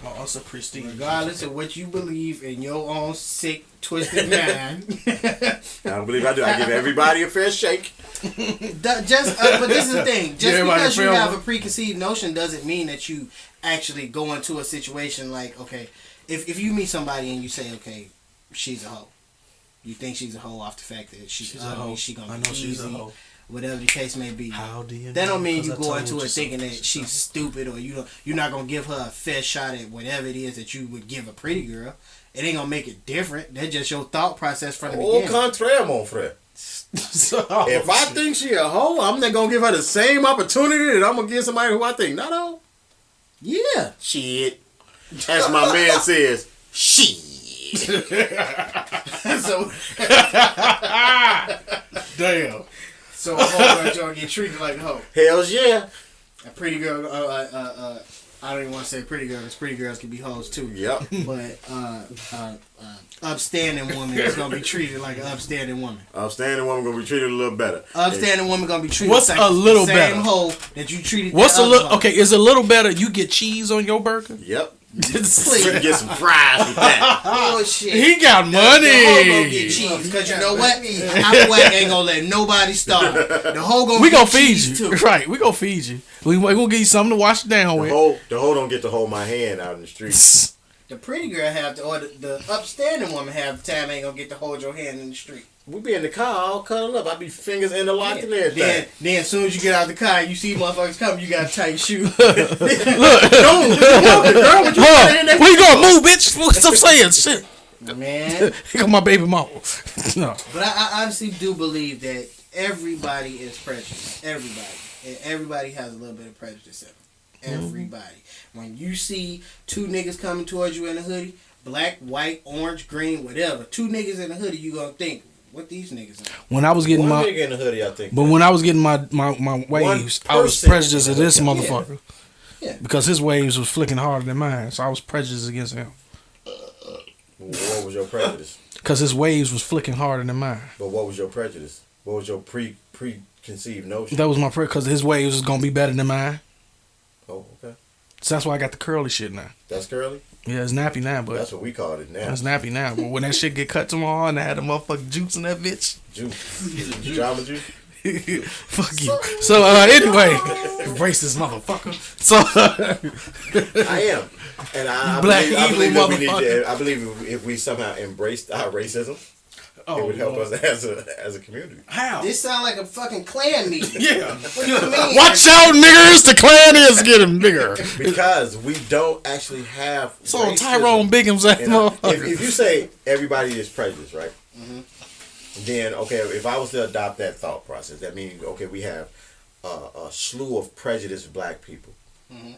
Oh, also pristine. Regardless of what you believe in your own sick, twisted mind. I don't believe I do. I give everybody a fair shake. But this is the thing. Just because you have a preconceived notion doesn't mean that you actually go into a situation like, okay, if you meet somebody and you say, okay, she's a hoe. You think she's a hoe off the fact that she's ugly, a hoe. She gonna be easy, a hoe. Whatever the case may be. How do you? That don't mean you go into it thinking that she's stupid or you're not gonna give her a fair shot at whatever it is that you would give a pretty girl. It ain't gonna make it different. That's just your thought process from the beginning. Au contraire, mon frère. If I think she a hoe, I'm not gonna give her the same opportunity that I'm gonna give somebody who I think not a hoe. Yeah. Shit. As my man says, shit. So damn. So a hoe ain't gonna get treated like a hoe. Hells yeah. A pretty girl, I don't even want to say pretty girl, because pretty girls can be hoes too. Yep. But upstanding woman is gonna be treated like an upstanding woman. Upstanding woman gonna be treated a little better. Upstanding woman gonna be treated What's like a little the same better? hoe that you treated. What's a little? hoe. Okay, is a little better? You get cheese on your burger. Yep. Please. You can get some fries with that. Oh shit. He got money. The hoe gonna get cheese because you know what? Applewack ain't gonna let nobody starve. The hoe gonna We get gonna feed cheese you, too. right? We gonna feed you. We gonna give you something to wash it down with. The hoe don't get to hold my hand out in the street. The pretty girl have to, or the upstanding woman have the time ain't gonna get to hold your hand in the street. We be in the car all cuddled up. I be fingers interlocked and everything. Then as soon as you get out the car, you see motherfuckers coming, you got to tight shoe. Look, Don't girl, what you saying? where you gonna move, bitch? Stop saying shit. Man. Here come my baby mama. No. But I honestly do believe that everybody is prejudiced. Everybody. And everybody has a little bit of prejudice in them. Everybody. When you see two niggas coming towards you in a hoodie, black, white, orange, green, whatever, two niggas in a hoodie, you gonna think, what these niggas are? When I was getting One my, nigga in the hoodie, I think. but when I was getting my waves, I was person. prejudiced against this motherfucker. Yeah. Because his waves was flicking harder than mine, so I was prejudiced against him. What was your prejudice? Because his waves was flicking harder than mine. But what was your prejudice? What was your preconceived notion? That was my because his waves was gonna be better than mine. Oh, okay. So that's why I got the curly shit now. That's curly? Yeah, it's nappy now, but That's what we called it now. it's nappy now. But when that shit get cut tomorrow and I had the motherfucking juice in that bitch, Juice. Drama juice? fuck you. So anyway, racist motherfucker. So I am. And I Black believe evil that we need motherfucker. to, I believe if we somehow embraced our racism, oh, it would help Lord. us as a community. How? This sound like a fucking Klan meeting. Yeah. What do you mean? Watch out, niggers! The Klan is getting bigger. Because we don't actually have So racism. Tyrone Bigum's that motherfucker. If you say everybody is prejudiced, right? Mm-hmm. Then, okay, if I was to adopt that thought process, that means, okay, we have a slew of prejudiced black people. Mhm.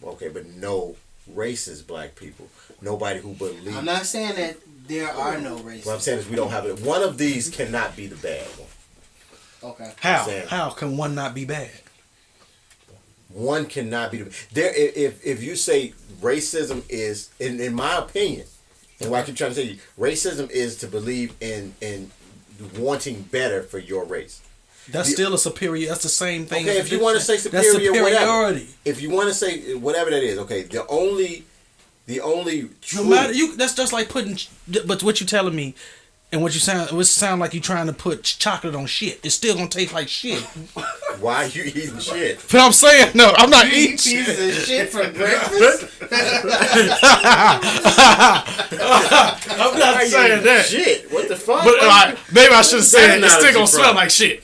Okay, but no racist black people. Nobody who believes. I'm not saying that there are no racists. What I'm saying is we don't have it. One of these cannot be the bad one. Okay. How? Sam. How can one not be bad? One cannot be the there. If you say racism is, in my opinion, and what I keep trying to say, racism is to believe in wanting better for your race. That's still a superior. That's the same thing. Okay, if you want to say that's superior, whatever. superiority. If you want to say whatever that is, okay. The only No true, matter you. That's just like putting. But what you telling me, and what sound like you trying to put chocolate on shit. It's still gonna taste like shit. why you eating shit? But I'm saying no. I'm not You eating eat shit. pieces of shit for breakfast? I'm not saying that. Shit, what the fuck? But maybe I should have said it. It's still gonna That's smell not like shit.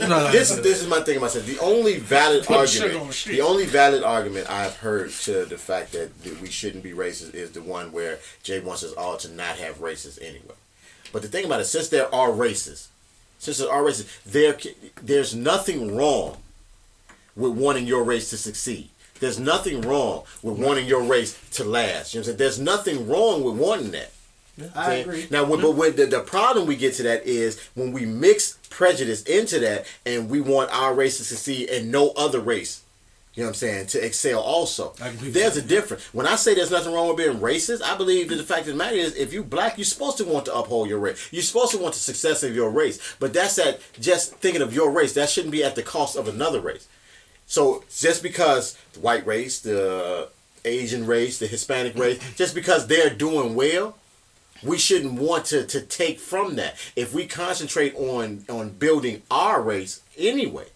No, This is my thing about myself. The only valid Put sugar on argument, shit. the only valid argument I've heard to the fact that we shouldn't be racist is the one where Jay wants us all to not have racists anyway. But the thing about it, since there are racists, there's nothing wrong with wanting your race to succeed. There's nothing wrong with wanting your race to last. You know what I'm saying? There's nothing wrong with wanting that. I agree. Now, but when the problem we get to that is when we mix prejudice into that and we want our race to succeed and no other race, you know what I'm saying, to excel also. There's a difference. When I say there's nothing wrong with being racist, I believe that the fact of the matter is if you're black, you're supposed to want to uphold your race. You're supposed to want the success of your race. But that's at just thinking of your race. That shouldn't be at the cost of another race. So just because the white race, the Asian race, the Hispanic race, just because they're doing well, we shouldn't want to take from that. If we concentrate on building our race anyway,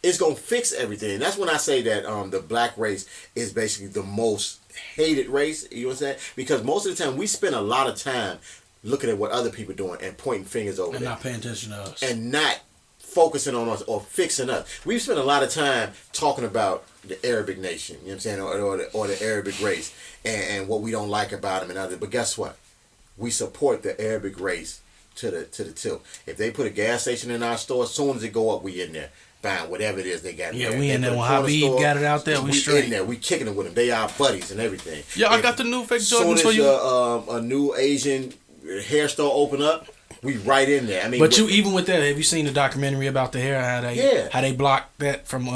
it's gonna fix everything. That's when I say that the black race is basically the most hated race. You know what I'm saying? Because most of the time we spend a lot of time looking at what other people are doing and pointing fingers over and there. not paying attention to us. And not focusing on us or fixing us. We've spent a lot of time talking about the Arabic nation, you know what I'm saying, or the Arabic race and what we don't like about them and other. But guess what? We support the Arabic race to the tilt. If they put a gas station in our store, as soon as it go up, we in there buying whatever it is they got. Yeah, there. we They in there. put When a corner Habib store, got it out there, we straight in there. We kicking it with them. They our buddies and everything. Yeah, I got the new fake Jordans for you. A new Asian hair store open up, we right in there. I mean, But you even with that, have you seen the documentary about the hair? How they blocked that from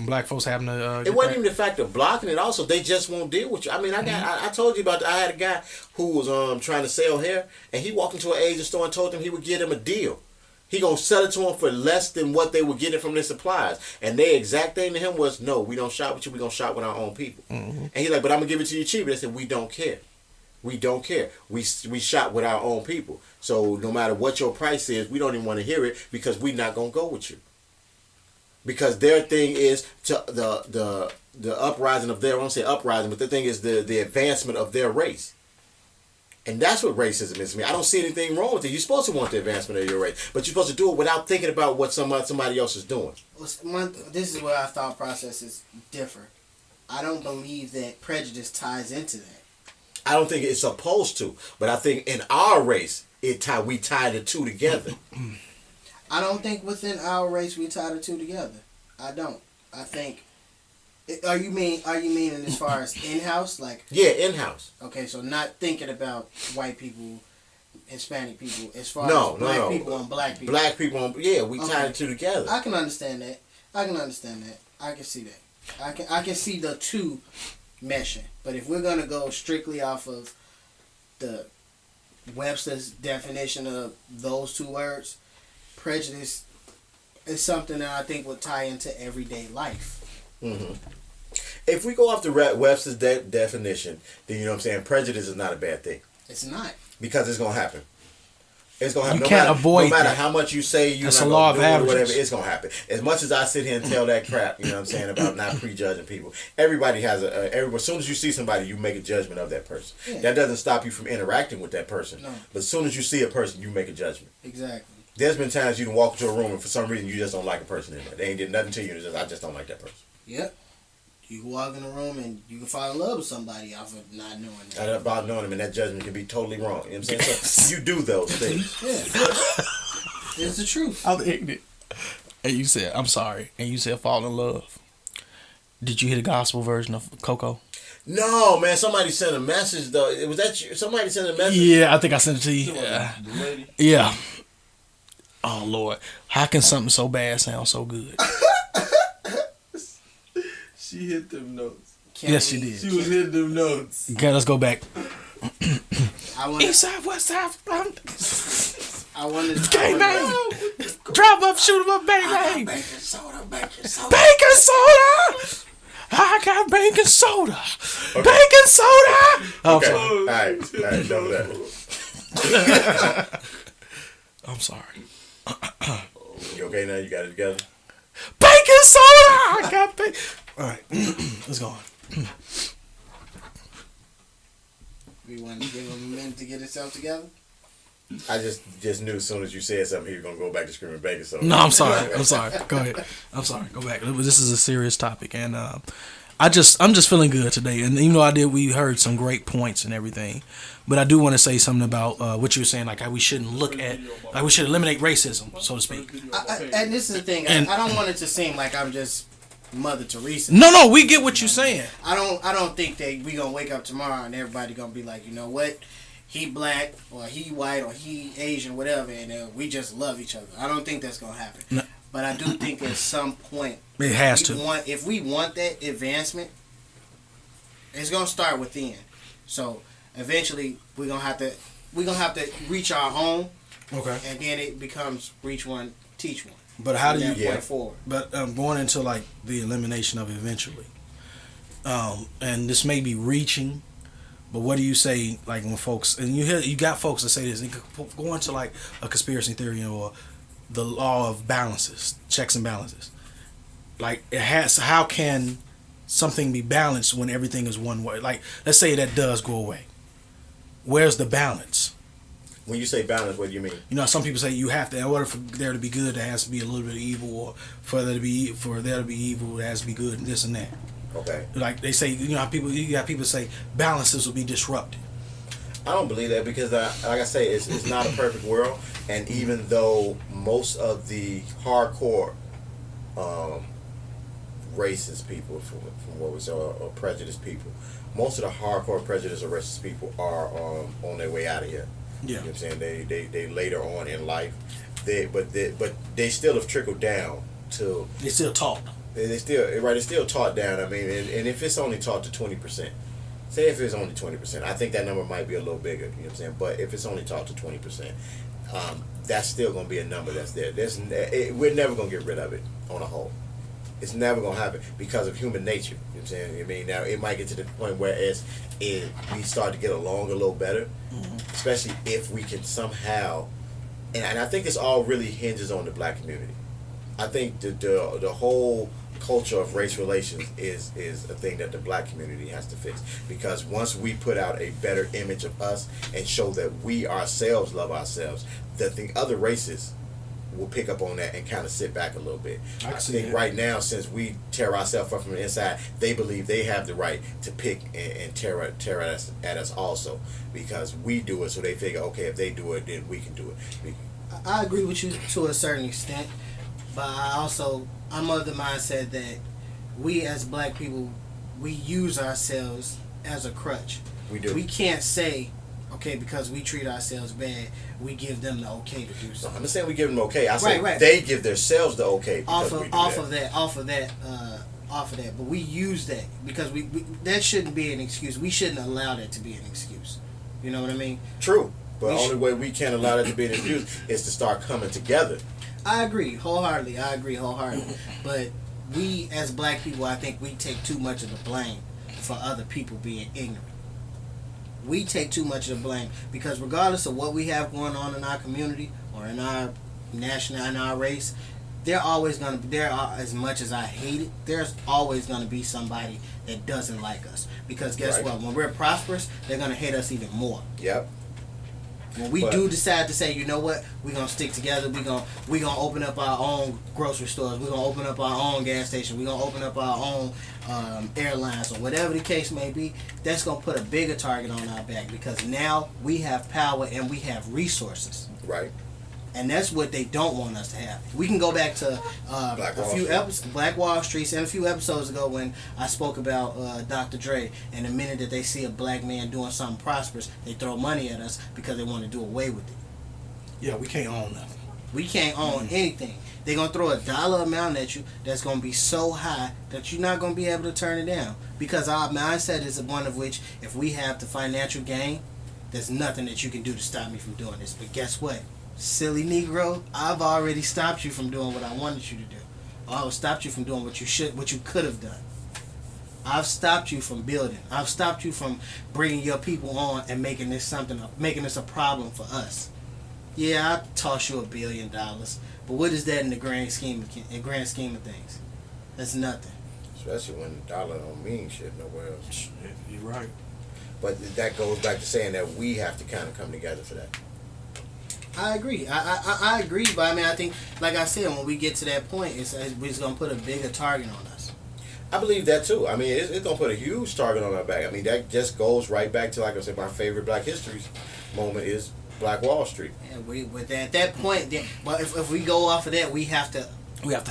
black folks having to. It wasn't even the fact of blocking it. Also, they just won't deal with you. I mean, I told you about. I had a guy who was trying to sell hair, and he walked into an Asian store and told them he would give them a deal. He gonna sell it to them for less than what they were getting from their suppliers. And their exact thing to him was, "No, we don't shop with you. We gonna shop with our own people." Mm-hmm. And he's like, "But I'm gonna give it to you cheaper." They said, "We don't care. We don't care. We shop with our own people. So no matter what your price is, we don't even want to hear it because we're not gonna go with you." Because their thing is to the uprising of their, I won't say uprising, but the thing is the advancement of their race. And that's what racism is to me. I don't see anything wrong with it. You're supposed to want the advancement of your race, but you're supposed to do it without thinking about what somebody else is doing. This is where our thought processes differ. I don't believe that prejudice ties into that. I don't think it's supposed to, but I think in our race, we tie the two together. I don't think within our race we tie the two together. I don't. I think. Are you meaning as far as in-house, like? Yeah, in-house. Okay, so not thinking about white people, Hispanic people, as far as black people on black people. Black people on we tie the two together. I can understand that. I can see that. I can see the two meshing. But if we're gonna go strictly off of the Webster's definition of those two words, prejudice is something that I think would tie into everyday life. Mm-hmm. If we go off the Webster's definition, then you know what I'm saying, prejudice is not a bad thing. It's not. Because it's going to happen. It's going to happen. You can't avoid no matter that. how much you say you're That's not a law going to of do it or averages. whatever, it's going to happen. As much as I sit here and tell that crap, you know what I'm saying, about not prejudging people, everybody has as soon as you see somebody, you make a judgment of that person. Yeah. That doesn't stop you from interacting with that person. No. But as soon as you see a person, you make a judgment. Exactly. There's been times you can walk into a room and for some reason you just don't like a person in there. They ain't did nothing to you. I just don't like that person. Yep. You can walk in a room and you can fall in love with somebody off of not knowing that. About knowing them, and that judgment can be totally wrong. You know what I'm saying? So you do those things. Yeah. It's the truth. I'm ignorant. And you said, I'm sorry. And you said fall in love. Did you hear the gospel version of Coco? No, man. Somebody sent a message, though. Was that you? Somebody sent a message? Yeah, I think I sent it to you. The lady? Yeah. Oh, Lord. How can something so bad sound so good? She hit them notes. Yes, she did. She was hitting them notes. Okay, let's go back. East side, west side. I wanted to Gang bang. Drop up, shoot 'em up, bang bang. Baking soda. Baking soda. I got baking soda. Okay. Baking soda. Okay. All right. Done with that. I'm sorry. You okay now? You got it together? Baking soda. I got bacon. All right. Let's go on. We want to give him a minute to get himself together. I just knew as soon as you said something, he was gonna go back to screaming bacon soda. No, I'm sorry. Go ahead. I'm sorry. Go back. This is a serious topic, and I'm just feeling good today. And even though we heard some great points and everything, but I do want to say something about what you were saying, like how we shouldn't we should eliminate racism, so to speak. And this is the thing. I don't want it to seem like I'm just Mother Teresa. No, we get what you're saying. I don't think that we gonna wake up tomorrow and everybody gonna be like, you know what, he black or he white or he Asian, whatever, and we just love each other. I don't think that's gonna happen. No. But I do think at some point it has to. If we want that advancement, it's gonna start within. So eventually we're gonna have to reach our home. Okay. And then it becomes reach one, teach one. But how do you point forward? But going into like the elimination of eventually, and this may be reaching, but what do you say, like, when folks, and you got folks that say this, they go into like a conspiracy theory or the law of balances, checks and balances. Like, how can something be balanced when everything is one way? Like, let's say that does go away. Where's the balance? When you say balance, what do you mean? You know, some people say you have to, in order for there to be good, there has to be a little bit of evil, or for there to be evil, there has to be good, and this and that. Okay. Like they say, you know, you got people say balances will be disrupted. I don't believe that because, like I say, it's not a perfect world, and even though most of the hardcore racist people, from what we saw, or prejudiced people, most of the hardcore prejudiced or racist people are on their way out of here. Yeah. You know what I'm saying? They later on in life, but they still have trickled down to. They still taught. They still right. It's still taught down. I mean, and if it's only taught to 20%, say if it's only 20%, I think that number might be a little bigger. You know what I'm saying? But if it's only taught to 20%, that's still going to be a number that's there. We're never going to get rid of it on a whole. It's never going to happen because of human nature. You know what I'm saying? I mean, now it might get to the point where we start to get along a little better, especially if we can somehow, and I think this all really hinges on the black community. I think the whole culture of race relations is a thing that the black community has to fix, because once we put out a better image of us and show that we ourselves love ourselves, that the other races will pick up on that and kind of sit back a little bit. I think right now, since we tear ourselves up from the inside, they believe they have the right to pick and tear at us also, because we do it, so they figure, okay, if they do it, then we can do it. I agree with you to a certain extent, but I'm of the mindset that we as black people, we use ourselves as a crutch. We do. We can't say, okay, because we treat ourselves bad, we give them the okay to do No, something. I'm not saying we give them okay. I say Right. they give themselves the okay because off of that. But we use that because we that shouldn't be an excuse. We shouldn't allow that to be an excuse. You know what I mean? True. But the only way we can allow that to be an excuse is to start coming together. I agree wholeheartedly. But we as black people, I think we take too much of the blame for other people being ignorant. We take too much of the blame because regardless of what we have going on in our community or in our in our race, as much as I hate it, there's always gonna be somebody that doesn't like us. Because guess what? When we're prosperous, they're gonna hate us even more. Yep. When we do decide to say, you know what, we're gonna stick together, we're gonna open up our own grocery stores, we're gonna open up our own gas station, we're gonna open up our own airlines, or whatever the case may be, that's gonna put a bigger target on our back, because now we have power and we have resources. Right. And that's what they don't want us to have. We can go back to Black Wall Street and a few episodes ago when I spoke about Dr. Dre, and the minute that they see a black man doing something prosperous, they throw money at us because they want to do away with it. Yeah, we can't own nothing. We can't own anything. They're going to throw a dollar amount at you that's going to be so high that you're not going to be able to turn it down. Because our mindset is one of which, if we have the financial gain, there's nothing that you can do to stop me from doing this. But guess what? Silly Negro, I've already stopped you from doing what I wanted you to do. Or I've stopped you from doing what you could have done. I've stopped you from building. I've stopped you from bringing your people on and making this a problem for us. Yeah, I toss you $1 billion, but what is that in the grand scheme of things? That's nothing. Especially when the dollar don't mean shit nowhere else. You're right. But that goes back to saying that we have to kind of come together for that. I agree. I agree, but I mean, I think, like I said, when we get to that point, it's going to put a bigger target on us. I believe that too. I mean, it's going to put a huge target on our back. I mean, that just goes right back to, like I said, my favorite Black History moment is Black Wall Street. And at that point, but if we go off of that, we have to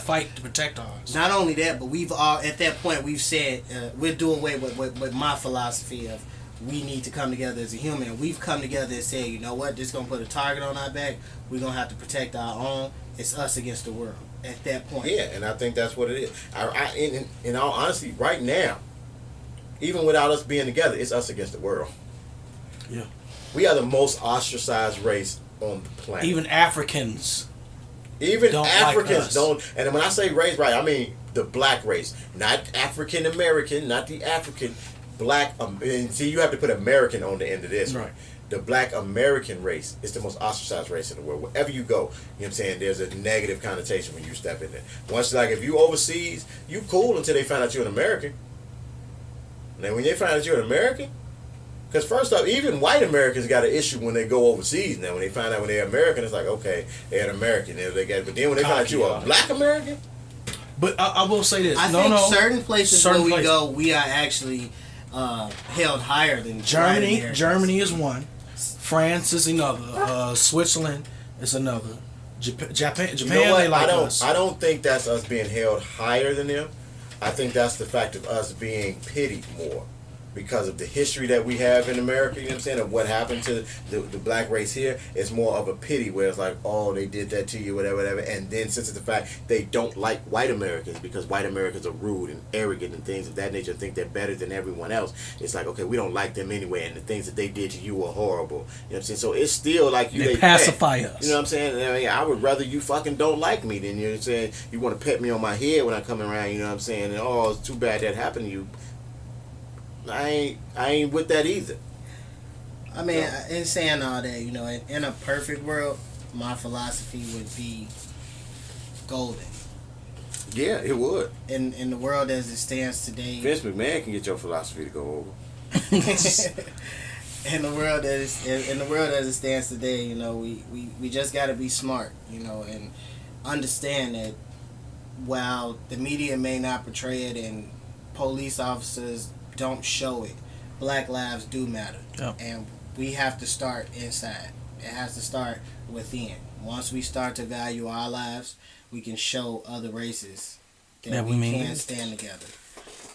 fight to protect ours. Not only that, but at that point we've said we'll do away with my philosophy of we need to come together as a human. We've come together and said, you know what, this is going to put a target on our back. We're going to have to protect our own. It's us against the world at that point. Yeah, and I think that's what it is. In all honesty, right now, even without us being together, it's us against the world. Yeah. We are the most ostracized race on the planet. Even Africans don't like us. don't. And when I say race, right, I mean the black race, not African American, not the African black. And see, you have to put American on the end of this, Right. The black American race is the most ostracized race in the world. Wherever you go, you know what I'm saying, there's a negative connotation when you step in there. Once, like, if you overseas, you cool until they find out you're an American. Now, when they find out you're an American, because first off, even white Americans got an issue when they go overseas. Now, when they find out when they're American, it's like, okay, they're an American. But then when they find out you're a black American, But I will say this. I think certain places where we go, we are actually held higher than Germany. Germany is one. France is another. Switzerland is another. Japan, you know what? they like us. I don't think that's us being held higher than them. I think that's the fact of us being pitied more because of the history that we have in America, you know what I'm saying, of what happened to the black race here. It's more of a pity where it's like, oh, they did that to you, whatever. And then since it's the fact they don't like white Americans because white Americans are rude and arrogant and things of that nature, think they're better than everyone else, it's like, okay, we don't like them anyway, and the things that they did to you were horrible. You know what I'm saying? So it's still like they pacify us. You know what I'm saying? I mean, I would rather you fucking don't like me than, you know what I'm saying, you want to pet me on my head when I come around, you know what I'm saying, and oh, it's too bad that happened to you. I ain't with that either. I mean, in saying all that, you know, in a perfect world, my philosophy would be golden. Yeah, it would. In the world as it stands today, Vince McMahon can get your philosophy to go over. in the world as it stands today, you know, we just got to be smart, you know, and understand that while the media may not portray it and police officers don't show it, black lives do matter. Yep. And we have to start inside. It has to start within. Once we start to value our lives, we can show other races that we can stand together.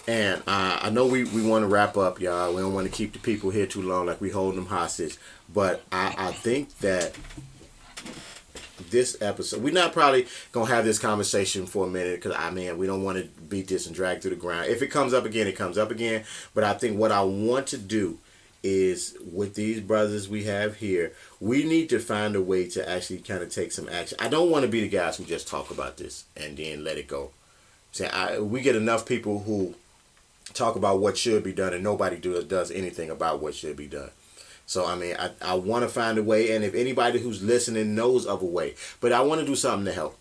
And I know we want to wrap up, y'all. We don't want to keep the people here too long, like we holding them hostage. But I think that this episode, we're not probably going to have this conversation for a minute because, we don't want to beat this and drag through the ground. If it comes up again, it comes up again. But I think what I want to do is, with these brothers we have here, we need to find a way to actually kind of take some action. I don't want to be the guys who just talk about this and then let it go. We get enough people who talk about what should be done and nobody does anything about what should be done. So, I want to find a way, and if anybody who's listening knows of a way, but I want to do something to help.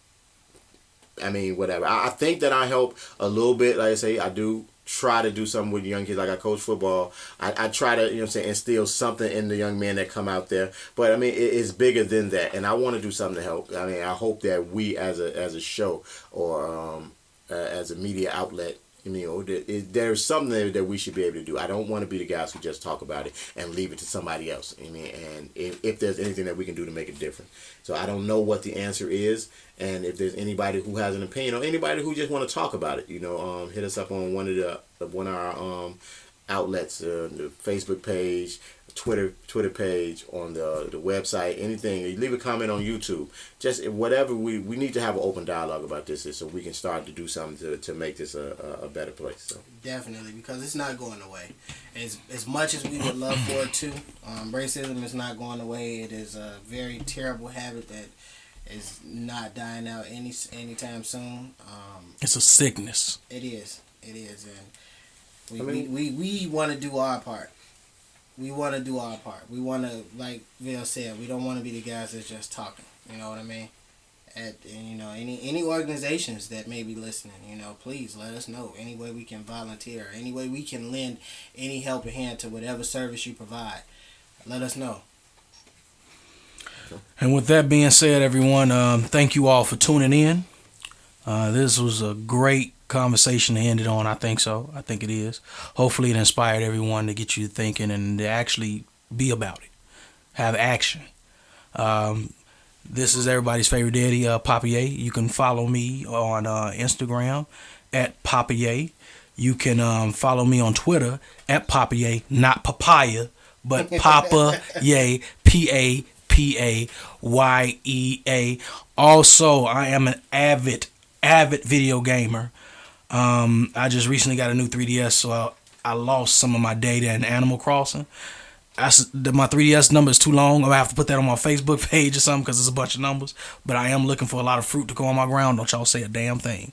Whatever. I think that I help a little bit. Like I say, I do try to do something with young kids. Like I coach football. I try to, instill something in the young men that come out there. But, it's bigger than that, and I want to do something to help. I hope that we as a show or as a media outlet, there's something there that we should be able to do. I don't want to be the guys who just talk about it and leave it to somebody else. And if there's anything that we can do to make it different. So I don't know what the answer is. And if there's anybody who has an opinion or anybody who just want to talk about it, hit us up on one of our outlets, the Facebook page, Twitter page, on the website, anything. You leave a comment on YouTube. Just whatever. We need to have an open dialogue about this so we can start to do something to make this a better place. So definitely, because it's not going away. As much as we would love for it to, racism is not going away. It is a very terrible habit that is not dying out anytime soon. It's a sickness. It is, and we want to do our part. We want to do our part. We want to, like Vil said, we don't want to be the guys that's just talking. You know what I mean? Any organizations that may be listening, please let us know. Any way we can volunteer, any way we can lend any helping hand to whatever service you provide, let us know. And with that being said, everyone, thank you all for tuning in. This was a great conversation to end it on. I think so. I think it is. Hopefully it inspired everyone to get you thinking and to actually be about it. Have action. This is everybody's favorite daddy, Papa A. You can follow me on Instagram at Papa A. You can follow me on Twitter at Papa A, not papaya, but Papa Ye, Papayea. Also, I am an avid video gamer. I just recently got a new 3DS, so I lost some of my data in Animal Crossing. my 3DS number is too long. I have to put that on my Facebook page or something because it's a bunch of numbers. But I am looking for a lot of fruit to go on my ground. Don't y'all say a damn thing.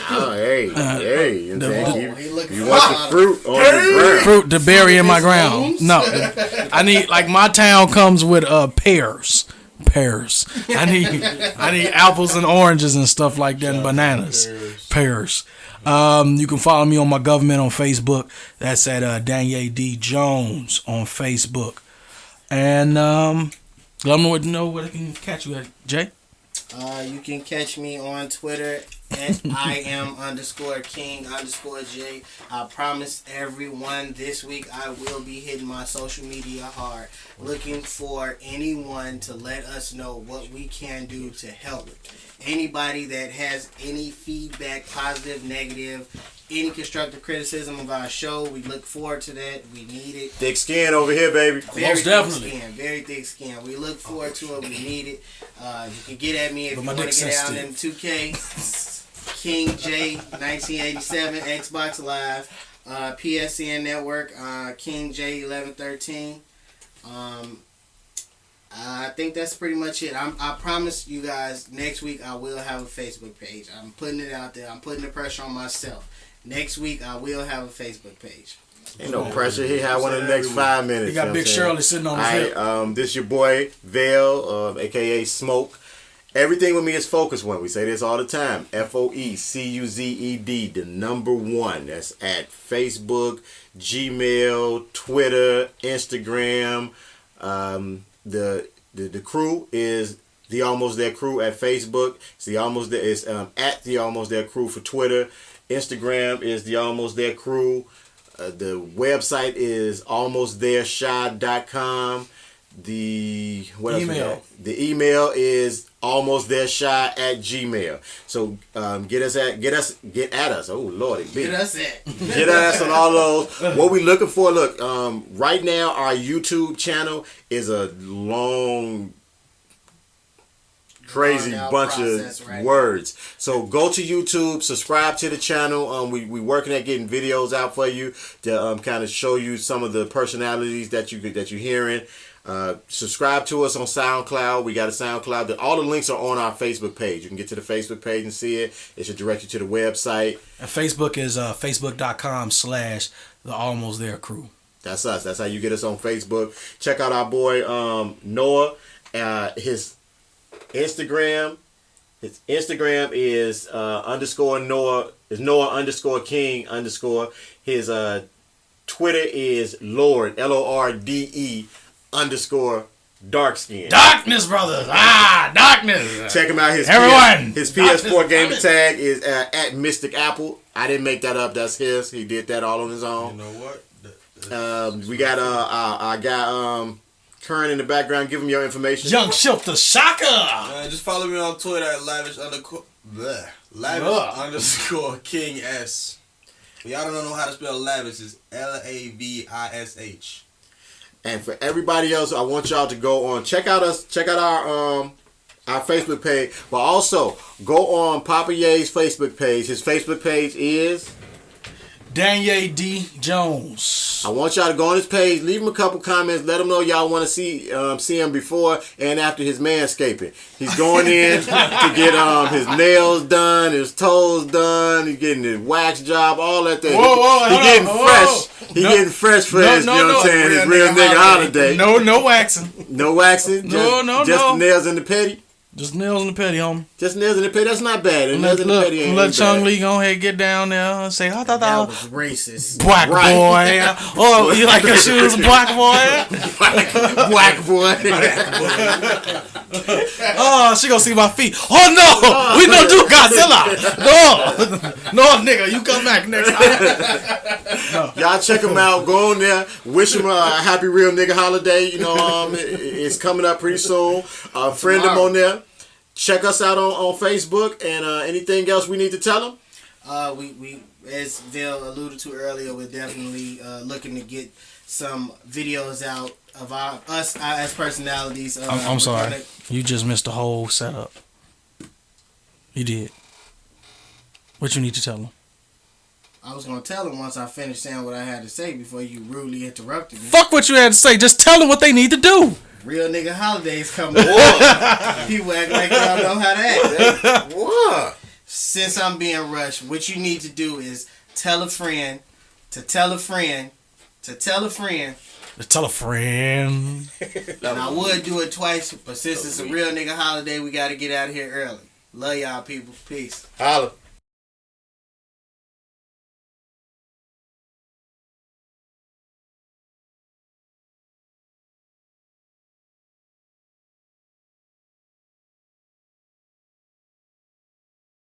Oh, hey. You know what I'm saying? he looking You for want a the lot of fruit on the ground. Fruit to bury in my His ground. homes? No, I need like my town comes with pears. I need apples and oranges and stuff like that, and bananas. Pears. You can follow me on my government on Facebook. That's at Daniel D. Jones on Facebook. And let them know where they can catch you at, Jay. You can catch me on Twitter at IM_King_J. I promise everyone this week I will be hitting my social media hard, looking for anyone to let us know what we can do to help. Anybody that has any feedback, positive, negative, any constructive criticism of our show, we look forward to that. We need it. Thick skin over here, baby. Most definitely. Thick skin, very thick skin. We look forward to it. We need it. You can get at me if you want to get down in 2K. King J 1987 Xbox Live, PSN Network, King J 1113. I think that's pretty much it. I promise you guys next week I will have a Facebook page. I'm putting it out there. I'm putting the pressure on myself. Next week I will have a Facebook page. Ain't no pressure. He had one in the next 5 minutes. He got Big Shirley sitting on his hip. This your boy Vale, aka Smoke. Everything with me is focused one. We say this all the time. FOECUZED, the number one. That's at Facebook, Gmail, Twitter, Instagram. The crew is the Almost There Crew at Facebook. It's the Almost There. It's at the Almost There Crew for Twitter. Instagram is the Almost There Crew. The website is almostthereshy.com. The email is almostthereshy@gmail. So get at us. Oh Lordy, Get us at. Get at us on all those. What we looking for? Look, right now our YouTube channel is a long, crazy bunch of words. So go to YouTube, subscribe to the channel. We working at getting videos out for you to kind of show you some of the personalities that you're hearing. Subscribe to us on SoundCloud. We got a SoundCloud. All the links are on our Facebook page. You can get to the Facebook page and see it. It should direct you to the website. And Facebook is facebook.com/the Almost There Crew. That's us. That's how you get us on Facebook. Check out our boy Noah. His Instagram is Noah _King _. His Twitter is Lord LORDE _darkskin. Darkness, brothers. Darkness. Check him out. His PS4 gamer tag is at Mystic Apple. I didn't make that up. That's his. He did that all on his own. You know what? We got our guy Kern in the background. Give him your information. Young Shilter Shaka. Just follow me on Twitter at lavish_King S. Y'all don't know how to spell lavish. It's LAVISH. And for everybody else, I want y'all to go on check out our Facebook page, but also go on Papa Ye's Facebook page. His Facebook page is Daniel D. Jones. I want y'all to go on his page, leave him a couple comments, let him know y'all want to see him before and after his manscaping. He's going in to get his nails done, his toes done, he's getting his wax job, all that thing. He's getting fresh. He's getting fresh for his, you know what I'm saying, his real nigga holiday. No waxing. No waxing? Just the nails and the petty? Just nails in the petty, homie. Just nails in the petty. That's not bad. Let Chung Lee go ahead and get down there and say, That was racist. Black boy. Oh, you like your shoes, black boy? Black boy. Oh, she gonna see my feet. Oh no, we don't do Godzilla. No, nigga, you come back next time. Y'all check him out. Go on there. Wish him a happy real nigga holiday. You know, it's coming up pretty soon. Friend him on there. Check us out on Facebook. And anything else we need to tell him? We as Vale alluded to earlier, we're definitely looking to get some videos out of us as personalities. I'm sorry. You just missed the whole setup. You did. What you need to tell them? I was gonna tell them once I finished saying what I had to say before you rudely interrupted me. Fuck what you had to say. Just tell them what they need to do. Real nigga holidays coming up. People act like they don't know how to act. What? Since I'm being rushed, what you need to do is tell a friend to tell a friend to tell a friend. Just tell a friend. And I would do it twice, but since it's a real nigga holiday, we gotta get out of here early. Love y'all people. Peace. Holla.